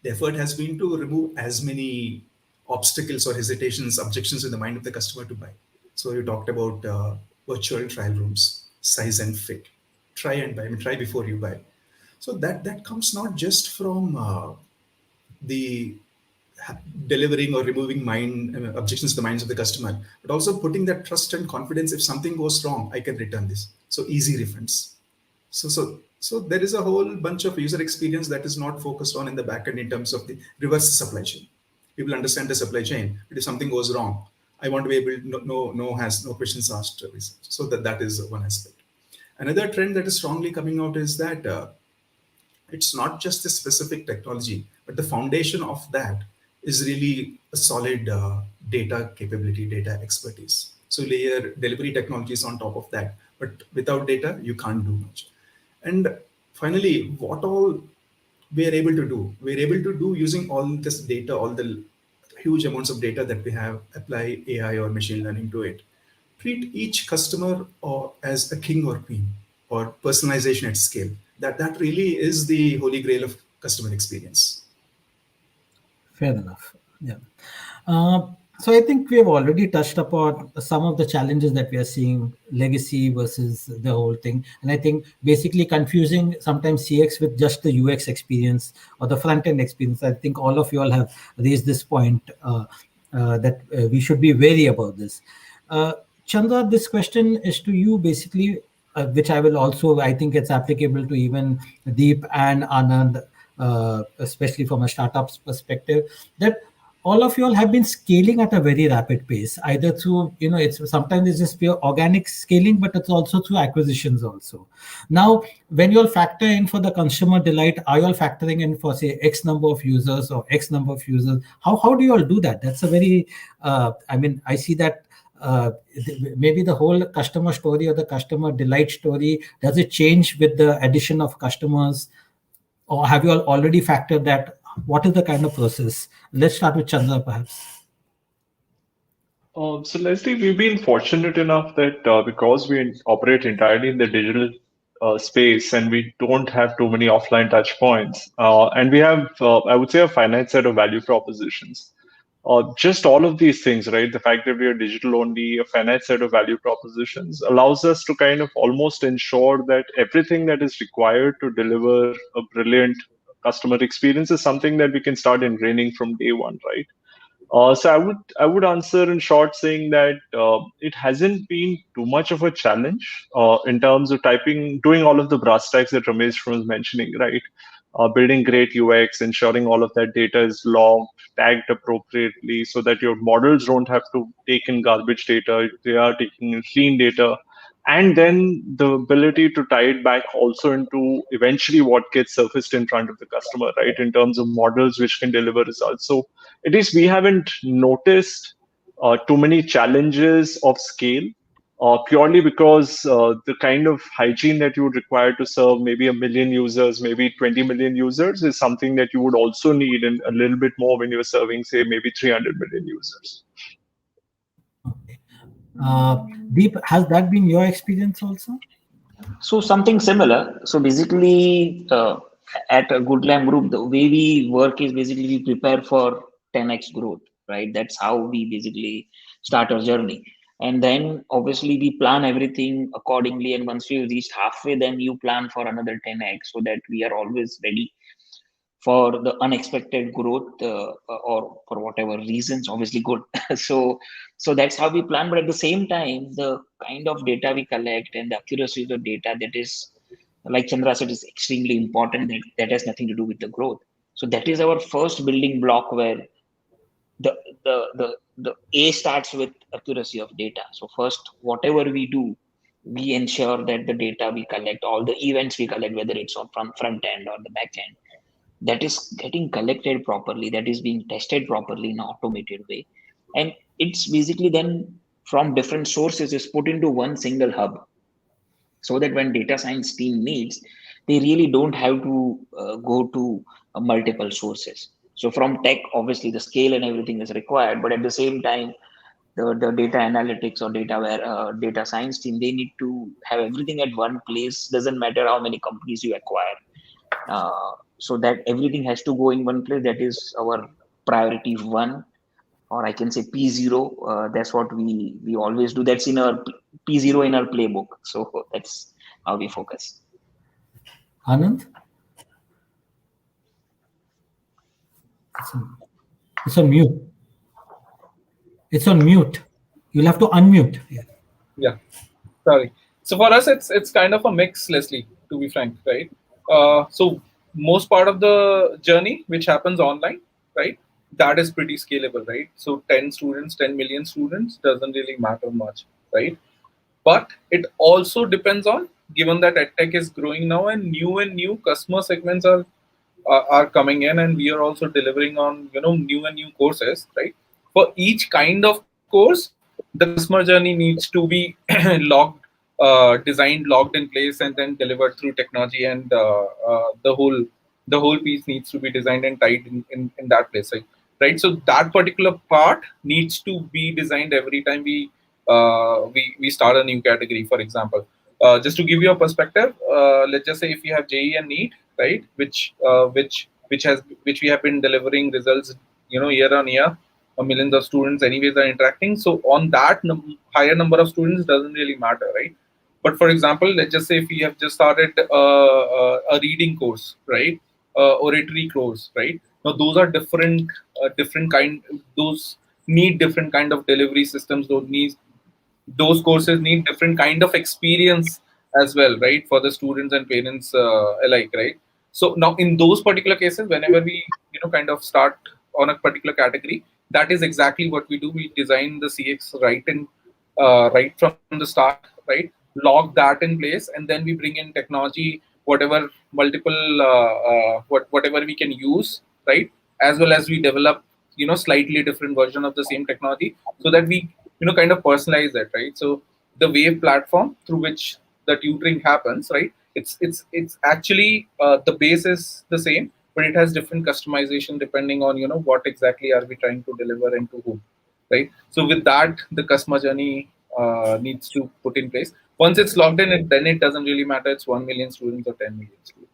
the effort has been to remove as many obstacles or hesitations, objections in the mind of the customer to buy. So you talked about virtual trial rooms, size and fit, try and buy, try before you buy. So that comes not just from the delivering or removing objections to the minds of the customer, but also putting that trust and confidence. If something goes wrong, I can return this. So easy refunds. So there is a whole bunch of user experience that is not focused on in the back end in terms of the reverse supply chain. People understand the supply chain, but if something goes wrong, I want to be able to no questions asked research. So that is one aspect. Another trend that is strongly coming out is that it's not just the specific technology, but the foundation of that is really a solid data capability, data expertise. So layer delivery technologies on top of that, but without data, you can't do much. And finally, what all we are able to do, we're able to do using all this data, all the huge amounts of data that we have, apply AI or machine learning to it. Treat each customer or as a king or queen, or personalization at scale. That really is the holy grail of customer experience. Fair enough. Yeah. So I think we have already touched upon some of the challenges that we are seeing, legacy versus the whole thing. And I think basically confusing sometimes CX with just the UX experience or the front end experience. I think all of you all have raised this point that we should be wary about this. Chandra, this question is to you basically, which I will also, I think it's applicable to even Deep and Anand, especially from a startup's perspective, that all of you all have been scaling at a very rapid pace, either through, it's sometimes it's just pure organic scaling, but it's also through acquisitions also. Now, when you all factor in for the consumer delight, are you all factoring in for, say, X number of users or X number of users? How do you all do that? That's a very, I see that maybe the whole customer story or the customer delight story, does it change with the addition of customers? Or have you all already factored that? What is the kind of process? Let's start with Chandra, perhaps. So Leslie, we've been fortunate enough that because we operate entirely in the digital space and we don't have too many offline touch points, and we have, I would say, a finite set of value propositions. Just all of these things, right? The fact that we are digital only, a finite set of value propositions allows us to kind of almost ensure that everything that is required to deliver a brilliant customer experience is something that we can start ingraining from day one, right? So I would answer in short saying that it hasn't been too much of a challenge in terms of doing all of the brass tacks that Ramesh was mentioning, right? Building great UX, ensuring all of that data is logged, tagged appropriately, so that your models don't have to take in garbage data; they are taking in clean data, and then the ability to tie it back also into eventually what gets surfaced in front of the customer, right? In terms of models which can deliver results. So at least we haven't noticed too many challenges of scale, purely because the kind of hygiene that you would require to serve maybe 1 million users, maybe 20 million users is something that you would also need in a little bit more when you're serving, say, maybe 300 million users. Deep, has that been your experience also? So something similar. So basically, at a Good Lamb Group, the way we work is basically we prepare for 10x growth, right? That's how we basically start our journey. And then obviously we plan everything accordingly. And once we've reached halfway, then you plan for another 10x so that we are always ready for the unexpected growth or for whatever reasons, obviously good. So that's how we plan. But at the same time, the kind of data we collect and the accuracy of the data, that is, like Chandra said, is extremely important. That has nothing to do with the growth. So that is our first building block, where the A starts with accuracy of data. So first, whatever we do, we ensure that the data we collect, all the events we collect, whether it's on front end or the back end, that is getting collected properly, that is being tested properly in an automated way. And it's basically then from different sources is put into one single hub, so that when data science team needs, they really don't have to go to multiple sources. So from tech, obviously the scale and everything is required, but at the same time, the data analytics or data science team, they need to have everything at one place. Doesn't matter how many companies you acquire, so that everything has to go in one place. That is our priority one, or I can say P0. That's what we always do. That's in our P0 in our playbook. So that's how we focus. Anand? It's on mute. It's on mute. You'll have to unmute. Yeah, sorry. So for us, it's kind of a mix, Leslie, to be frank, right? So most part of the journey, which happens online, right, that is pretty scalable, right? So 10 students, 10 million students doesn't really matter much, right? But it also depends on, given that edtech is growing now and new customer segments are coming in, and we are also delivering on new and new courses, right? For each kind of course, the customer journey needs to be logged, designed, logged in place, and then delivered through technology, and the whole piece needs to be designed and tied in that place, right? So that particular part needs to be designed every time we start a new category. For example, just to give you a perspective, let's just say if you have JE and NEET, right, which we have been delivering results, year on year, millions of students anyways are interacting. So on that higher number of students doesn't really matter, right? But for example, let's just say if we have just started a reading course, right, oratory course, right? Now those are different kind. Those need different kind of delivery systems. Those courses need different kind of experience as well, right, for the students and parents alike, right? So now in those particular cases, whenever we kind of start on a particular category, that is exactly what we do. We design the CX right from the start, right, log that in place, and then we bring in technology, whatever multiple whatever we can use, right, as well as we develop slightly different version of the same technology, so that we kind of personalize that, right? So the Wave platform through which the tutoring happens, right, it's actually the base is the same, but it has different customization depending on what exactly are we trying to deliver and to whom. right? So with that, the customer journey needs to put in place. Once it's logged in, then it doesn't really matter. It's 1 million students or 10 million students.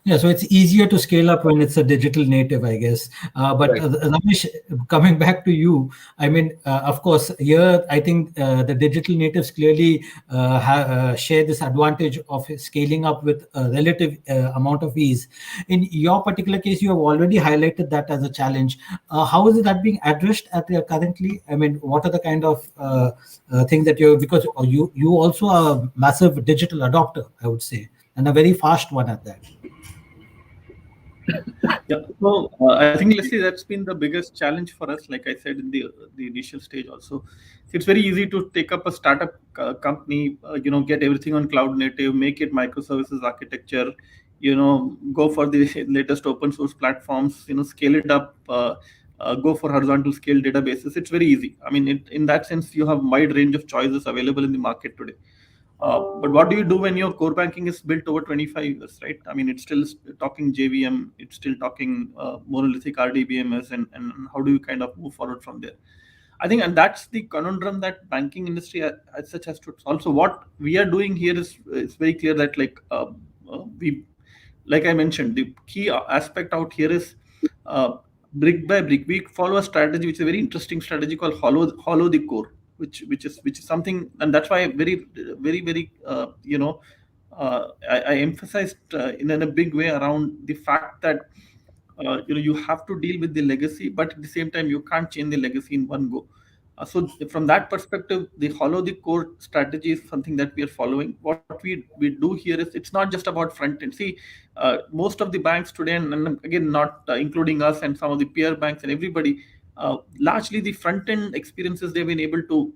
Yeah, so it's easier to scale up when it's a digital native, I guess. But Right. Ramesh, coming back to you, I mean, of course, here I think the digital natives clearly share this advantage of scaling up with a relative amount of ease. In your particular case, you have already highlighted that as a challenge. How is that being addressed currently? I mean, what are the kind of things that because you also are a massive digital adopter, I would say, and a very fast one at that. Yeah, so I think Leslie, that's been the biggest challenge for us. Like I said in the initial stage, also, it's very easy to take up a startup company, get everything on cloud native, make it microservices architecture, go for the latest open source platforms, scale it up, go for horizontal scale databases. It's very easy. I mean, in that sense, you have wide range of choices available in the market today. But what do you do when your core banking is built over 25 years, right? I mean, it's still talking JVM, it's still talking monolithic RDBMS, and how do you kind of move forward from there? I think, and that's the conundrum that banking industry as such has to solve. So what we are doing here is very clear that like I mentioned, the key aspect out here is brick by brick. We follow a strategy which is a very interesting strategy called hollow the core, which is something, and that's why very I emphasized in a big way around the fact that you have to deal with the legacy, but at the same time you can't change the legacy in one go. So from that perspective, the hollow the core strategy is something that we are following. What we do here is it's not just about front end. See, most of the banks today, and again not including us and some of the peer banks and everybody, largely the front end experiences they've been able to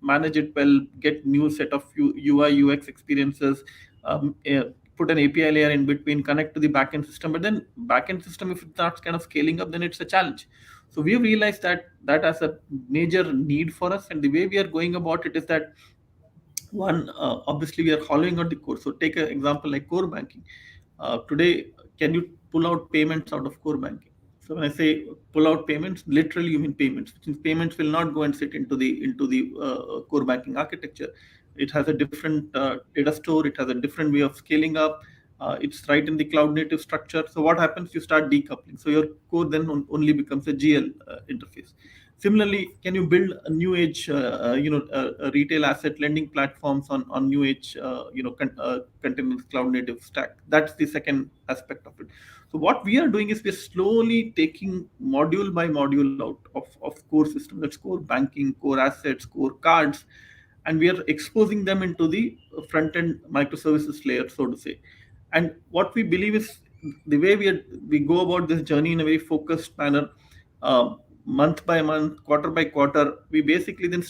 manage it well, get new set of UI UX experiences, put an API layer in between, connect to the backend system. But then backend system, if it starts kind of scaling up, then it's a challenge. So we realized that as a major need for us, and the way we are going about it is that one, obviously we are hollowing out the core. So take an example like core banking. Today, can you pull out payments out of core banking? So when I say pull out payments, literally you mean payments, which means payments will not go and sit into the core banking architecture. It has a different data store. It has a different way of scaling up. It's right in the cloud native structure. So what happens? You start decoupling. So your core then only becomes a GL interface. Similarly, can you build a new age, retail asset lending platforms on new age, continuous cloud native stack? That's the second aspect of it. So what we are doing is we're slowly taking module by module out of core system. That's core banking, core assets, core cards, and we are exposing them into the front end microservices layer, so to say. And what we believe is the way we go about this journey in a very focused manner, month by month, quarter by quarter, we basically then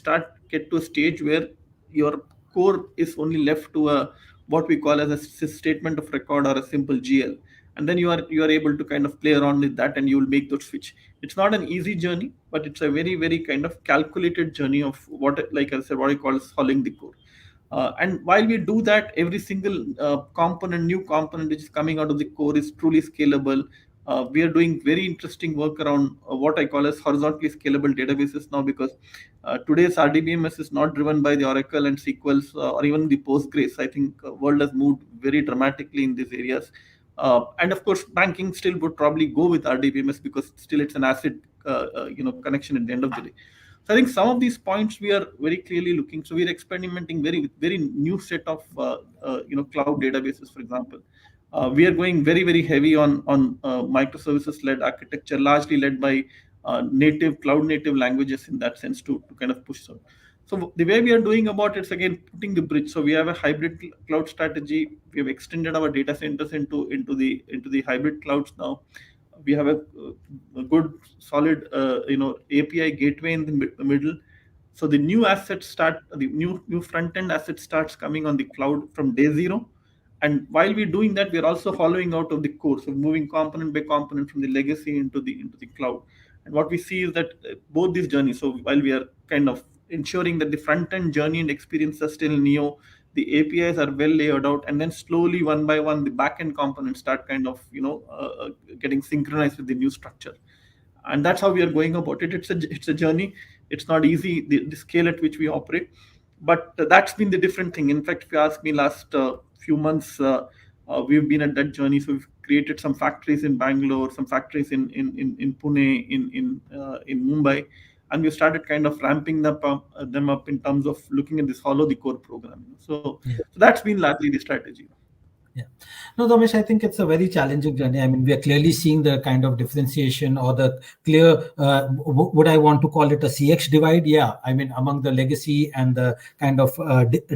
get to a stage where your core is only left to a what we call as a statement of record or a simple GL, and then you are able to kind of play around with that, and you will make that switch. It's not an easy journey, but it's a very very kind of calculated journey of what, like I said, what I call solving the core. And while we do that, every single new component which is coming out of the core is truly scalable. We are doing very interesting work around what I call as horizontally scalable databases now, because today's RDBMS is not driven by the Oracle and SQLs or even the Postgres. I think world has moved very dramatically in these areas. And of course, banking still would probably go with RDBMS because still it's an asset connection at the end of the day. So I think some of these points we are very clearly looking. So we are experimenting very new set of cloud databases, for example. We are going very heavy on microservices led architecture, largely led by cloud native languages in that sense to kind of push them. So the way we are doing about it is again putting the bridge. So we have a hybrid cloud strategy. We have extended our data centers into the hybrid clouds now. We have a good solid API gateway in the middle. So the new new front end asset starts coming on the cloud from day zero. And while we're doing that, we're also following out of the core, so moving component by component from the legacy into the cloud. And what we see is that both these journeys, so while we are kind of ensuring that the front end journey and experience are still Neo, the APIs are well laid out, and then slowly one by one, the backend components start kind of getting synchronized with the new structure. And that's how we are going about it. It's a journey. It's not easy, the scale at which we operate. But that's been the different thing. In fact, if you ask me, last few months, we've been at that journey. So we've created some factories in Bangalore, some factories in Pune, in Mumbai, and we started kind of ramping them up in terms of looking at this follow the core program. So that's been largely the strategy. Yeah. No, Ramesh, I think it's a very challenging journey. I mean, we are clearly seeing the kind of differentiation or the clear, would I want to call it a CX divide? Yeah. I mean, among the legacy and the kind of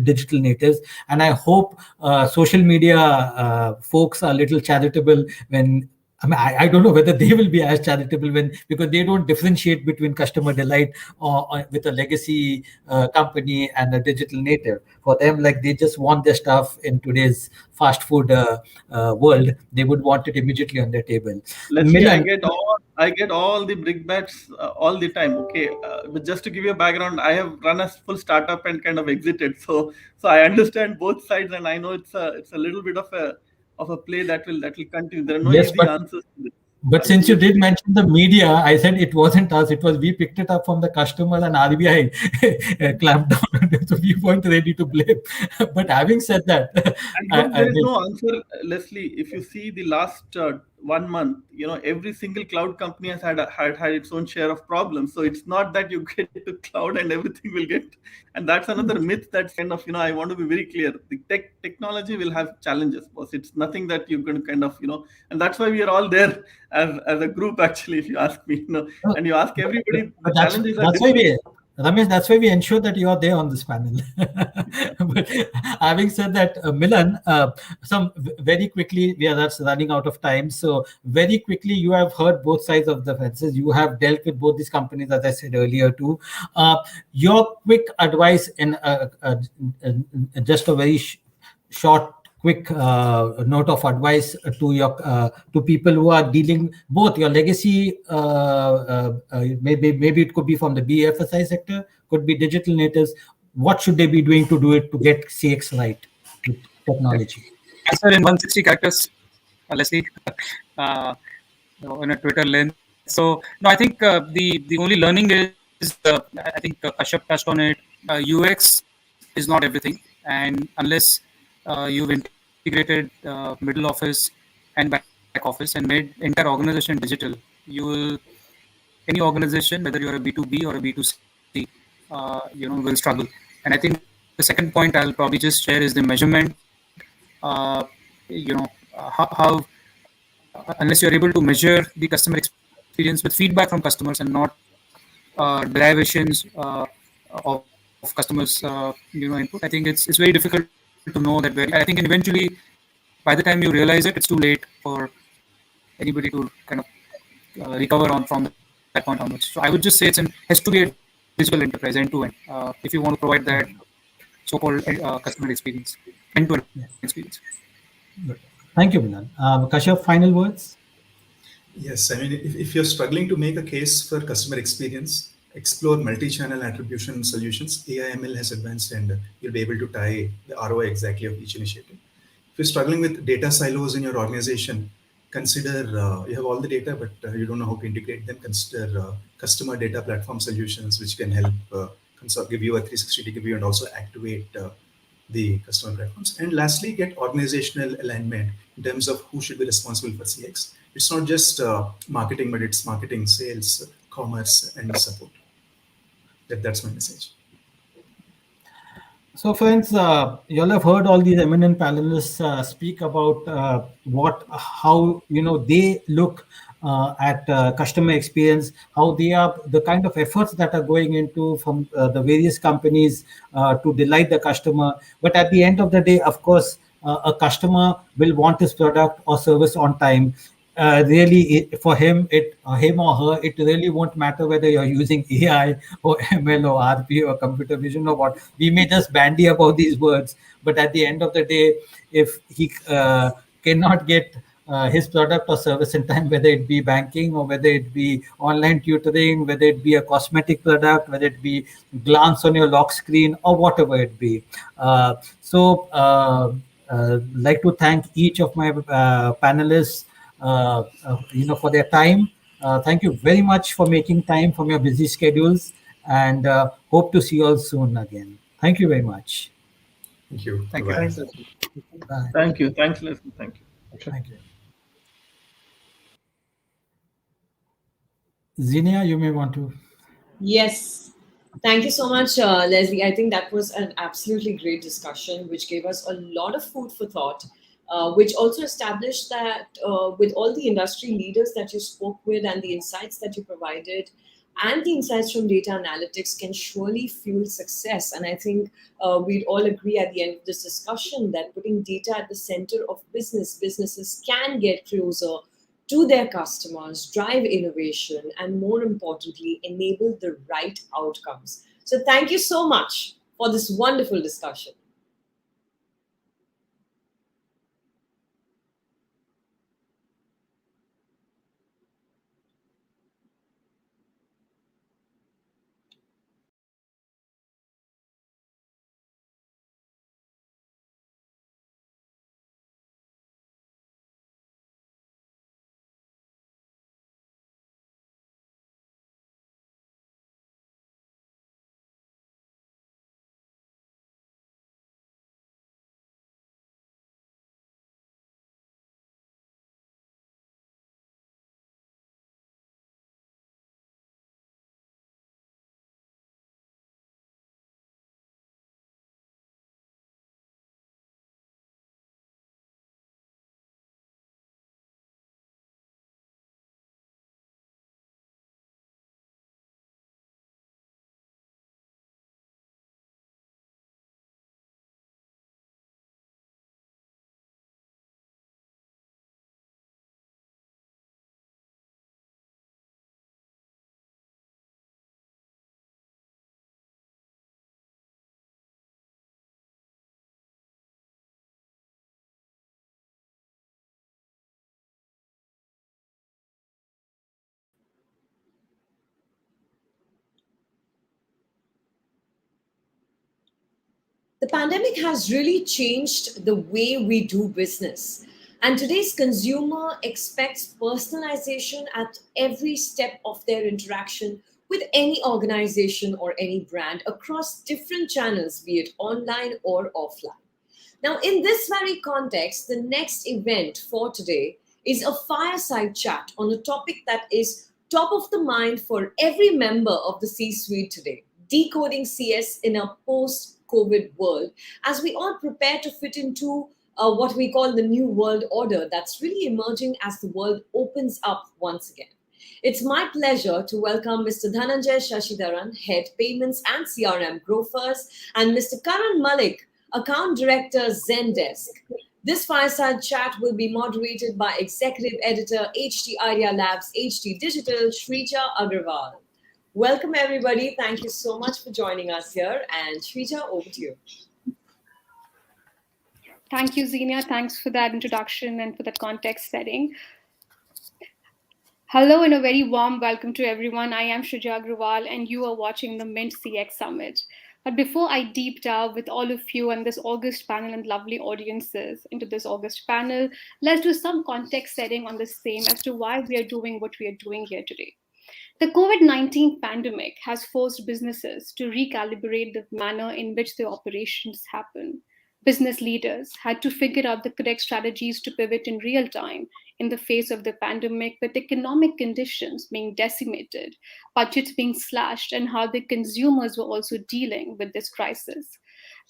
digital natives. And I hope social media folks are a little charitable when I mean, I don't know whether they will be as charitable because they don't differentiate between customer delight or with a legacy company and a digital native. For them, like they just want their stuff in today's fast food world. They would want it immediately on their table. Leslie, I get all the brickbats all the time. Okay, but just to give you a background, I have run a full startup and kind of exited. So I understand both sides, and I know it's a little bit of a play that will continue. There are no easy answers to this. But since you did mention the media, I said it wasn't us. It was we picked it up from the customer and RBI clamped down. So we weren't ready to blame. But having said that, there is no answer, Leslie. If you see the last 1 month, every single cloud company has had its own share of problems. So it's not that you get to cloud and everything will get. And that's another myth that's kind of, I want to be very clear. The technology will have challenges, boss. It's nothing that you're going to kind of, and that's why we are all there as a group, actually, if you ask me, and you ask everybody, the challenges are different. Ramesh, that's why we ensure that you are there on this panel. But having said that, Milan, some very quickly, we are just running out of time. So very quickly, you have heard both sides of the fences. You have dealt with both these companies, as I said earlier too. Your quick advice in just a very short quick note of advice to people who are dealing both your legacy, maybe it could be from the BFSI sector, could be digital natives. What should they be doing to do it to get CX right with technology? Answer in 160 characters, Leslie, in a Twitter lens. So no, I think the only learning is I think Kashyap touched on it. UX is not everything, and unless you've integrated middle office and back office and made entire organization digital, any organization, whether you're a B2B or a B2C, will struggle. And I think the second point I'll probably just share is the measurement. How unless you're able to measure the customer experience with feedback from customers and not derivations of customers input, I think it's very difficult to know that. I think eventually, by the time you realize it, it's too late for anybody to kind of recover from that point onwards. So I would just say has to be a digital enterprise end to end if you want to provide that so-called customer experience, end-to-end experience. Thank you, Milan. Kashyap, final words? Yes, I mean, if you're struggling to make a case for customer experience, explore multi-channel attribution solutions. AI/ML has advanced and you'll be able to tie the ROI exactly of each initiative. If you're struggling with data silos in your organization, consider you have all the data, but you don't know how to integrate them. Consider customer data platform solutions, which can help give you a 360 degree and also activate the customer platforms. And lastly, get organizational alignment in terms of who should be responsible for CX. It's not just marketing, but it's marketing, sales, commerce, and support. That's my message. So friends, you'll have heard all these eminent panelists speak about how they look at customer experience, how they are the kind of efforts that are going into from the various companies to delight the customer. But at the end of the day, of course, a customer will want his product or service on time. Really, for him or her, it really won't matter whether you're using AI or ML or RP or computer vision or what. We may just bandy about these words, but at the end of the day, if he cannot get his product or service in time, whether it be banking or whether it be online tutoring, whether it be a cosmetic product, whether it be glance on your lock screen or whatever it be. Like to thank each of my panelists for their time. Thank you very much for making time from your busy schedules and hope to see you all soon again. Thank you very much. Thank you. Thank you. Bye-bye. Thanks, Leslie. Bye. Thank you. Thanks, Leslie. Thank you. Thank you. Zinnia, you may want to. Yes. Thank you so much, Leslie. I think that was an absolutely great discussion, which gave us a lot of food for thought, which also established that with all the industry leaders that you spoke with and the insights that you provided, and the insights from data analytics can surely fuel success. And I think we'd all agree at the end of this discussion that putting data at the center of businesses can get closer to their customers, drive innovation, and more importantly, enable the right outcomes. So, thank you so much for this wonderful discussion. The pandemic has really changed the way we do business. And today's consumer expects personalization at every step of their interaction with any organization or any brand across different channels, be it online or offline. Now, in this very context, the next event for today is a fireside chat on a topic that is top of the mind for every member of the C suite today: decoding CS in a post COVID world, as we all prepare to fit into what we call the new world order that's really emerging as the world opens up once again. It's my pleasure to welcome Mr. Dhananjay Shashidharan, Head Payments and CRM Growers, and Mr. Karan Malik, Account Director, Zendesk. This fireside chat will be moderated by Executive Editor, HT Idea Labs, HT Digital, Shrija Agrawal. Welcome, everybody. Thank you so much for joining us here. And Shrija, over to you. Thank you, Xenia. Thanks for that introduction and for that context setting. Hello and a very warm welcome to everyone. I am Shrija Agrawal and you are watching the Mint CX Summit. But before I deep dive with all of you and this August panel and lovely audiences into this August panel, let's do some context setting on the same as to why we are doing what we are doing here today. The COVID-19 pandemic has forced businesses to recalibrate the manner in which their operations happen. Business leaders had to figure out the correct strategies to pivot in real time in the face of the pandemic, with economic conditions being decimated, budgets being slashed, and how the consumers were also dealing with this crisis.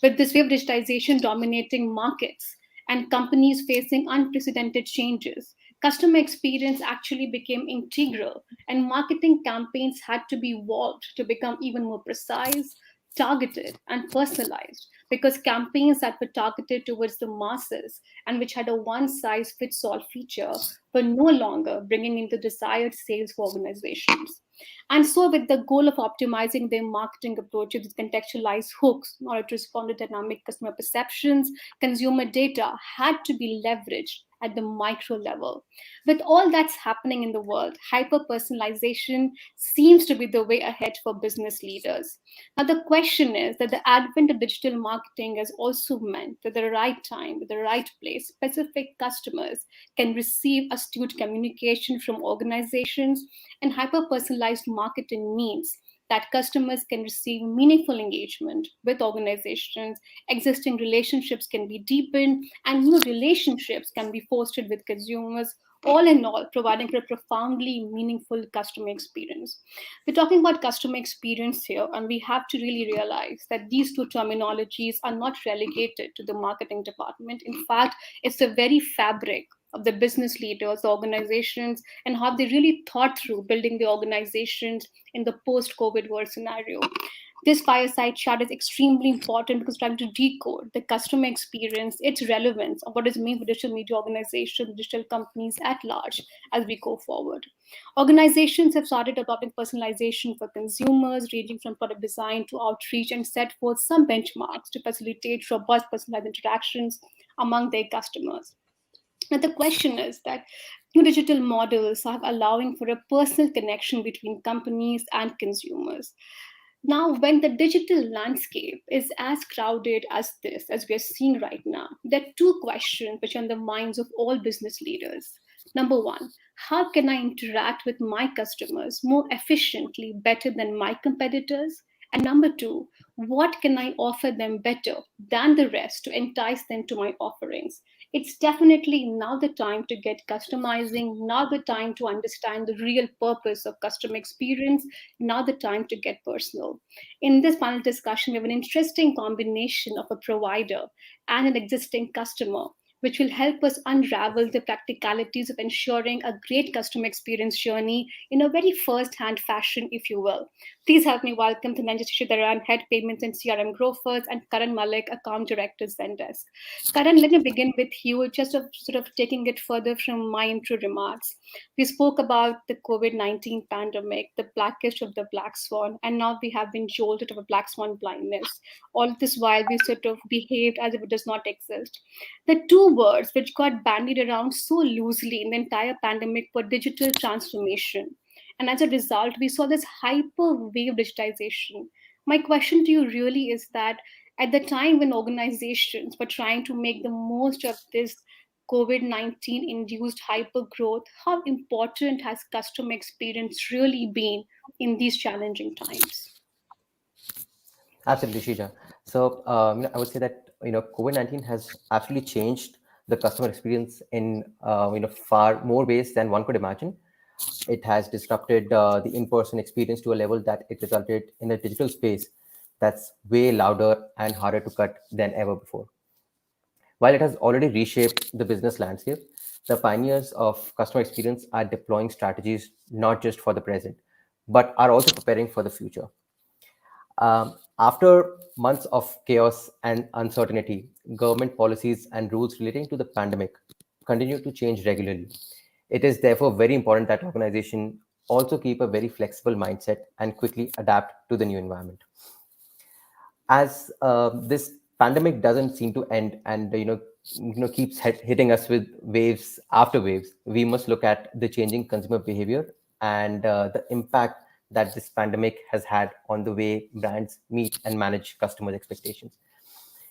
With this wave of digitization dominating markets and companies facing unprecedented changes, customer experience actually became integral, and marketing campaigns had to be evolved to become even more precise, targeted, and personalized, because campaigns that were targeted towards the masses and which had a one-size-fits-all feature were no longer bringing in the desired sales for organizations. And so, with the goal of optimizing their marketing approaches with contextualized hooks in order to respond to dynamic customer perceptions, consumer data had to be leveraged at the micro level. With all that's happening in the world, hyper-personalization seems to be the way ahead for business leaders. Now, the question is that the advent of digital marketing has also meant that at the right time, at the right place, specific customers can receive astute communication from organizations, and hyper-personalized marketing means that customers can receive meaningful engagement with organizations, existing relationships can be deepened, and new relationships can be fostered with consumers, all in all, providing for a profoundly meaningful customer experience. We're talking about customer experience here, and we have to really realize that these two terminologies are not relegated to the marketing department. In fact, it's the very fabric of the business leaders, the organizations, and how they really thought through building the organizations in the post-COVID world scenario. This fireside chat is extremely important because trying to decode the customer experience, its relevance, of what is mean for digital media organizations, digital companies at large as we go forward. Organizations have started adopting personalization for consumers, ranging from product design to outreach, and set forth some benchmarks to facilitate robust personalized interactions among their customers. Now, the question is that new digital models are allowing for a personal connection between companies and consumers. Now, when the digital landscape is as crowded as this, as we are seeing right now, there are two questions which are on the minds of all business leaders. Number one, how can I interact with my customers more efficiently, better than my competitors? And number two, what can I offer them better than the rest to entice them to my offerings? It's definitely now the time to get customizing, now the time to understand the real purpose of customer experience, now the time to get personal. In this panel discussion, we have an interesting combination of a provider and an existing customer, which will help us unravel the practicalities of ensuring a great customer experience journey in a very first-hand fashion, if you will. Please help me welcome Dhananjay Sridharan, Head Payments and CRM Growthers, and Karan Malik, Account Director, Zendesk. Karan, let me begin with you, just sort of taking it further from my intro remarks. We spoke about the COVID-19 pandemic, the blackest of the black swan, and now we have been jolted of a black swan blindness. All this while we sort of behaved as if it does not exist. The two words which got bandied around so loosely in the entire pandemic were digital transformation. And as a result, we saw this hyper wave digitization. My question to you really is that at the time when organizations were trying to make the most of this COVID-19 induced hyper growth, how important has customer experience really been in these challenging times? Absolutely, Shija. So, I would say that COVID-19 has absolutely changed the customer experience in far more ways than one could imagine. It has disrupted the in-person experience to a level that it resulted in a digital space that's way louder and harder to cut than ever before. While it has already reshaped the business landscape, the pioneers of customer experience are deploying strategies not just for the present, but are also preparing for the future. After months of chaos and uncertainty, government policies and rules relating to the pandemic continue to change regularly. It is therefore very important that organizations also keep a very flexible mindset and quickly adapt to the new environment. As this pandemic doesn't seem to end and keeps hitting us with waves after waves, we must look at the changing consumer behavior and the impact that this pandemic has had on the way brands meet and manage customers' expectations.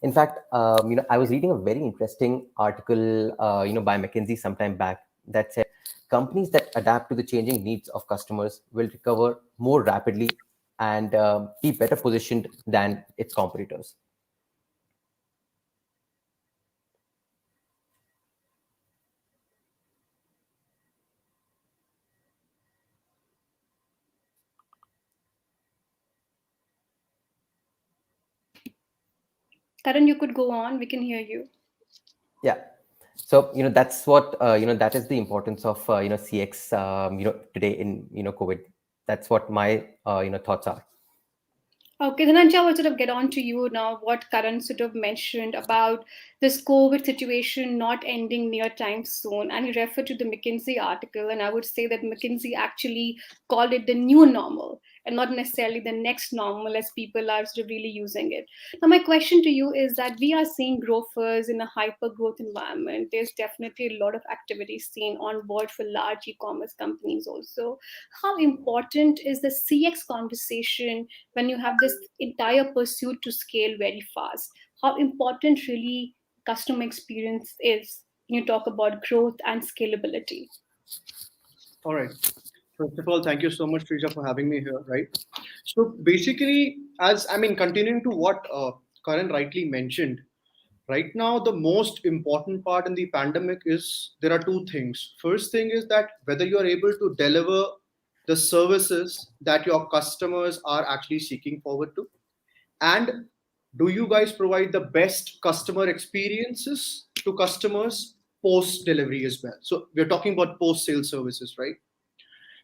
In fact, I was reading a very interesting article, by McKinsey sometime back that said companies that adapt to the changing needs of customers will recover more rapidly and be better positioned than its competitors. Karan, you could go on. We can hear you. Yeah. So that's what that is the importance of CX today in COVID. That's what my thoughts are. Okay, Dhananjay, I will sort of get on to you now. What Karan sort of mentioned about this COVID situation not ending near time soon, and he referred to the McKinsey article, and I would say that McKinsey actually called it the new normal and not necessarily the next normal as people are sort of really using it. Now, my question to you is that we are seeing growthers in a hyper growth environment. There's definitely a lot of activity seen on board for large e-commerce companies also. How important is the CX conversation when you have this entire pursuit to scale very fast? How important really customer experience is when you talk about growth and scalability? All right. First of all, thank you so much, Srija, for having me here. Right. So basically, continuing to what Karan rightly mentioned, right now the most important part in the pandemic is there are two things. First thing is that whether you are able to deliver the services that your customers are actually seeking forward to, and do you guys provide the best customer experiences to customers post delivery as well. So we're talking about post sale services, right?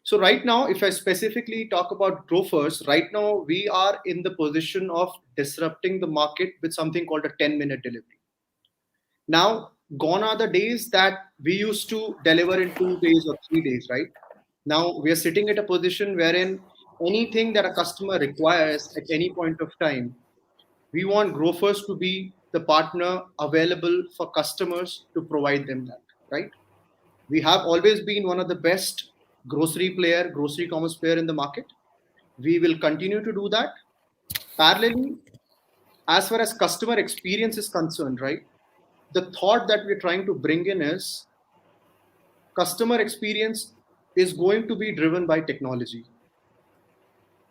So right now, if I specifically talk about Grofers, right now we are in the position of disrupting the market with something called a 10-minute delivery. Now, gone are the days that we used to deliver in 2 days or 3 days, right? Now we are sitting at a position wherein anything that a customer requires at any point of time, we want Grofers to be the partner available for customers to provide them that, right? We have always been one of the best grocery commerce player in the market. We will continue to do that. Parallelly, as far as customer experience is concerned, right? The thought that we're trying to bring in is customer experience is going to be driven by technology.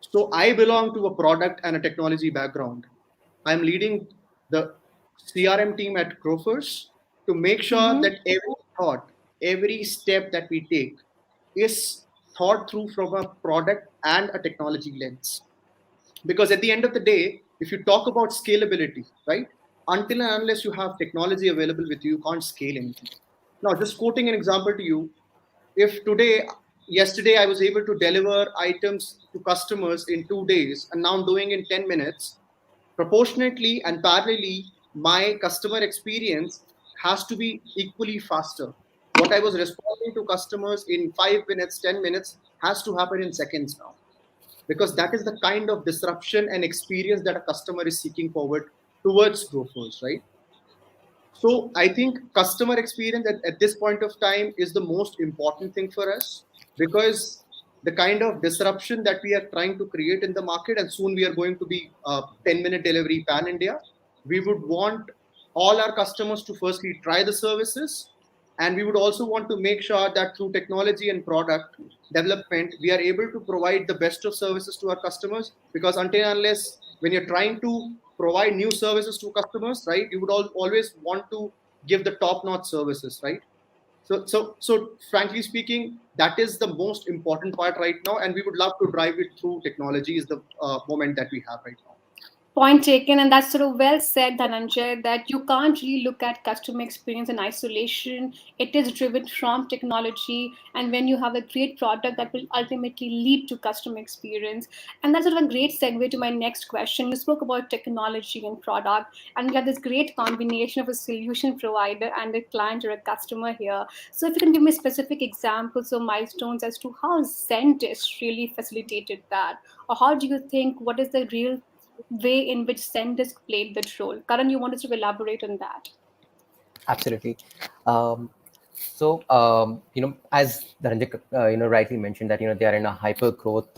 So I belong to a product and a technology background. I'm leading the CRM team at Grofers to make sure that every thought, every step that we take is thought through from a product and a technology lens. Because at the end of the day, if you talk about scalability, right? Until and unless you have technology available with you, you can't scale anything. Now, just quoting an example to you, if yesterday I was able to deliver items to customers in 2 days, and now I'm doing in 10 minutes, proportionately and parallelly, my customer experience has to be equally faster. What I was responding to customers in 5 minutes, 10 minutes has to happen in seconds now. Because that is the kind of disruption and experience that a customer is seeking forward towards Grofers, right? So I think customer experience at this point of time is the most important thing for us, because the kind of disruption that we are trying to create in the market, and soon we are going to be 10-minute delivery pan India, we would want all our customers to firstly try the services, and we would also want to make sure that through technology and product development, we are able to provide the best of services to our customers. Because until and unless when you're trying to provide new services to customers, right, you would always want to give the top-notch services, right? So frankly speaking, that is the most important part right now, and we would love to drive it through technology is the moment that we have right now. Point taken, and that's sort of well said, Dhananjay, that you can't really look at customer experience in isolation. It is driven from technology, and when you have a great product, that will ultimately lead to customer experience. And that's sort of a great segue to my next question. You spoke about technology and product, and we have this great combination of a solution provider and a client or a customer here. So if you can give me specific examples or milestones as to how Zendesk really facilitated that, or how do you think, what is the real way in which Zendesk played that role? Karan, you wanted to elaborate on that? Absolutely. As Dhananjay, rightly mentioned that, they are in a hyper growth,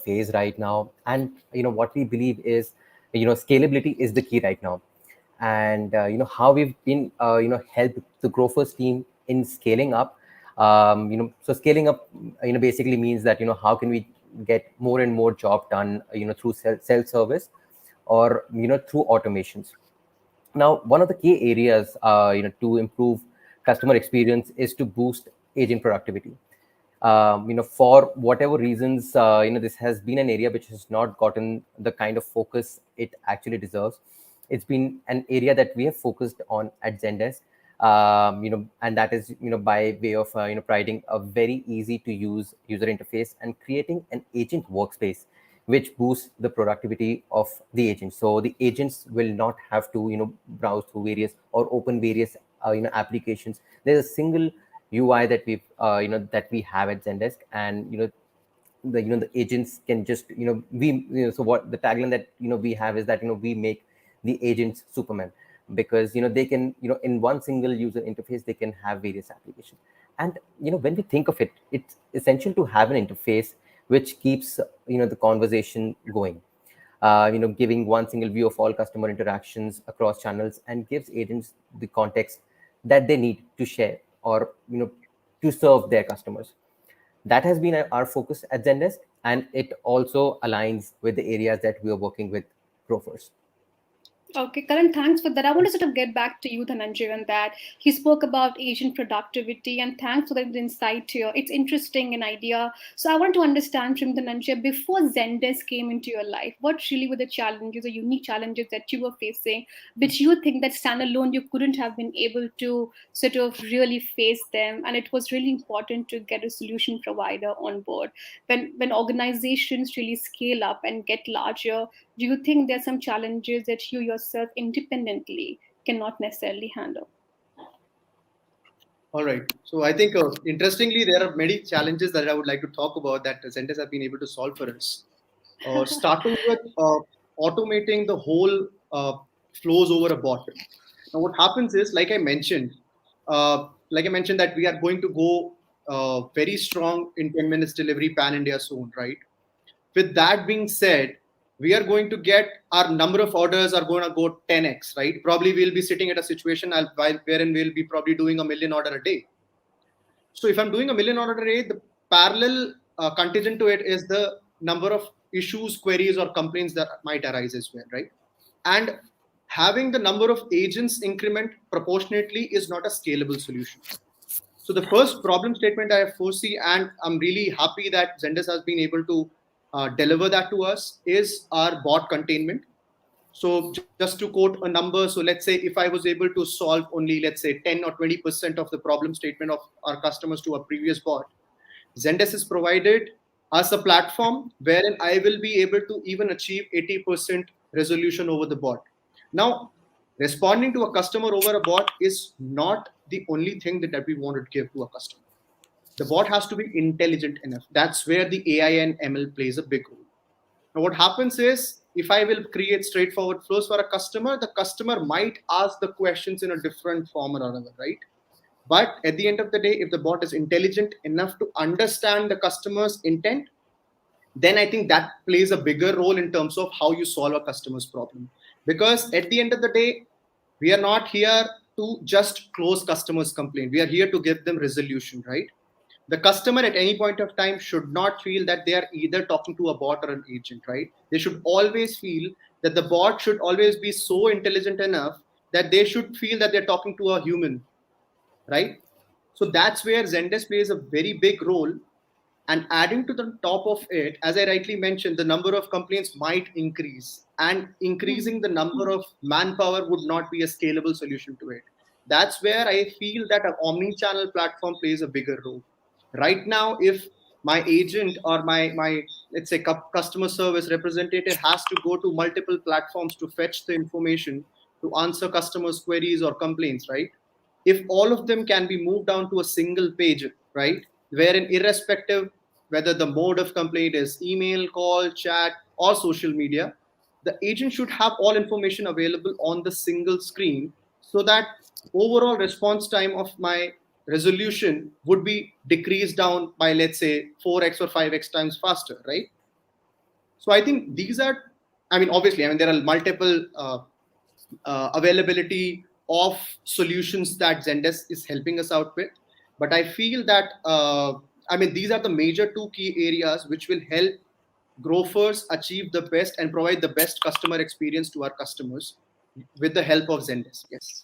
phase right now. And, what we believe is, scalability is the key right now. And, how we've been, helped the Grofers team in scaling up. So scaling up, basically means that, how can we get more and more job done, through self-service or, through automations. Now, one of the key areas, to improve customer experience is to boost agent productivity. For whatever reasons, this has been an area which has not gotten the kind of focus it actually deserves. It's been an area that we have focused on at Zendesk, and that is, by way of, providing a very easy to use user interface and creating an agent workspace which boosts the productivity of the agents. So the agents will not have to, browse through various or open various, applications. There's a single UI that we have at Zendesk, and the agents can just, so what the tagline that we have is that we make the agents Superman, because they can, in one single user interface they can have various applications. And when we think of it, it's essential to have an interface which keeps the conversation going, giving one single view of all customer interactions across channels, and gives agents the context that they need to share or to serve their customers. That has been our focus at Zendesk, and it also aligns with the areas that we are working with Grofers. Okay, Karan, thanks for that. I want to sort of get back to you, Dhananjay, on that. He spoke about agent productivity, and thanks for the insight here. It's interesting an idea. So I want to understand from Dhananjay, before Zendesk came into your life, what really were the challenges or unique challenges that you were facing, which you think that standalone you couldn't have been able to sort of really face them, and it was really important to get a solution provider on board. When organizations really scale up and get larger, do you think there's some challenges that you yourself independently cannot necessarily handle? All right. So I think, interestingly, there are many challenges that I would like to talk about that Zendesk have been able to solve for us. Starting with automating the whole flows over a bot. Now, what happens is, like I mentioned, that we are going to go very strong in 10 minutes delivery pan India soon, right? With that being said, we are going to get our number of orders are going to go 10x, right? Probably we'll be sitting at a situation wherein we'll be probably doing 1 million order a day. So if I'm doing 1 million order a day, the parallel contingent to it is the number of issues, queries, or complaints that might arise as well, right? And having the number of agents increment proportionately is not a scalable solution. So the first problem statement I foresee, and I'm really happy that Zendesk has been able to deliver that to us, is our bot containment. So just to quote a number, so let's say if I was able to solve only, let's say 10 or 20% of the problem statement of our customers to a previous bot, Zendesk has provided us a platform wherein I will be able to even achieve 80% resolution over the bot. Now, responding to a customer over a bot is not the only thing that we want to give to a customer. The bot has to be intelligent enough. That's where the AI and ML plays a big role. Now, what happens is, if I will create straightforward flows for a customer, the customer might ask the questions in a different form or another, right? But at the end of the day, if the bot is intelligent enough to understand the customer's intent, then I think that plays a bigger role in terms of how you solve a customer's problem. Because at the end of the day, we are not here to just close customers' complaint. We are here to give them resolution, right? The customer at any point of time should not feel that they are either talking to a bot or an agent, right? They should always feel that the bot should always be so intelligent enough that they should feel that they're talking to a human, right? So that's where Zendesk plays a very big role. And adding to the top of it, as I rightly mentioned, the number of complaints might increase, and increasing the number of manpower would not be a scalable solution to it. That's where I feel that an omni-channel platform plays a bigger role. Right now, if my agent or my let's say customer service representative has to go to multiple platforms to fetch the information to answer customers' queries or complaints, right? If all of them can be moved down to a single page, right, wherein irrespective whether the mode of complaint is email, call, chat, or social media, the agent should have all information available on the single screen, so that overall response time of my resolution would be decreased down by, let's say, 4x or 5x times faster, right? So I think these are, obviously, there are multiple availability of solutions that Zendesk is helping us out with. But I feel that, these are the major two key areas which will help growers achieve the best and provide the best customer experience to our customers with the help of Zendesk. Yes.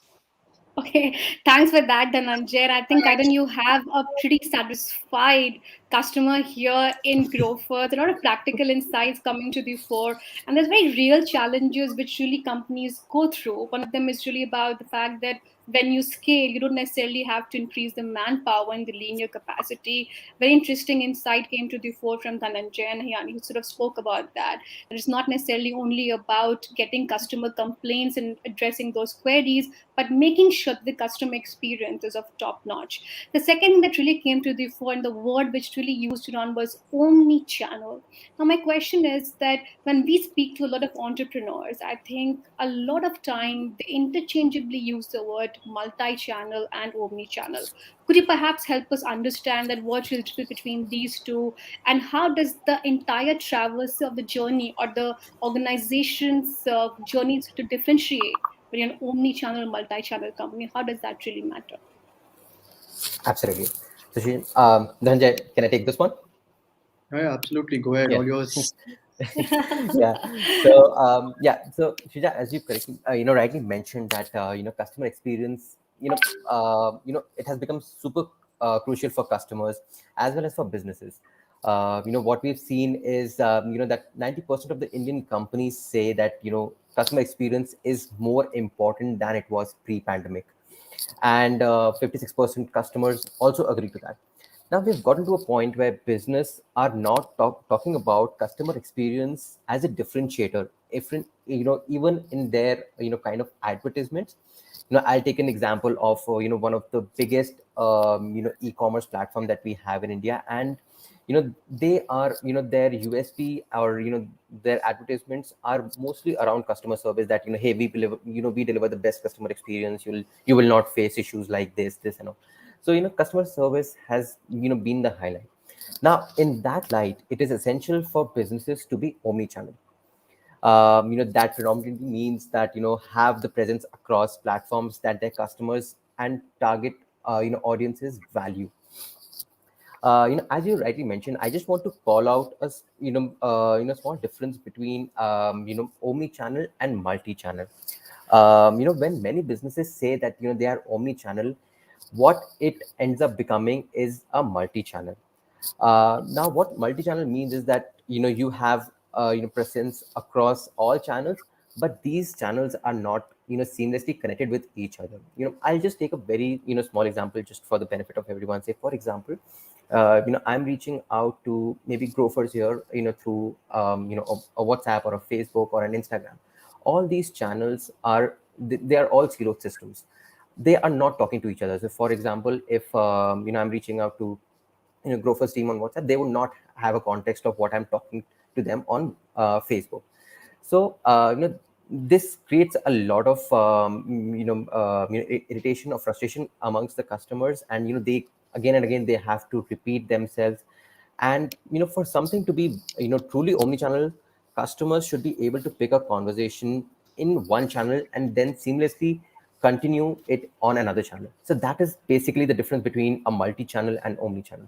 Okay, thanks for that, Dhananjay. I think, Karan, you have a pretty satisfied customer here in Grofers. A lot of practical insights coming to the fore, and there's very real challenges which really companies go through. One of them is really about the fact that when you scale, you don't necessarily have to increase the manpower and the linear capacity. Very interesting insight came to the fore from Dhananjay, and he sort of spoke about that. It's not necessarily only about getting customer complaints and addressing those queries, but making sure that the customer experience is of top notch. The second thing that really came to the fore, and the word which really used it on, was omni-channel. Now, my question is that when we speak to a lot of entrepreneurs, I think a lot of time they interchangeably use the word multi-channel and omni-channel. Could you perhaps help us understand that what's the difference between these two, and how does the entire traverse of the journey or the organization's journeys to differentiate when you're an omni-channel, multi-channel company? How does that really matter? Absolutely. So, Dhananjay, can I take this one? Yeah, absolutely. Go ahead. Yeah. All yours. Yeah. So Shrija, as you correctly rightly mentioned that customer experience, it has become super crucial for customers as well as for businesses. What we've seen is that 90% of the Indian companies say that customer experience is more important than it was pre-pandemic, and 56% customers also agree to that. Now we've gotten to a point where business are not talking about customer experience as a differentiator, even in their kind of advertisements. I'll take an example of one of the biggest e-commerce platform that we have in India, and they are their USP, or their advertisements are mostly around customer service, that hey, we deliver the best customer experience, you will not face issues like this and all. So customer service has been the highlight. Now in that light, it is essential for businesses to be omni-channel. That predominantly means that have the presence across platforms that their customers and target audiences value. As you rightly mentioned, I just want to call out a small difference between omni-channel and multi-channel. When many businesses say that they are omni-channel, what it ends up becoming is a multi-channel. Now, what multi-channel means is that you have presence across all channels, but these channels are not seamlessly connected with each other. I'll just take a very small example just for the benefit of everyone. Say, for example, I'm reaching out to maybe grocers here, through a WhatsApp or a Facebook or an Instagram. All these channels are they are all siloed systems. They are not talking to each other. So, for example, if I'm reaching out to grocers team on WhatsApp, they would not have a context of what I'm talking to them on Facebook. So this creates a lot of irritation or frustration amongst the customers, and they again and again they have to repeat themselves. And for something to be truly omni-channel, customers should be able to pick a conversation in one channel and then seamlessly continue it on another channel. So that is basically the difference between a multi-channel and omni-channel.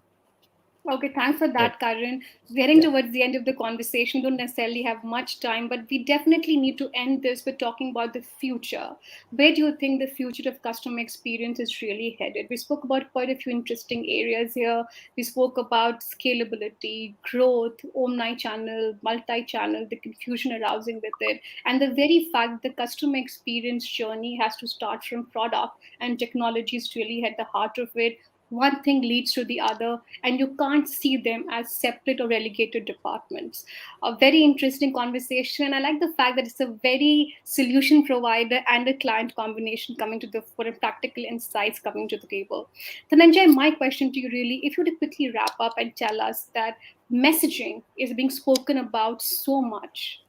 Okay, thanks for Yeah. that, Karan. Getting towards the end of the conversation, don't necessarily have much time, but we definitely need to end this with talking about the future. Where do you think the future of customer experience is really headed? We spoke about quite a few interesting areas here. We spoke about scalability, growth, omni-channel, multi-channel, the confusion arousing with it, and the very fact the customer experience journey has to start from product, and technology is really at the heart of it. One thing leads to the other, and you can't see them as separate or relegated departments. A very interesting conversation. I like the fact that it's a very solution provider and a client combination coming to the fore, and practical insights coming to the table. Dhananjay, my question to you really, if you would quickly wrap up and tell us that messaging is being spoken about so much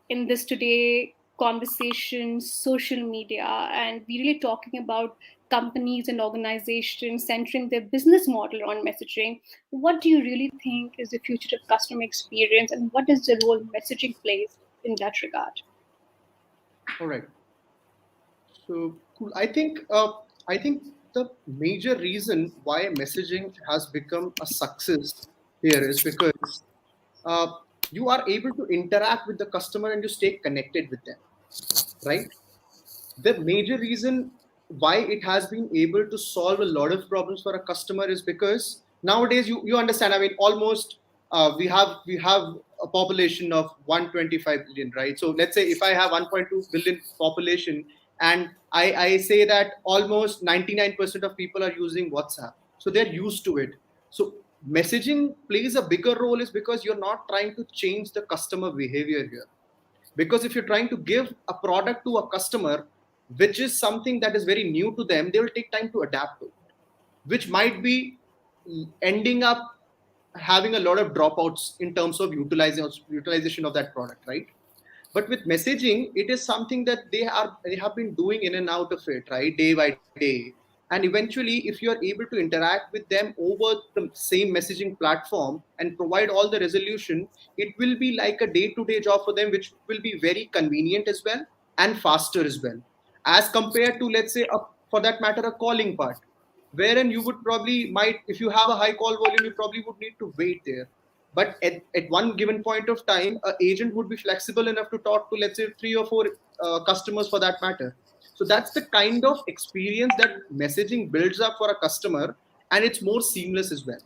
in this today conversation, social media, and we're really talking about companies and organizations centering their business model on messaging. What do you really think is the future of customer experience, and what is the role messaging plays in that regard? All right. So cool. I think the major reason why messaging has become a success here is because uh, you are able to interact with the customer and you stay connected with them, right? The major reason why it has been able to solve a lot of problems for a customer is because nowadays you understand. I mean, almost we have a population of 125 billion, right? So let's say if I have 1.2 billion population, and I say that almost 99% of people are using WhatsApp, so they're used to it. So messaging plays a bigger role is because you're not trying to change the customer behavior here. Because if you're trying to give a product to a customer which is something that is very new to them, they will take time to adapt to it, which might be ending up having a lot of dropouts in terms of utilization of that product, right? But with messaging, it is something that they have been doing in and out of it, right, day by day. And eventually, if you are able to interact with them over the same messaging platform and provide all the resolution, it will be like a day-to-day job for them, which will be very convenient as well and faster as well, as compared to, let's say, for that matter, a calling part. wherein you would probably if you have a high call volume, you probably would need to wait there. But at one given point of time, an agent would be flexible enough to talk to, let's say, 3 or 4 customers for that matter. So that's the kind of experience that messaging builds up for a customer, and it's more seamless as well.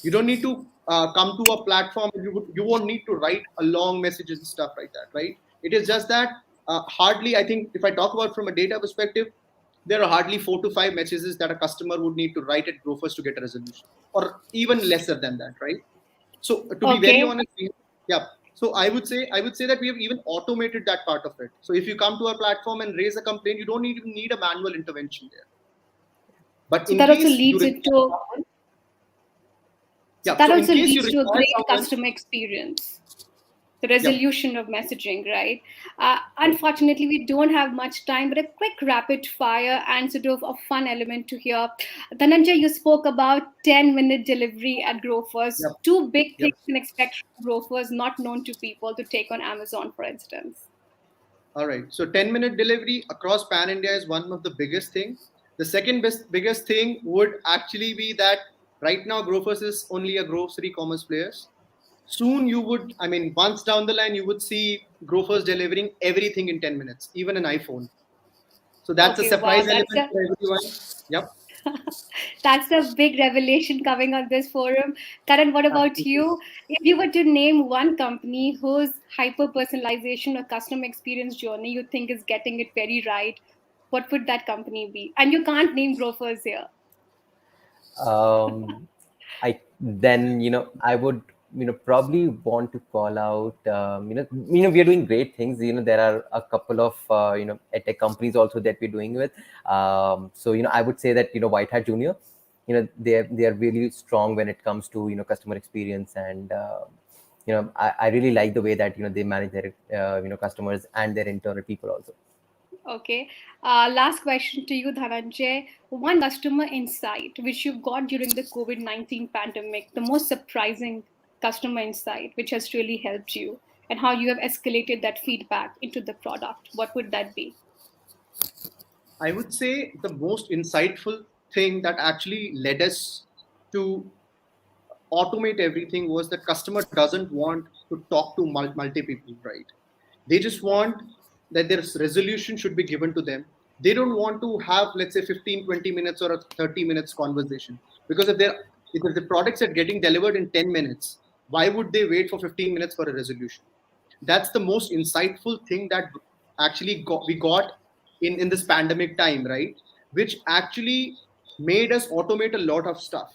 You don't need to come to a platform. You won't need to write a long messages and stuff like that, right? It is just that hardly, I think, if I talk about from a data perspective, there are hardly 4 to 5 messages that a customer would need to write at Grofers to get a resolution, or even lesser than that, right? So to be very honest, yeah. So I would say that we have even automated that part of it. So if you come to our platform and raise a complaint, you don't even need a manual intervention there. But so that also leads to a great customer experience. The resolution of messaging, right? Unfortunately, we don't have much time, but a quick rapid fire and sort of a fun element to hear. Dhananjay, you spoke about 10-minute delivery at Grofers. Two big things you can expect from Grofers not known to people to take on Amazon, for instance. All right. So 10-minute delivery across Pan India is one of the biggest thing. The second biggest thing would actually be that right now Grofers is only a grocery commerce players. Soon you would, I mean, once down the line, you would see Grofers delivering everything in 10 minutes, even an iPhone. So that's a surprise element for everyone. Yep. That's a big revelation coming on this forum. Karan, what about you? If you were to name one company whose hyper-personalization or customer experience journey you think is getting it very right, what would that company be? And you can't name Grofers here. I would probably want to call out we are doing great things. There are a couple of edtech companies also that we're doing with. So I would say that White Hat Junior, they are really strong when it comes to customer experience, and I really like the way that they manage their customers and their internal people also. Okay. Last question to you, Dhananjay. One customer insight which you got during the COVID-19 pandemic, the most surprising customer insight which has really helped you, and how you have escalated that feedback into the product. What would that be? I would say the most insightful thing that actually led us to automate everything was the customer doesn't want to talk to multi people, right? They just want that their resolution should be given to them. They don't want to have, let's say, 15-20 minutes or a 30 minutes conversation, because if the products are getting delivered in 10 minutes, why would they wait for 15 minutes for a resolution? That's the most insightful thing that actually we got in this pandemic time, right? Which actually made us automate a lot of stuff.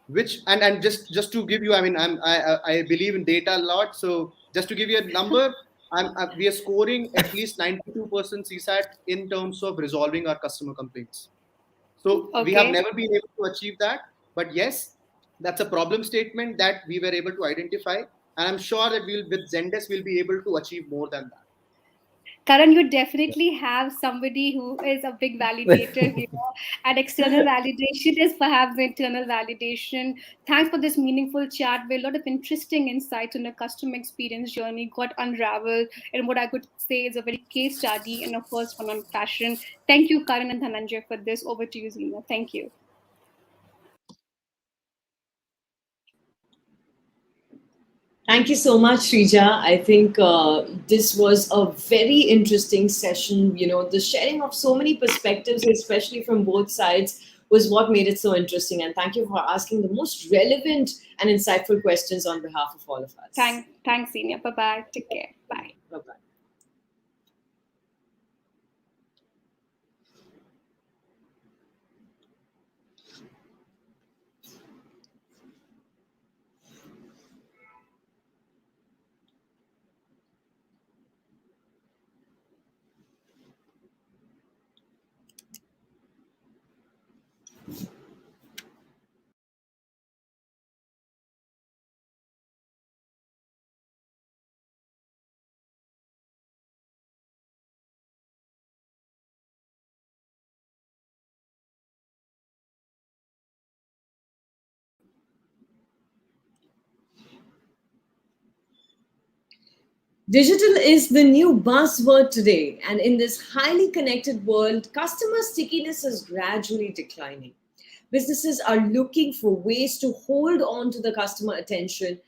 Which and just to give you, I mean, I believe in data a lot. So just to give you a number, we are scoring at least 92% CSAT in terms of resolving our customer complaints. So we have never been able to achieve that, but yes, that's a problem statement that we were able to identify, and I'm sure that with Zendesk we'll be able to achieve more than that. Karan, you definitely have somebody who is a big validator, and external validation is perhaps the internal validation. Thanks for this meaningful chat where a lot of interesting insights on the customer experience journey got unraveled, and what I could say is a very case study in a first one on fashion. Thank you, Karan and Dhananjay, for this. Over to you, Zina. Thank you. Thank you so much, Shrija. I think this was a very interesting session. The sharing of so many perspectives, especially from both sides, was what made it so interesting. And thank you for asking the most relevant and insightful questions on behalf of all of us. Thanks, Zina. Bye-bye. Take care. Bye. Bye-bye. Digital is the new buzzword today, and in this highly connected world, customer stickiness is gradually declining. Businesses are looking for ways to hold on to the customer attention,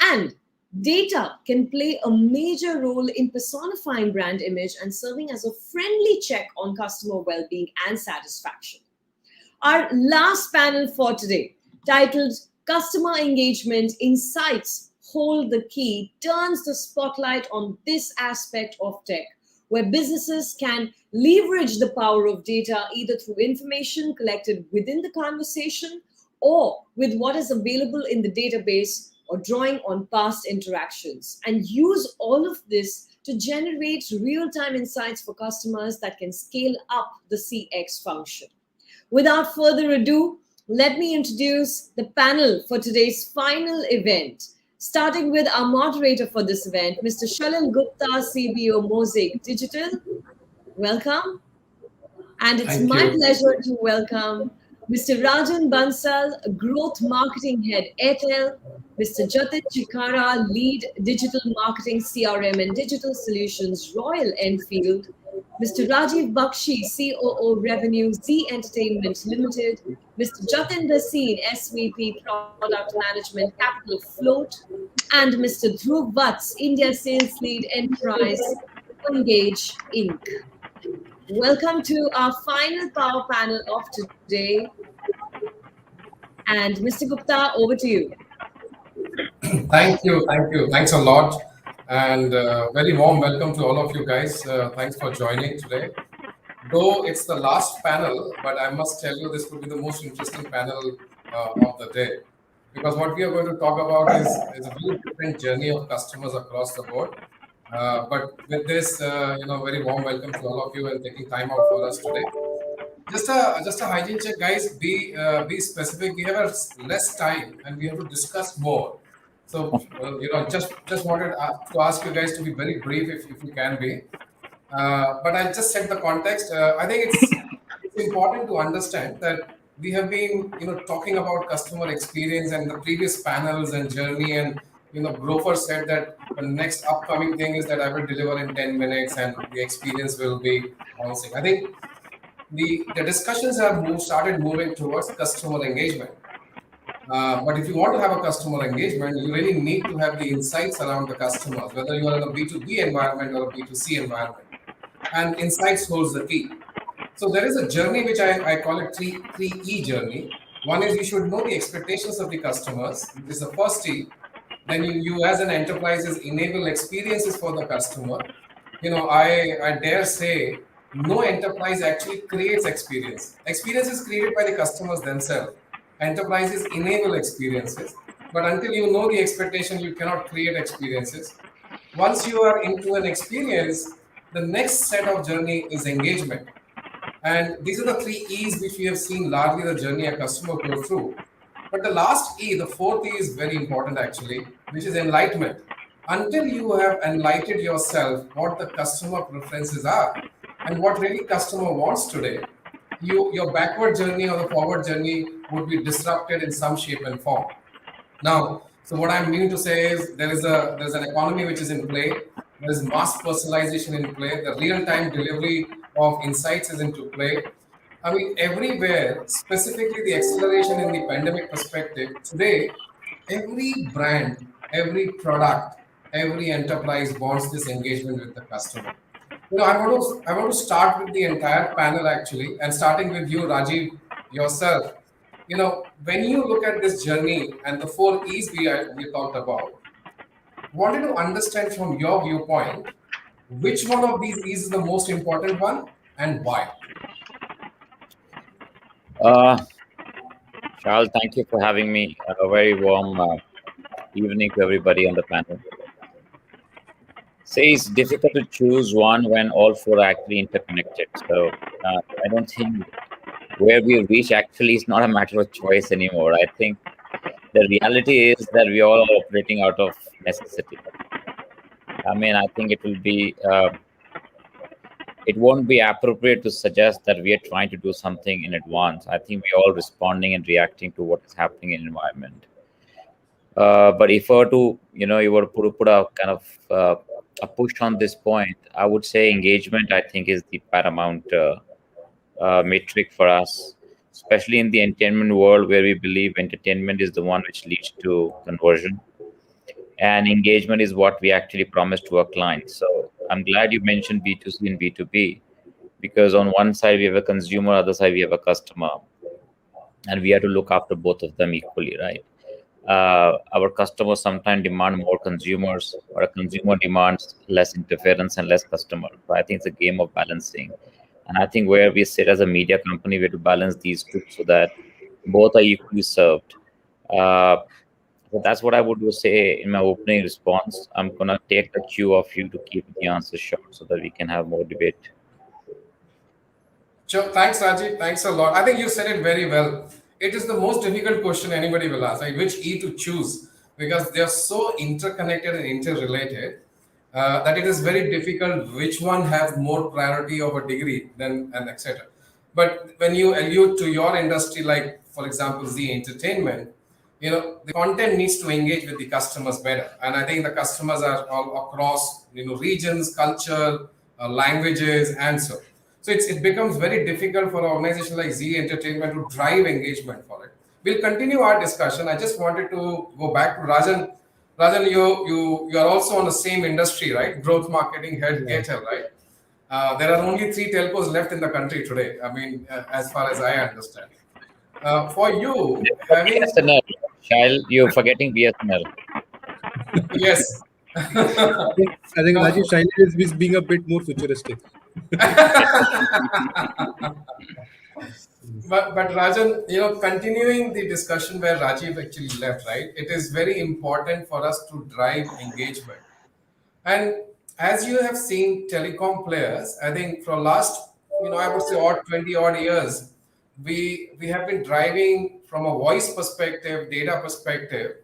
and data can play a major role in personifying brand image and serving as a friendly check on customer well-being and satisfaction. Our last panel for today, titled Customer Engagement Insights Hold the Key, turns the spotlight on this aspect of tech, where businesses can leverage the power of data either through information collected within the conversation or with what is available in the database or drawing on past interactions, and use all of this to generate real-time insights for customers that can scale up the CX function. Without further ado, let me introduce the panel for today's final event. Starting with our moderator for this event, Mr. Shalil Gupta, CBO Mosaic Digital. Welcome. And it's Thank my you. pleasure to welcome Mr. Rajan Bansal, Growth Marketing Head, Airtel, Mr. Jatin Chikara, Lead Digital Marketing, CRM and Digital Solutions, Royal Enfield, Mr. Rajiv Bakshi, COO Revenue, Z Entertainment Limited, Mr. Jatinder Singh, SVP Product Management, Capital Float, and Mr. Dhruv Vats, India Sales Lead Enterprise, Engage Inc. Welcome to our final power panel of today. And Mr. Gupta, over to you. Thank you. Thanks a lot. And very warm welcome to all of you guys. Thanks for joining today. Though it's the last panel, but I must tell you this will be the most interesting panel of the day. Because what we are going to talk about is a very different journey of customers across the board. But with this, very warm welcome to all of you and taking time out for us today. Just a hygiene check, guys. Be specific. We have less time and we have to discuss more. So just wanted to ask you guys to be very brief if you can be. But I'll just set the context. I think it's important to understand that we have been talking about customer experience and the previous panels and journey, and Grover said that the next upcoming thing is that I will deliver in 10 minutes and the experience will be bouncing. I think the discussions have started moving towards customer engagement. But if you want to have a customer engagement, you really need to have the insights around the customers, whether you are in a B2B environment or a B2C environment. And insights holds the key. So there is a journey which I call it 3E journey. One is you should know the expectations of the customers, which is the first E. Then you as an enterprises enable experiences for the customer. I dare say no enterprise actually creates experience. Experience is created by the customers themselves. Enterprises enable experiences, but until you know the expectation, you cannot create experiences. Once you are into an experience, the next set of journey is engagement. And these are the 3 E's which we have seen largely the journey a customer goes through. But the last E, the 4th E is very important actually, which is enlightenment. Until you have enlightened yourself what the customer preferences are and what really customer wants today, your backward journey or the forward journey would be disrupted in some shape and form. Now, so what I'm meaning to say is there's an economy which is in play. There's mass personalization in play. The real-time delivery of insights is into play. I mean, everywhere, specifically the acceleration in the pandemic perspective, today, every brand, every product, every enterprise wants this engagement with the customer. I want to start with the entire panel actually, and starting with you, Rajiv, yourself. When you look at this journey and the 4 E's we talked about, wanted to understand from your viewpoint, which one of these E's is the most important one and why? Charles, thank you for having me. A very warm evening to everybody on the panel. Say it's difficult to choose one when all 4 are actually interconnected. So I don't think where we reach actually is not a matter of choice anymore. I think the reality is that we all are operating out of necessity. I mean, I think it will be, it won't be appropriate to suggest that we are trying to do something in advance. I think we're all responding and reacting to what is happening in the environment. But if I were to, you were to put a kind of a push on this point, I would say engagement, I think, is the paramount metric for us, especially in the entertainment world, where we believe entertainment is the one which leads to conversion, and engagement is what we actually promise to our clients. So I'm glad you mentioned B2C and B2B, because on one side we have a consumer, other side we have a customer, and we have to look after both of them equally, right? Our customers sometimes demand more consumers, or a consumer demands less interference and less customer. So I think it's a game of balancing. And I think where we sit as a media company, we have to balance these two so that both are equally served. So that's what I would say in my opening response. I'm going to take the cue of you to keep the answers short so that we can have more debate. Sure. Thanks, Rajiv. Thanks a lot. I think you said it very well. It is the most difficult question anybody will ask, like which E to choose, because they are so interconnected and interrelated that it is very difficult which one have more priority of a degree than and etc. But when you allude to your industry, like for example, the entertainment, the content needs to engage with the customers better, and I think the customers are all across regions, culture, languages, and so it becomes very difficult for an organization like Z Entertainment to drive engagement for it. We'll continue our discussion. I just wanted to go back to Rajan. Rajan, you are also on the same industry, right? Growth marketing, head Airtel, right? There are only 3 telcos left in the country today. I mean, as far as I understand. For you, having BSNL, child, you're forgetting BSNL. Yes. I think Rajiv Shaila is being a bit more futuristic. But Rajan, continuing the discussion where Rajiv actually left, right? It is very important for us to drive engagement. And as you have seen telecom players, I think for last, I would say 20 odd years, we have been driving from a voice perspective, data perspective,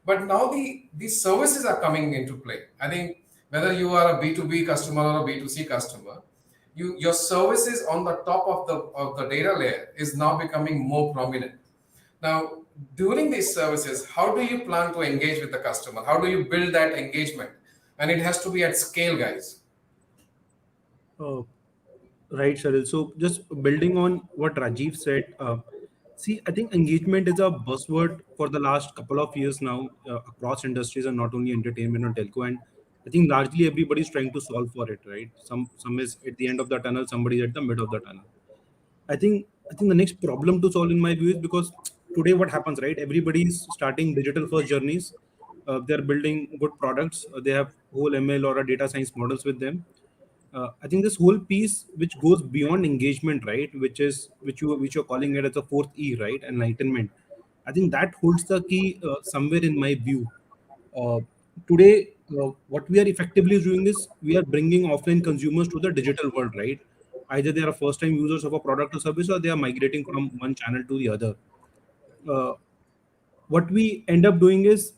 but now these services are coming into play. I think whether you are a B2B customer or a B2C customer, your services on the top of the data layer is now becoming more prominent. Now, during these services, how do you plan to engage with the customer? How do you build that engagement? And it has to be at scale, guys. Right, Sharil. So just building on what Rajiv said, see, I think engagement is a buzzword for the last couple of years now across industries and not only entertainment or telco. And I think largely everybody's trying to solve for it, right? Some is at the end of the tunnel, somebody at the mid of the tunnel. I think the next problem to solve in my view is because today what happens, right? Everybody's starting digital first journeys. They're building good products. They have whole ML or a data science models with them. I think this whole piece which goes beyond engagement, right, which you're calling it as a fourth E, right, enlightenment. I think that holds the key somewhere in my view. Uh, Today, what we are effectively doing is we are bringing offline consumers to the digital world, right? Either they are first-time users of a product or service, or they are migrating from one channel to the other. Uh, what we end up doing is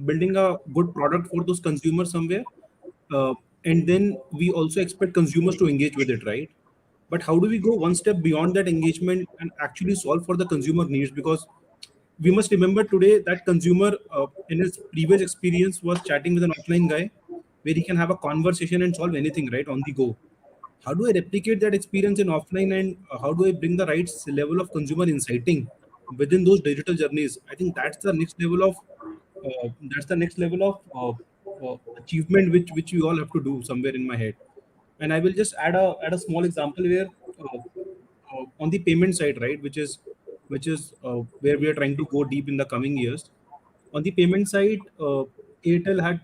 building a good product for those consumers somewhere, uh, and then we also expect consumers to engage with it, right? But how do we go one step beyond that engagement and actually solve for the consumer needs? Because we must remember today that consumer in his previous experience was chatting with an offline guy where he can have a conversation and solve anything right on the go. How do I replicate that experience in offline, and how do I bring the right level of consumer inciting within those digital journeys? I think that's the next level of achievement which we all have to do somewhere in my head. And I will just add a small example where on the payment side, right, which is where we are trying to go deep in the coming years. On the payment side, Airtel had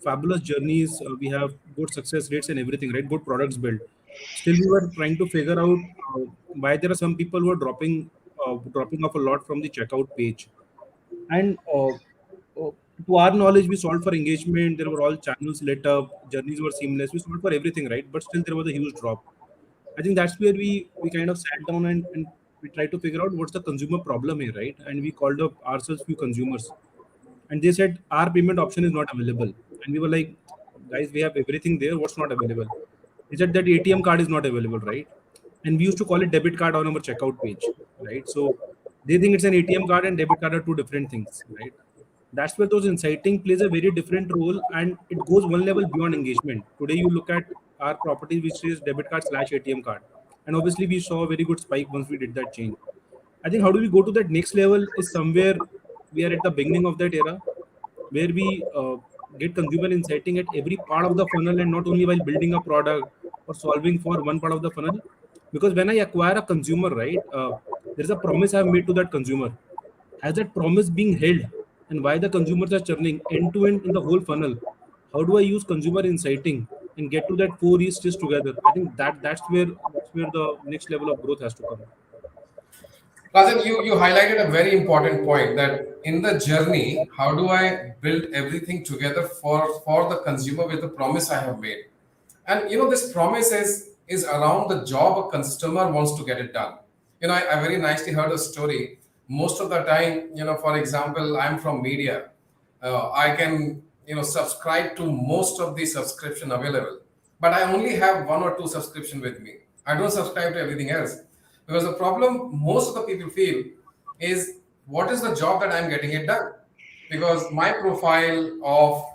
fabulous journeys. We have good success rates and everything, right? Good products built. Still, we were trying to figure out why there are some people who are dropping off a lot from the checkout page. And to our knowledge, we solved for engagement. There were all channels lit up, journeys were seamless. We solved for everything, right? But still, there was a huge drop. I think that's where we kind of sat down and we tried to figure out what's the consumer problem here, right? And we called up ourselves few consumers, and they said our payment option is not available. And we were like, guys, we have everything there. What's not available? They said that ATM card is not available, right? And we used to call it debit card on our checkout page, right? So they think it's an ATM card and debit card are two different things, right? That's where those inciting plays a very different role, and it goes one level beyond engagement. Today you look at our properties which is debit card slash ATM card, and obviously we saw a very good spike once we did that change. I think how do we go to that next level is somewhere we are at the beginning of that era, where we get consumer inciting at every part of the funnel, and not only while building a product or solving for one part of the funnel. Because when I acquire a consumer, right, there is a promise I've made to that consumer. Has that promise being held, and why the consumers are churning end to end in the whole funnel? How do I use consumer inciting and get to that four E's stitched together? I think that's where the next level of growth has to come. Rajan, you highlighted a very important point that in the journey, how do I build everything together for the consumer with the promise I have made? And this promise is around the job a customer wants to get it done. I very nicely heard a story. Most of the time, for example, I'm from media. I can subscribe to most of the subscription available, but I only have one or two subscription with me. I don't subscribe to everything else, because the problem most of the people feel is, what is the job that I'm getting it done? Because my profile of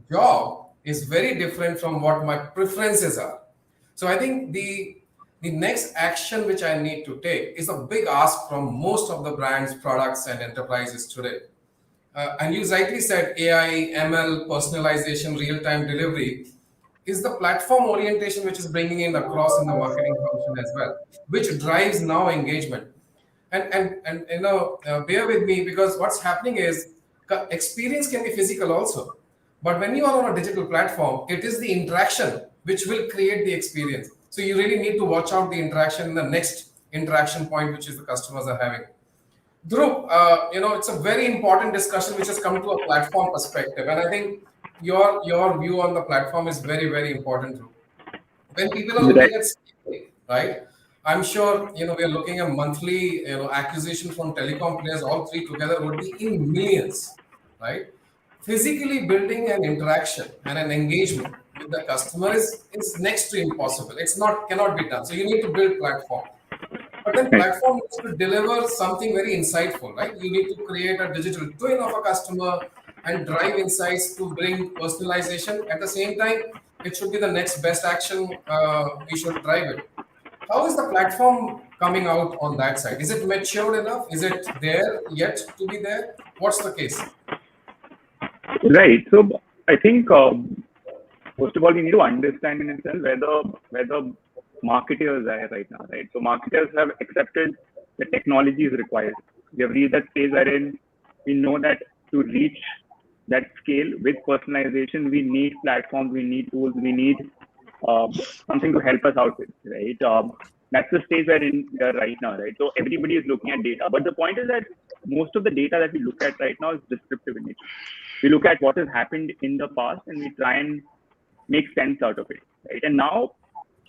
job is very different from what my preferences are. So I think the next action which I need to take is a big ask from most of the brands, products, and enterprises today. And you rightly said AI, ML, personalization, real-time delivery is the platform orientation which is bringing in across in the marketing function as well, which drives now engagement. And bear with me, because what's happening is experience can be physical also, but when you are on a digital platform, it is the interaction which will create the experience. So you really need to watch out the interaction in the next interaction point, which is the customers are having. Dhruv, it's a very important discussion which has come to a platform perspective, and I think your view on the platform is very, very important, Dhruv. When people are looking at scale, right? I'm sure we are looking at monthly acquisition from telecom players. All three together would be in millions, right? Physically building an interaction and an engagement with the customer is next to impossible. It's not cannot be done. So you need to build platform. But then platform needs to deliver something very insightful, right? You need to create a digital twin of a customer and drive insights to bring personalization. At the same time, it should be the next best action. We should drive it. How is the platform coming out on that side? Is it matured enough? Is it there yet to be there? What's the case? Right. So I think first of all, we need to understand in itself where the marketers are right now, right? So marketers have accepted the technology is required. We have reached that stage wherein we know that to reach that scale with personalization, we need platforms, we need tools, we need something to help us out with, right? That's the stage we're in right now, right? So everybody is looking at data, but the point is that most of the data that we look at right now is descriptive in nature. We look at what has happened in the past and we try and make sense out of it, right? And now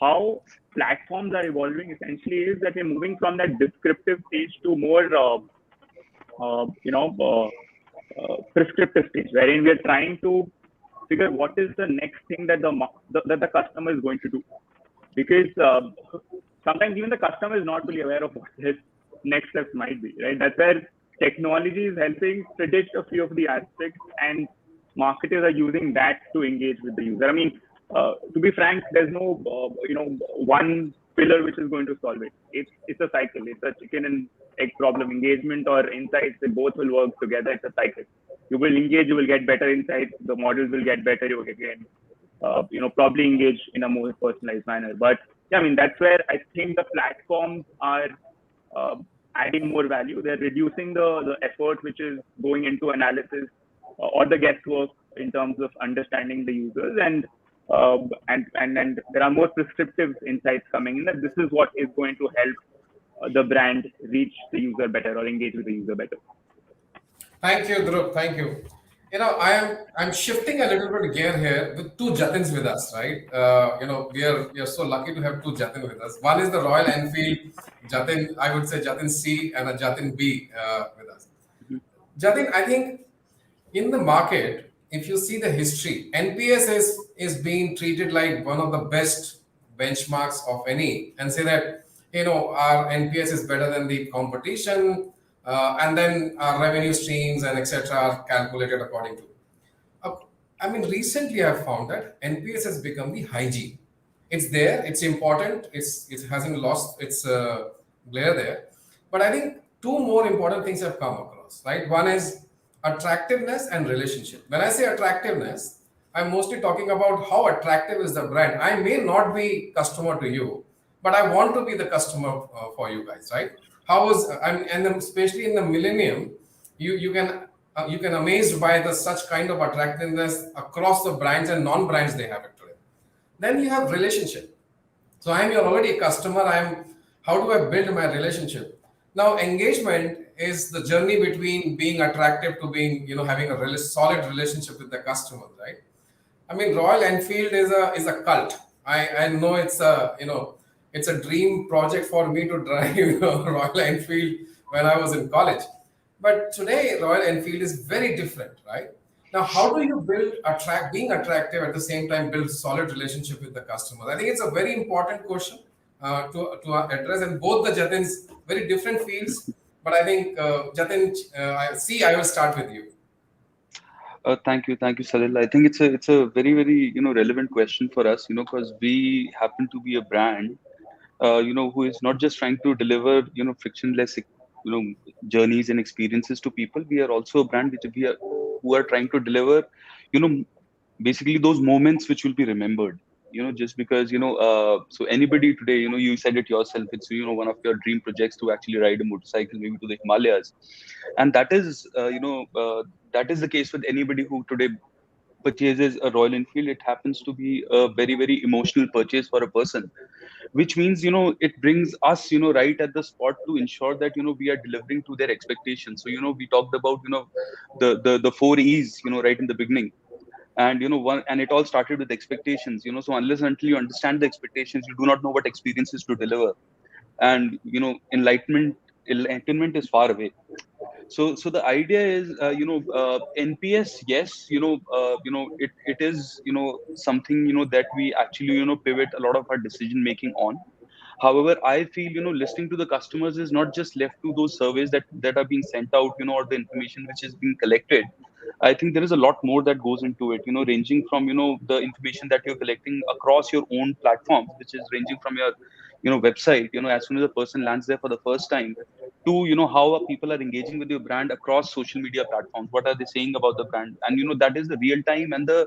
how platforms are evolving essentially is that we're moving from that descriptive stage to more prescriptive stage, wherein we are trying to figure what is the next thing that the customer is going to do, because sometimes even the customer is not fully aware of what his next steps might be, right? That's where technology is helping predict a few of the aspects, and marketers are using that to engage with the user. I mean, to be frank, there's no one pillar which is going to solve it. It's a cycle. It's a chicken and egg problem. Engagement or insights, they both will work together. It's a cycle. You will engage, you will get better insights. The models will get better. You will again, probably engage in a more personalized manner. But yeah, I mean, that's where I think the platforms are adding more value. They're reducing the effort which is going into analysis or the guesswork in terms of understanding the users, and there are more prescriptive insights coming in that this is what is going to help the brand reach the user better or engage with the user better. Thank you, Dhruv. Thank you. I'm shifting a little bit gear here with two Jatins with us, right? We are so lucky to have two Jatin with us. One is the Royal Enfield Jatin, I would say Jatin C, and a Jatin B with us. Jatin, I think in the market, if you see the history, NPS is being treated like one of the best benchmarks of any, and say that our NPS is better than the competition. and then our revenue streams and etc. are calculated according to. I mean, recently I've found that NPS has become the hygiene. It's there, it's important, it hasn't lost its glare there. But I think two more important things have come across, right? One is attractiveness and relationship. When I say attractiveness, I'm mostly talking about how attractive is the brand. I may not be customer to you, but I want to be the customer for you guys, right? How is and especially in the millennium, you can amazed by the such kind of attractiveness across the brands and non-brands they have it today. Then you have relationship. So you're already a customer. How do I build my relationship? Now engagement is the journey between being attractive to being, having a really solid relationship with the customer, right? I mean, Royal Enfield is a cult. I know it's a dream project for me to drive Royal Enfield when I was in college. But today, Royal Enfield is very different, right? Now, how do you being attractive at the same time, build solid relationship with the customers? I think it's a very important question to address, and both the Jatins, very different fields. But I think Jatin, I will start with you. Thank you, Salil. I think it's a very relevant question for us, because we happen to be a brand, who is not just trying to deliver frictionless journeys and experiences to people. We are also a brand who are trying to deliver basically those moments which will be remembered. Just because so anybody today, you said it yourself, it's one of your dream projects to actually ride a motorcycle maybe to the Himalayas, and that is that is the case with anybody who today purchases a Royal Enfield. It happens to be a very emotional purchase for a person, which means it brings us right at the spot to ensure that we are delivering to their expectations. So we talked about the four E's right in the beginning, and it all started with expectations. So unless until you understand the expectations, you do not know what experiences to deliver, and enlightenment is far away. So the idea is NPS, yes, it is something that we actually pivot a lot of our decision making on. However, I feel listening to the customers is not just left to those surveys that are being sent out, or the information which is being collected. I think there is a lot more that goes into it, ranging from the information that you're collecting across your own platforms, which is ranging from your website, as soon as a person lands there for the first time, to how people are engaging with your brand across social media platforms. What are they saying about the brand? And that is the real time and the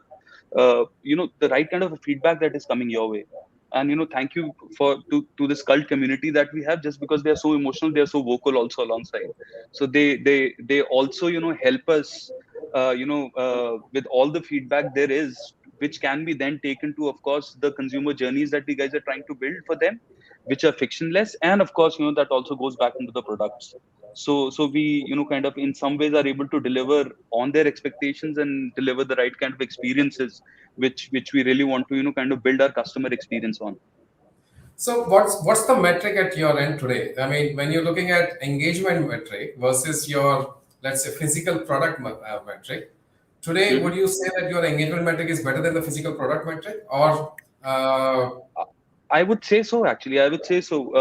the right kind of a feedback that is coming your way. And thank you to this cult community that we have. Just because they are so emotional, they are so vocal also alongside. So they also help us with all the feedback there is, which can be then taken to, of course, the consumer journeys that we guys are trying to build for them, which are frictionless. And of course, that also goes back into the products. So we kind of in some ways are able to deliver on their expectations and deliver the right kind of experiences which we really want to kind of build our customer experience on. So what's the metric at your end today? I mean, when you're looking at engagement metric versus your, let's say, physical product metric, today, would you say that your engagement metric is better than the physical product metric, or? I would say so, actually. I would say so.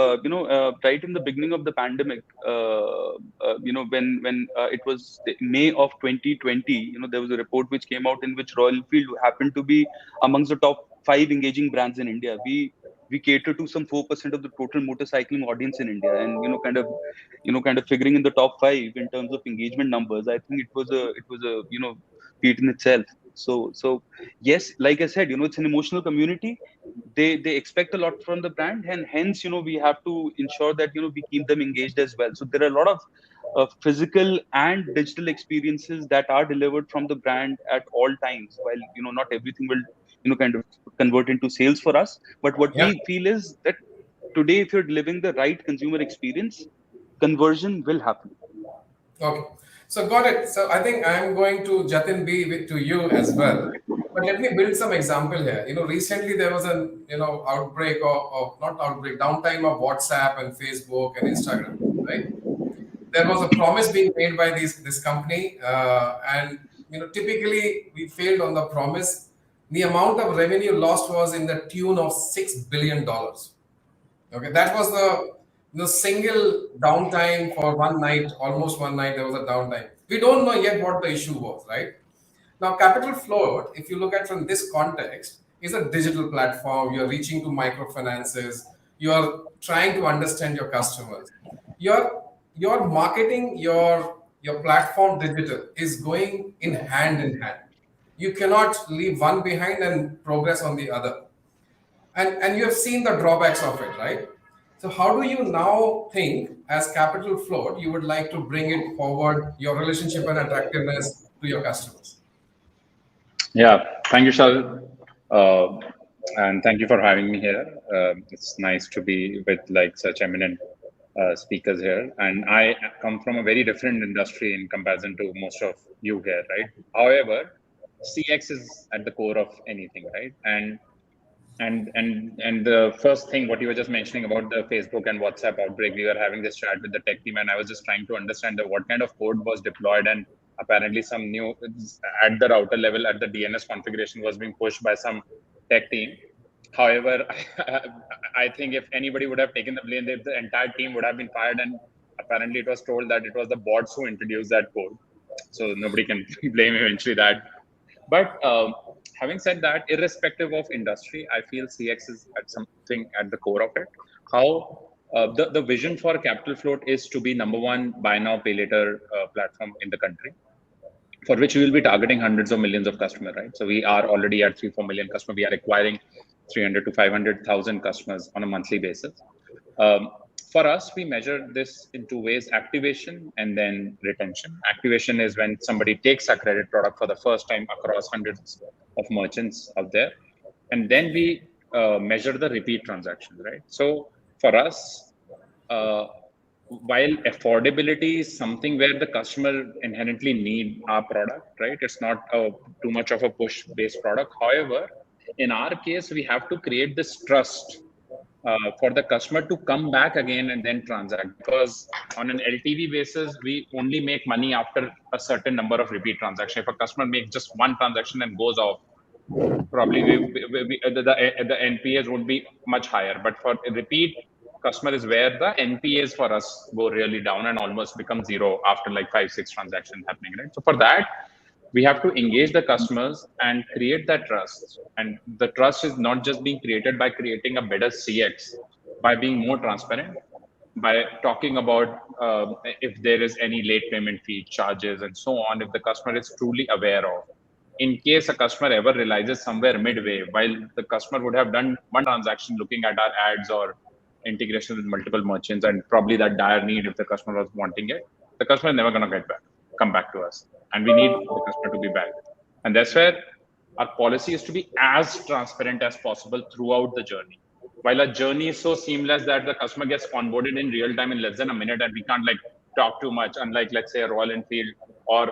Right in the beginning of the pandemic, when it was May of 2020, there was a report which came out in which Royal Enfield happened to be amongst the top 5 engaging brands in India. We cater to some 4% of the total motorcycling audience in India, and kind of figuring in the top 5 in terms of engagement numbers. I think it was a feat in itself. So yes, like I said, it's an emotional community. They expect a lot from the brand, and hence we have to ensure that we keep them engaged as well. So there are a lot of physical and digital experiences that are delivered from the brand at all times. While not everything will kind of convert into sales for us, but what we feel is that today, if you're delivering the right consumer experience, conversion will happen. Okay, so got it. So I think I'm going to Jatin B to you as well. But let me build some example here. Recently there was an outbreak of not outbreak, downtime of WhatsApp and Facebook and Instagram, right? There was a promise being made by this company, and typically we failed on the promise. The amount of revenue lost was in the tune of $6 billion. Okay, that was The single downtime for one night, almost one night, there was a downtime. We don't know yet what the issue was, right? Now, Capital Float, if you look at from this context, is a digital platform. You're reaching to microfinances. You're trying to understand your customers. Your marketing, your platform digital is going in hand. You cannot leave one behind and progress on the other. And you have seen the drawbacks of it, right? So how do you now think as Capital Float, you would like to bring it forward, your relationship and attractiveness to your customers? Yeah, thank you, Shal. And thank you for having me here. It's nice to be with like such eminent speakers here. And I come from a very different industry in comparison to most of you here, right? However, CX is at the core of anything, right? And the first thing, what you were just mentioning about the Facebook and WhatsApp outbreak, we were having this chat with the tech team, and I was just trying to understand what kind of code was deployed, and apparently some new at the router level at the DNS configuration was being pushed by some tech team. However, I think if anybody would have taken the blame, the entire team would have been fired, and apparently it was told that it was the bots who introduced that code. So nobody can blame eventually that. But having said that, irrespective of industry, I feel CX is at something at the core of it. How the vision for Capital Float is to be #1 buy now, pay later platform in the country, for which we will be targeting hundreds of millions of customers, right? So we are already at 3-4 million customers. We are acquiring 300 to 500,000 customers on a monthly basis. For us, we measure this in two ways: activation and then retention. Activation is when somebody takes a credit product for the first time across hundreds of merchants out there. And then we measure the repeat transactions, right? So for us, while affordability is something where the customer inherently need our product, right? It's not too much of a push-based product. However, in our case, we have to create this trust for the customer to come back again and then transact, because on an LTV basis, we only make money after a certain number of repeat transactions. If a customer makes just one transaction and goes off, probably the NPAs would be much higher. But for a repeat customer is where the NPAs for us go really down and almost become zero after like 5-6 transactions happening, right? So for that, we have to engage the customers and create that trust. And the trust is not just being created by creating a better CX, by being more transparent, by talking about if there is any late payment fee charges and so on, if the customer is truly aware of. In case a customer ever realizes somewhere midway, while the customer would have done one transaction looking at our ads or integration with multiple merchants, and probably that dire need if the customer was wanting it, the customer is never going to come back to us. And we need the customer to be back. And that's where our policy is to be as transparent as possible throughout the journey. While our journey is so seamless that the customer gets onboarded in real time in less than a minute, and we can't like talk too much, unlike let's say a Royal Enfield or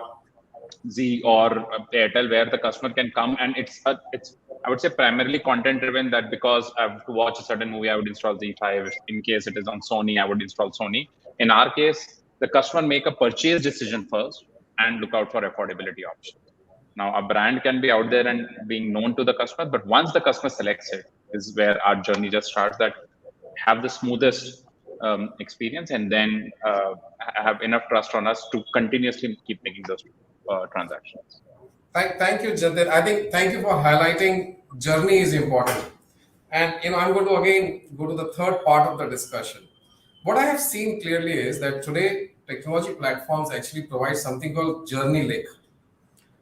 Z or Airtel, where the customer can come and it's I would say primarily content driven, that because I have to watch a certain movie, I would install Z5. In case it is on Sony, I would install Sony. In our case, the customer make a purchase decision first and look out for affordability options. Now, a brand can be out there and being known to the customer, but once the customer selects it, is where our journey just starts. That have the smoothest experience, and then have enough trust on us to continuously keep making those transactions. Thank you, Jaydeep. I think thank you for highlighting journey is important. And I'm going to again go to the third part of the discussion. What I have seen clearly is that today technology platforms actually provide something called journey lake.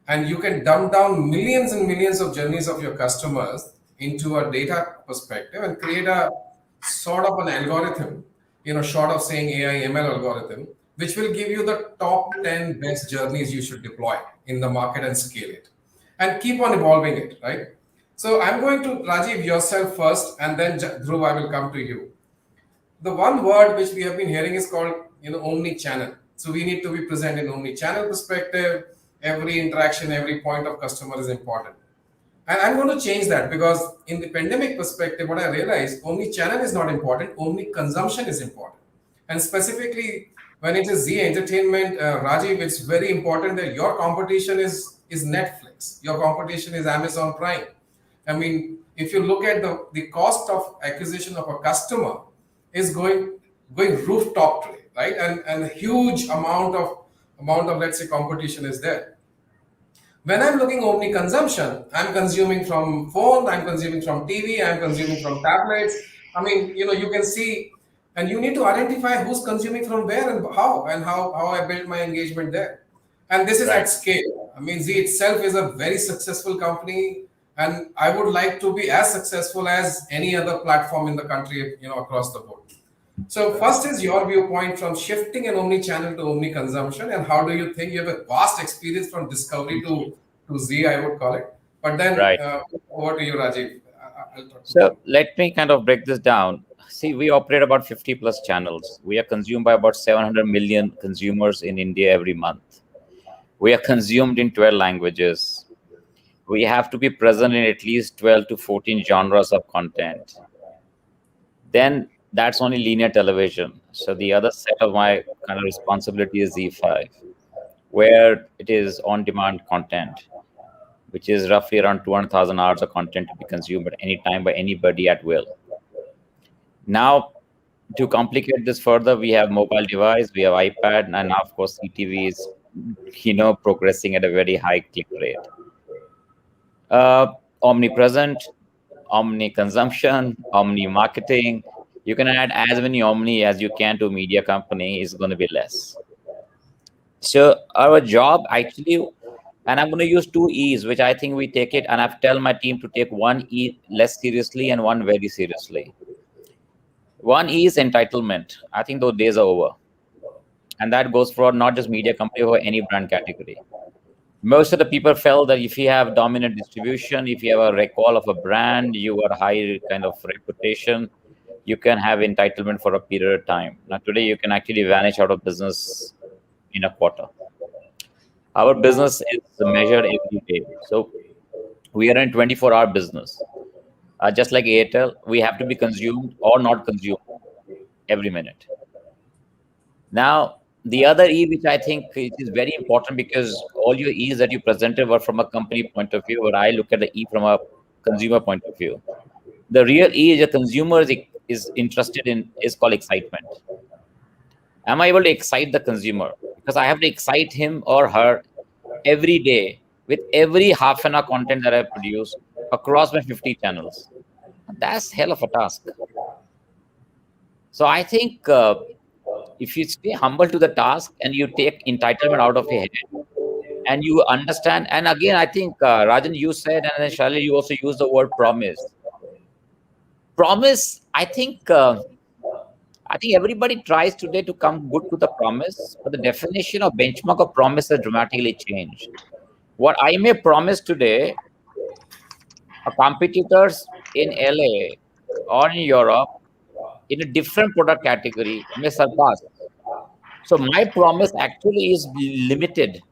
And you can dump down millions and millions of journeys of your customers into a data perspective and create a sort of an algorithm, short of saying AI ML algorithm, which will give you the top 10 best journeys you should deploy in the market and scale it and keep on evolving it, right? So I'm going to Rajiv yourself first, and then Dhruv, I will come to you. The one word which we have been hearing is called, omni-channel. So we need to be present in omni-channel perspective. Every interaction, every point of customer is important. And I'm going to change that, because in the pandemic perspective, what I realized, omni-channel is not important, omni-consumption is important. And specifically, when it is Z Entertainment, Rajiv, it's very important that your competition is Netflix. Your competition is Amazon Prime. I mean, if you look at the cost of acquisition of a customer is going going rooftop today, right? And a huge amount of let's say competition is there. When I'm looking omni consumption, I'm consuming from phone, I'm consuming from TV, I'm consuming from tablets. I mean, you can see, and you need to identify who's consuming from where and how I build my engagement there. And this is at scale. I mean, Z itself is a very successful company, and I would like to be as successful as any other platform in the country, across the board. So first is your viewpoint from shifting an omni-channel to omni-consumption, and how do you think you have a vast experience from discovery to Z, I would call it. But then over to you, Rajiv. So let me kind of break this down. See, we operate about 50 plus channels. We are consumed by about 700 million consumers in India every month. We are consumed in 12 languages. We have to be present in at least 12 to 14 genres of content. Then that's only linear television. So the other set of my kind of responsibility is Z5, where it is on-demand content, which is roughly around 200,000 hours of content to be consumed at any time by anybody at will. Now, to complicate this further, we have mobile device, we have iPad, and now, of course, CTV is, progressing at a very high click rate. Omnipresent, omni-consumption, omni-marketing. You can add as many omni as you can to a media company, is going to be less. So our job actually, and I'm going to use 2 E's, which I think we take it, and I've tell my team to take 1 E less seriously and 1 very seriously. 1 E is entitlement. I think those days are over. And that goes for not just media company, or any brand category. Most of the people felt that if you have dominant distribution, if you have a recall of a brand, you are high kind of reputation, you can have entitlement for a period of time. Now today you can actually vanish out of business in a quarter. Our business is measured every day. So we are in 24-hour business. Just like Airtel, we have to be consumed or not consumed every minute. Now, the other E, which I think is very important, because all your E's that you presented were from a company point of view, but I look at the E from a consumer point of view. The real E is a consumer is interested in, is called excitement. Am I able to excite the consumer? Because I have to excite him or her every day with every half an hour content that I produce across my 50 channels. That's hell of a task. So I think if you stay humble to the task and you take entitlement out of your head and you understand, and again, I think Rajan, you said, and then Shalini, you also used the word promise. Promise, I think everybody tries today to come good to the promise, but the definition of benchmark of promise has dramatically changed. What I may promise today, competitors in LA or in Europe in a different product category may surpass. So my promise actually is limited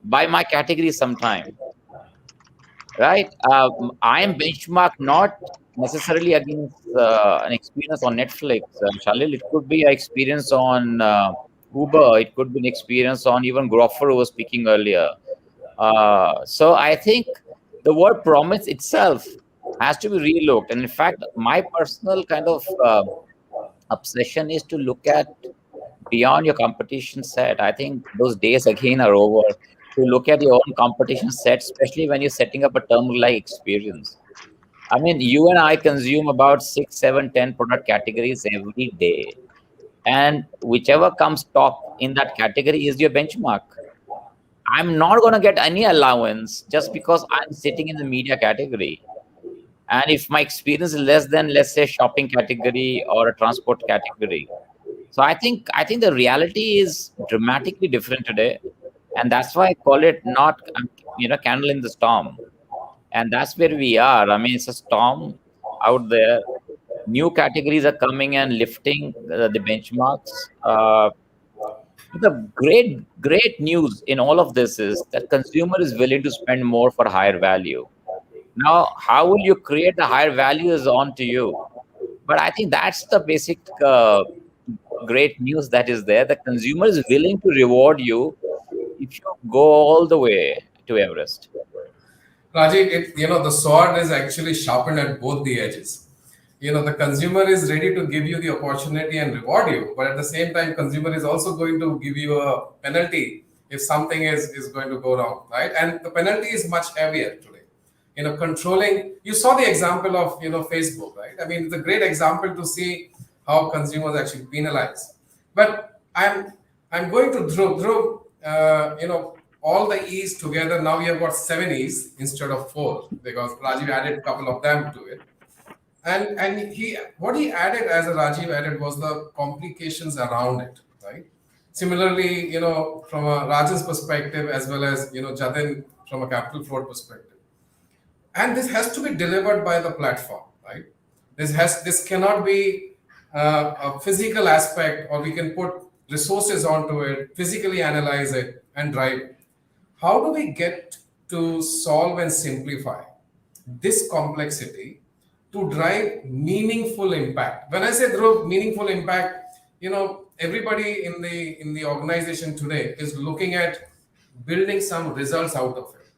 by my category sometime, right? I am benchmarked not necessarily against an experience on Netflix, Shalil. It could be an experience on Uber. It could be an experience on even Groffer, who was speaking earlier. So I think the word promise itself has to be relooked. And in fact, my personal kind of obsession is to look at beyond your competition set. I think those days again are over. To look at your own competition set, especially when you're setting up a terminal-like experience. I mean, you and I consume about 6, 7, 10 product categories every day. And whichever comes top in that category is your benchmark. I'm not going to get any allowance just because I'm sitting in the media category. And if my experience is less than, let's say, shopping category or a transport category. So I think the reality is dramatically different today. And that's why I call it not, candle in the storm. And that's where we are. I mean, it's a storm out there. New categories are coming and lifting the benchmarks. The great news in all of this is that consumer is willing to spend more for higher value. Now, how will you create the higher value is on to you. But I think that's the basic great news that is there. The consumer is willing to reward you if you go all the way to Everest. Rajiv, the sword is actually sharpened at both the edges. the consumer is ready to give you the opportunity and reward you, but at the same time, consumer is also going to give you a penalty if something is going to go wrong, right? And the penalty is much heavier today. Controlling, you saw the example of, Facebook, right? I mean, it's a great example to see how consumers actually penalize. But I'm going to throw all the E's together. Now we have got 7 E's instead of 4 because Rajiv added a couple of them to it. And what he added, as Rajiv added, was the complications around it, right? Similarly, from a Rajan's perspective, as well as Jatin from a Capital Float perspective. And this has to be delivered by the platform, right? This cannot be a physical aspect, or we can put resources onto it, physically analyze it, and drive it. How do we get to solve and simplify this complexity to drive meaningful impact? When I say meaningful impact, everybody in the organization today is looking at building some results out of it.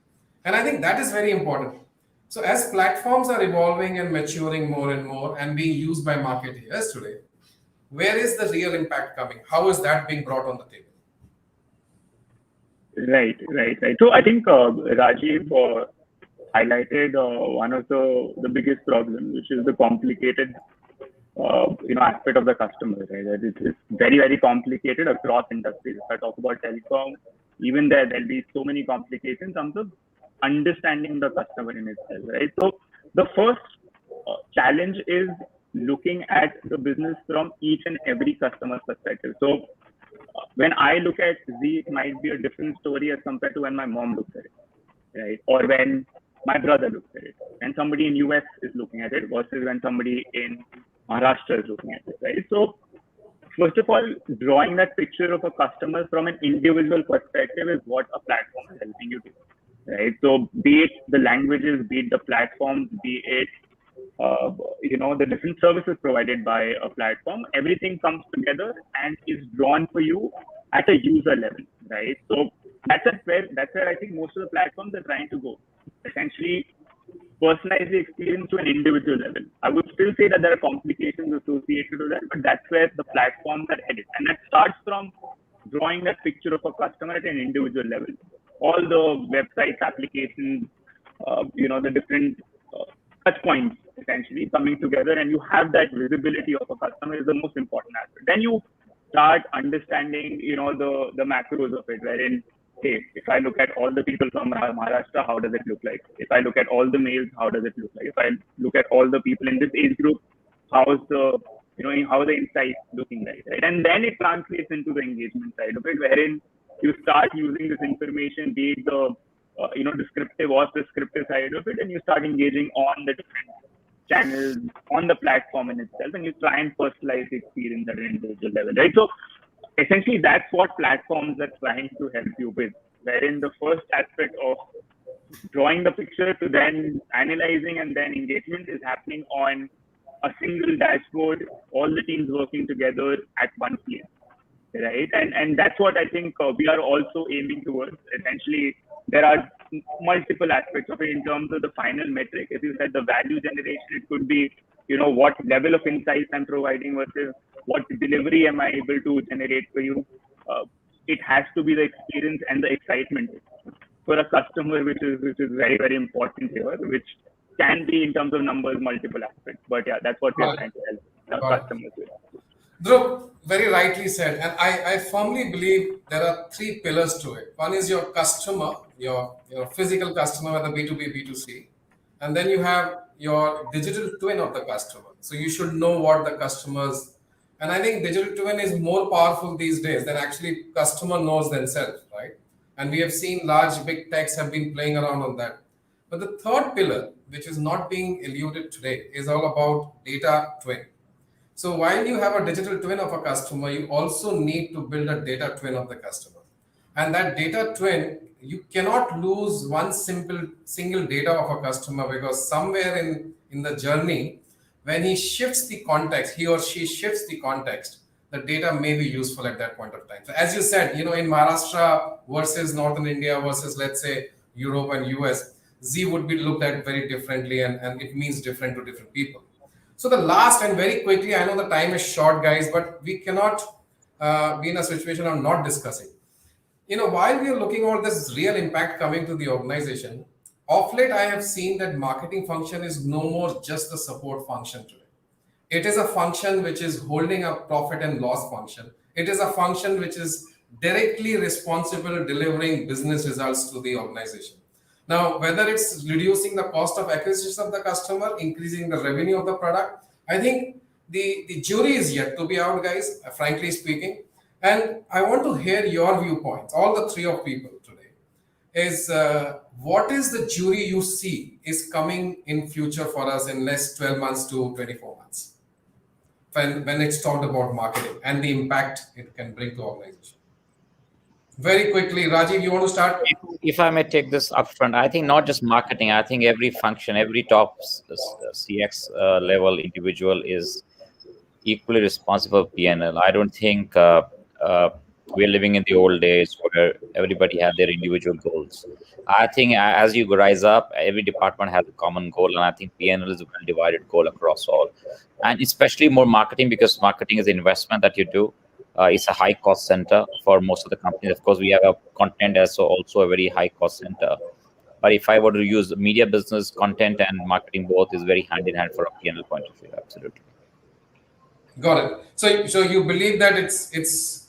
And I think that is very important. So as platforms are evolving and maturing more and more and being used by marketeers today, where is the real impact coming? How is that being brought on the table? Right. So I think Rajiv highlighted one of the biggest problems, which is the complicated aspect of the customer, right? That it's very, very complicated across industries. If I talk about telecom, even there'll be so many complications in terms of understanding the customer in itself, right? So the first challenge is looking at the business from each and every customer's perspective. So when I look at Z, it might be a different story as compared to when my mom looks at it, right? Or when my brother looks at it, and somebody in US is looking at it versus when somebody in Maharashtra is looking at it, right? So first of all, drawing that picture of a customer from an individual perspective is what a platform is helping you do, right? So be it the languages, be it the platforms, be it the different services provided by a platform, everything comes together and is drawn for you at a user level, right? So that's where I think most of the platforms are trying to go. Essentially, personalize the experience to an individual level. I would still say that there are complications associated with that, but that's where the platforms are headed. And that starts from drawing that picture of a customer at an individual level. All the websites, applications, the different touch points essentially coming together, and you have that visibility of a customer is the most important aspect. Then you start understanding, the macros of it, wherein, hey, if I look at all the people from Maharashtra, how does it look like? If I look at all the males, how does it look like? If I look at all the people in this age group, how's the insights looking like, right? And then it translates into the engagement side of it, wherein you start using this information, be it the descriptive or prescriptive side of it, and you start engaging on the different channels on the platform in itself, and you try and personalize the experience at an individual level, right? So essentially, that's what platforms are trying to help you with, wherein the first aspect of drawing the picture to then analyzing and then engagement is happening on a single dashboard, all the teams working together at one place, right? And that's what I think we are also aiming towards. Essentially, there are multiple aspects of it in terms of the final metric. If you said the value generation, it could be, what level of insights I'm providing versus what delivery am I able to generate for you. It has to be the experience and the excitement for a customer, which is very, very important here, which can be in terms of numbers, multiple aspects. But yeah, that's what we're trying to help our customers with. Dhruv, very rightly said. And I firmly believe there are 3 pillars to it. One is your customer, your physical customer, whether B2B, B2C. And then you have your digital twin of the customer. So you should know what the customers, and I think digital twin is more powerful these days than actually customer knows themselves, right? And we have seen large big techs have been playing around on that. But the third pillar, which is not being eluded today, is all about data twin. So while you have a digital twin of a customer, you also need to build a data twin of the customer. And that data twin, you cannot lose one single data of a customer, because somewhere in the journey, when he shifts the context, he or she shifts the context, the data may be useful at that point of time. So as you said, in Maharashtra versus Northern India versus, let's say, Europe and US, Z would be looked at very differently, and it means different to different people. So the last, and very quickly, I know the time is short, guys, but we cannot be in a situation of not discussing. While we are looking at this real impact coming to the organization, of late I have seen that marketing function is no more just the support function today. It is a function which is holding a profit and loss function. It is a function which is directly responsible delivering business results to the organization. Now, whether it's reducing the cost of acquisition of the customer, increasing the revenue of the product, I think the jury is yet to be out, guys, frankly speaking. And I want to hear your viewpoints, all the three of people today, is what is the jury you see is coming in future for us in next 12 months to 24 months? When it's talked about marketing and the impact it can bring to organization. Very quickly, Rajiv, you want to start? If I may take this upfront, I think not just marketing, I think every function, every top CX level individual is equally responsible for PNL. I don't think we're living in the old days where everybody had their individual goals. I think as you rise up, every department has a common goal, and I think PNL is a well-divided goal across all. And especially more marketing, because marketing is an investment that you do. It's a high-cost center for most of the companies. Of course, we have a content as also a very high-cost center. But if I were to use media business, content and marketing both is very hand-in-hand for a PNL point of view, absolutely. Got it. So you believe that it's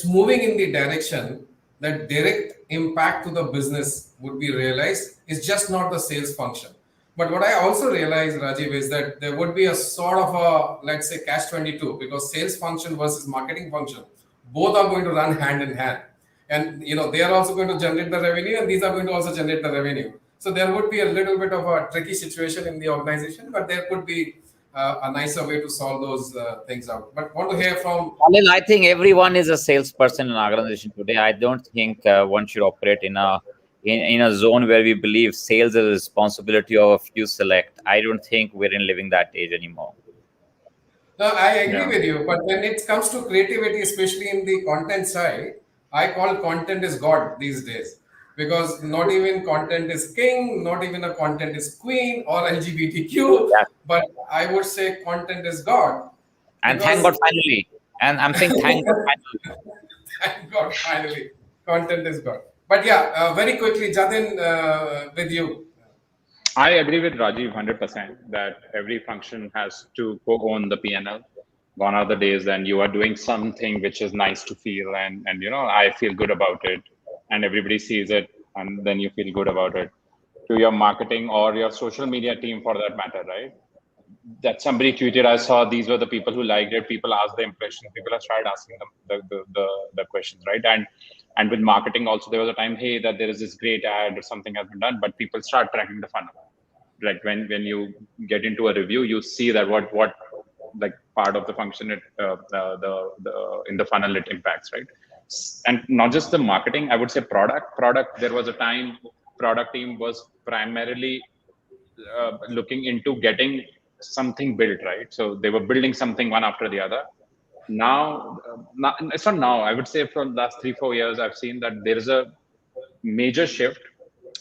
moving in the direction that direct impact to the business would be realized. It's just not the sales function. But what I also realize, Rajiv, is that there would be a sort of a, let's say, catch-22, because sales function versus marketing function, both are going to run hand in hand. And they are also going to generate the revenue, and these are going to also generate the revenue. So there would be a little bit of a tricky situation in the organization, but there could be a nicer way to solve those things out. But want to hear from... Well, I think everyone is a salesperson in an organization today. I don't think one should operate in a zone where we believe sales is a responsibility of a few select. I don't think we're in living that age anymore. No, I agree with you. But when it comes to creativity, especially in the content side, I call content is God these days. Because not even content is king, not even a content is queen or LGBTQ, but I would say content is God. And thank God finally. And I'm saying thank God finally. Thank God finally. Content is God. But yeah, very quickly, Jatin, with you. I agree with Rajiv 100% that every function has to co-own the PNL. Gone are the days when you are doing something which is nice to feel and I feel good about it, and everybody sees it, and then you feel good about it. To your marketing or your social media team, for that matter, right? That somebody tweeted, I saw these were the people who liked it. People asked the impressions. People have started asking them the questions, right? And with marketing also, there was a time, hey, that there is this great ad or something has been done, but people start tracking the funnel. Like when you get into a review, you see that what like part of the function in the funnel it impacts, right? And not just the marketing, I would say product. There was a time product team was primarily looking into getting something built, right? So they were building something one after the other. Now, it's not now. I would say for the last 3-4 years, I've seen that there is a major shift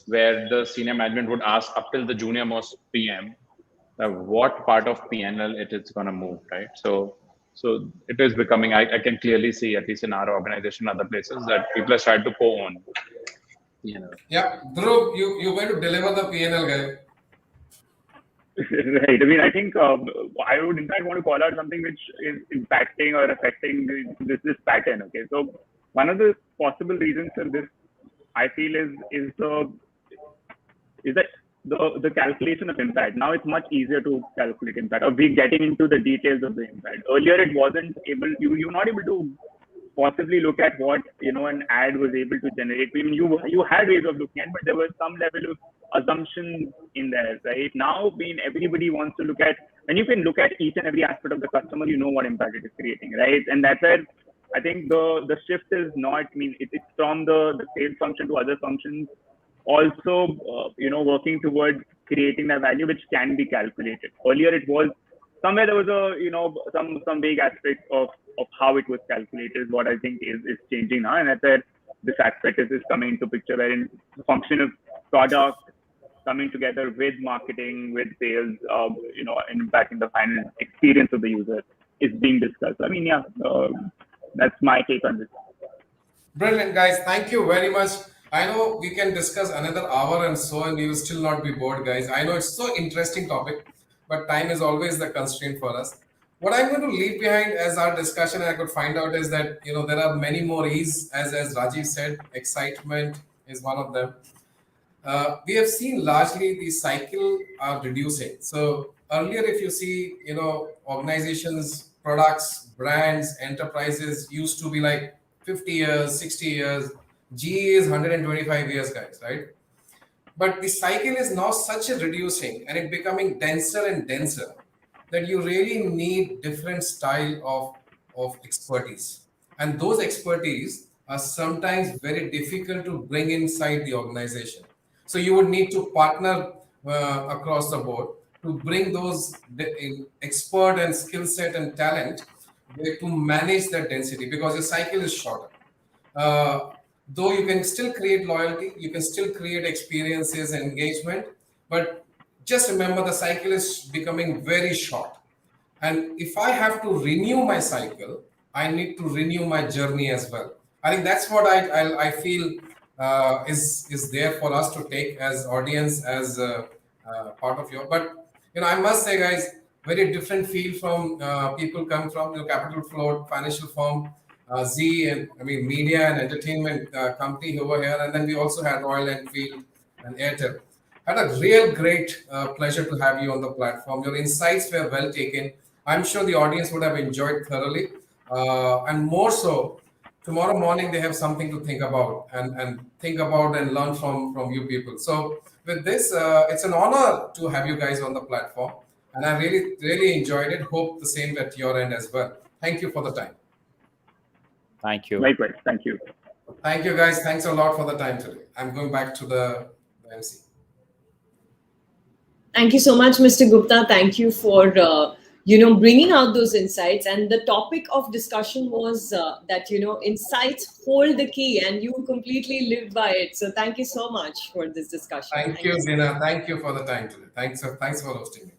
where the senior management would ask up till the junior most PM what part of PNL it is going to move, right? So it is becoming, I can clearly see, at least in our organization, other places, that people are starting to co-own PNL. Yeah, Dhruv, you're going to deliver the PNL guy. Right. I mean, I think I would in fact want to call out something which is impacting or affecting this pattern. Okay, so one of the possible reasons for this, I feel, is that the calculation of impact. Now it's much easier to calculate impact, or be getting into the details of the impact. Earlier, it wasn't able. You were not able to possibly look at what an ad was able to generate. I mean, you had ways of looking at, but there was some level of assumption in there, right? Now, everybody wants to look at, and you can look at each and every aspect of the customer. You know what impact it is creating, right? And that's where I think the shift is not. I mean, it's from the sales function to other functions. Also, working towards creating that value which can be calculated. Earlier, it was somewhere there was a some vague aspect of how it was calculated. What I think is changing now, and that's where this aspect is coming into picture, wherein the function of product, coming together with marketing, with sales, impacting the final experience of the user is being discussed. I mean, yeah, that's my take on this. Brilliant, guys. Thank you very much. I know we can discuss another hour and so, and you will still not be bored, guys. I know it's so interesting topic, but time is always the constraint for us. What I'm going to leave behind as our discussion, I could find out is that there are many more E's, as Rajiv said. Excitement is one of them. We have seen largely the cycle are reducing. So earlier, if you see, organizations, products, brands, enterprises used to be like 50 years, 60 years. GE is 125 years, guys, right? But the cycle is now such a reducing and it becoming denser and denser that you really need different style of expertise. And those expertise are sometimes very difficult to bring inside the organization. So you would need to partner across the board to bring those expert and skill set and talent to manage that density, because the cycle is shorter. Though you can still create loyalty, you can still create experiences and engagement, but just remember the cycle is becoming very short. And if I have to renew my cycle, I need to renew my journey as well. I think that's what I feel is there for us to take as audience, as part of your. But I must say, guys, very different field from people come from the capital float, financial firm, Z, and media and entertainment company over here, and then we also had Royal Enfield and Airtel. Had a real great pleasure to have you on the platform. Your insights were well taken. I'm sure the audience would have enjoyed thoroughly, and more so, tomorrow morning they have something to think about and learn from you people. So with this, it's an honor to have you guys on the platform, and I really enjoyed it. Hope the same at your end as well. Thank you for the time. Thank you. Likewise. Thank you. Thank you, guys. Thanks a lot for the time today. I'm going back to the MC. Thank you so much, Mr. Gupta. Thank you for bringing out those insights. And the topic of discussion was that insights hold the key, and you completely lived by it. So thank you so much for this discussion. Thank you, Zina. Thank you for the time today. Thanks for hosting me.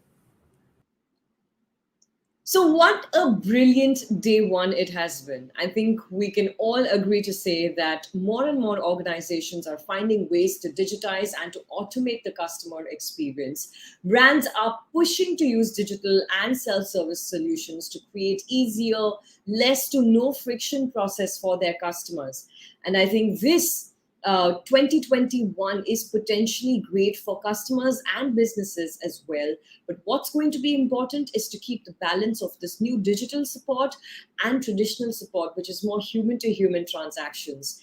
So what a brilliant day one it has been. I think we can all agree to say that more and more organizations are finding ways to digitize and to automate the customer experience. Brands are pushing to use digital and self-service solutions to create easier, less to no friction process for their customers. And I think this 2021 is potentially great for customers and businesses as well. But what's going to be important is to keep the balance of this new digital support and traditional support, which is more human-to-human transactions.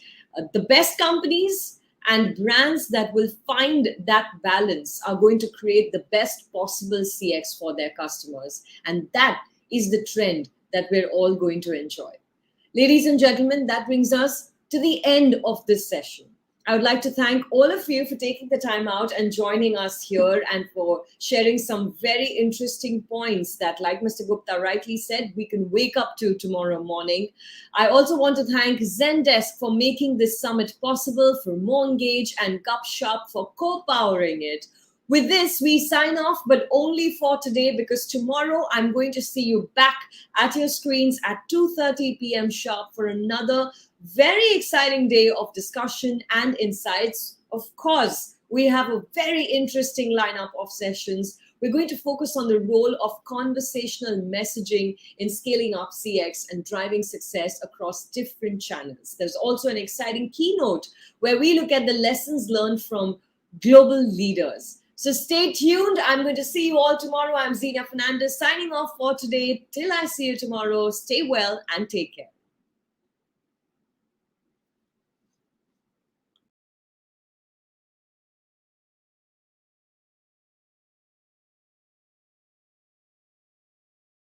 The best companies and brands that will find that balance are going to create the best possible CX for their customers. And that is the trend that we're all going to enjoy. Ladies and gentlemen, that brings us to the end of this session. I would like to thank all of you for taking the time out and joining us here and for sharing some very interesting points that, like Mr. Gupta rightly said, we can wake up to tomorrow morning. I also want to thank Zendesk for making this summit possible, for Moengage and Gupshup for co-powering it. With this, we sign off, but only for today, because tomorrow I'm going to see you back at your screens at 2:30 p.m. sharp for another very exciting day of discussion and insights. Of course, we have a very interesting lineup of sessions. We're going to focus on the role of conversational messaging in scaling up CX and driving success across different channels. There's also an exciting keynote where we look at the lessons learned from global leaders. So stay tuned. I'm going to see you all tomorrow. I'm Zina Fernandez signing off for today. Till I see you tomorrow, stay well and take care.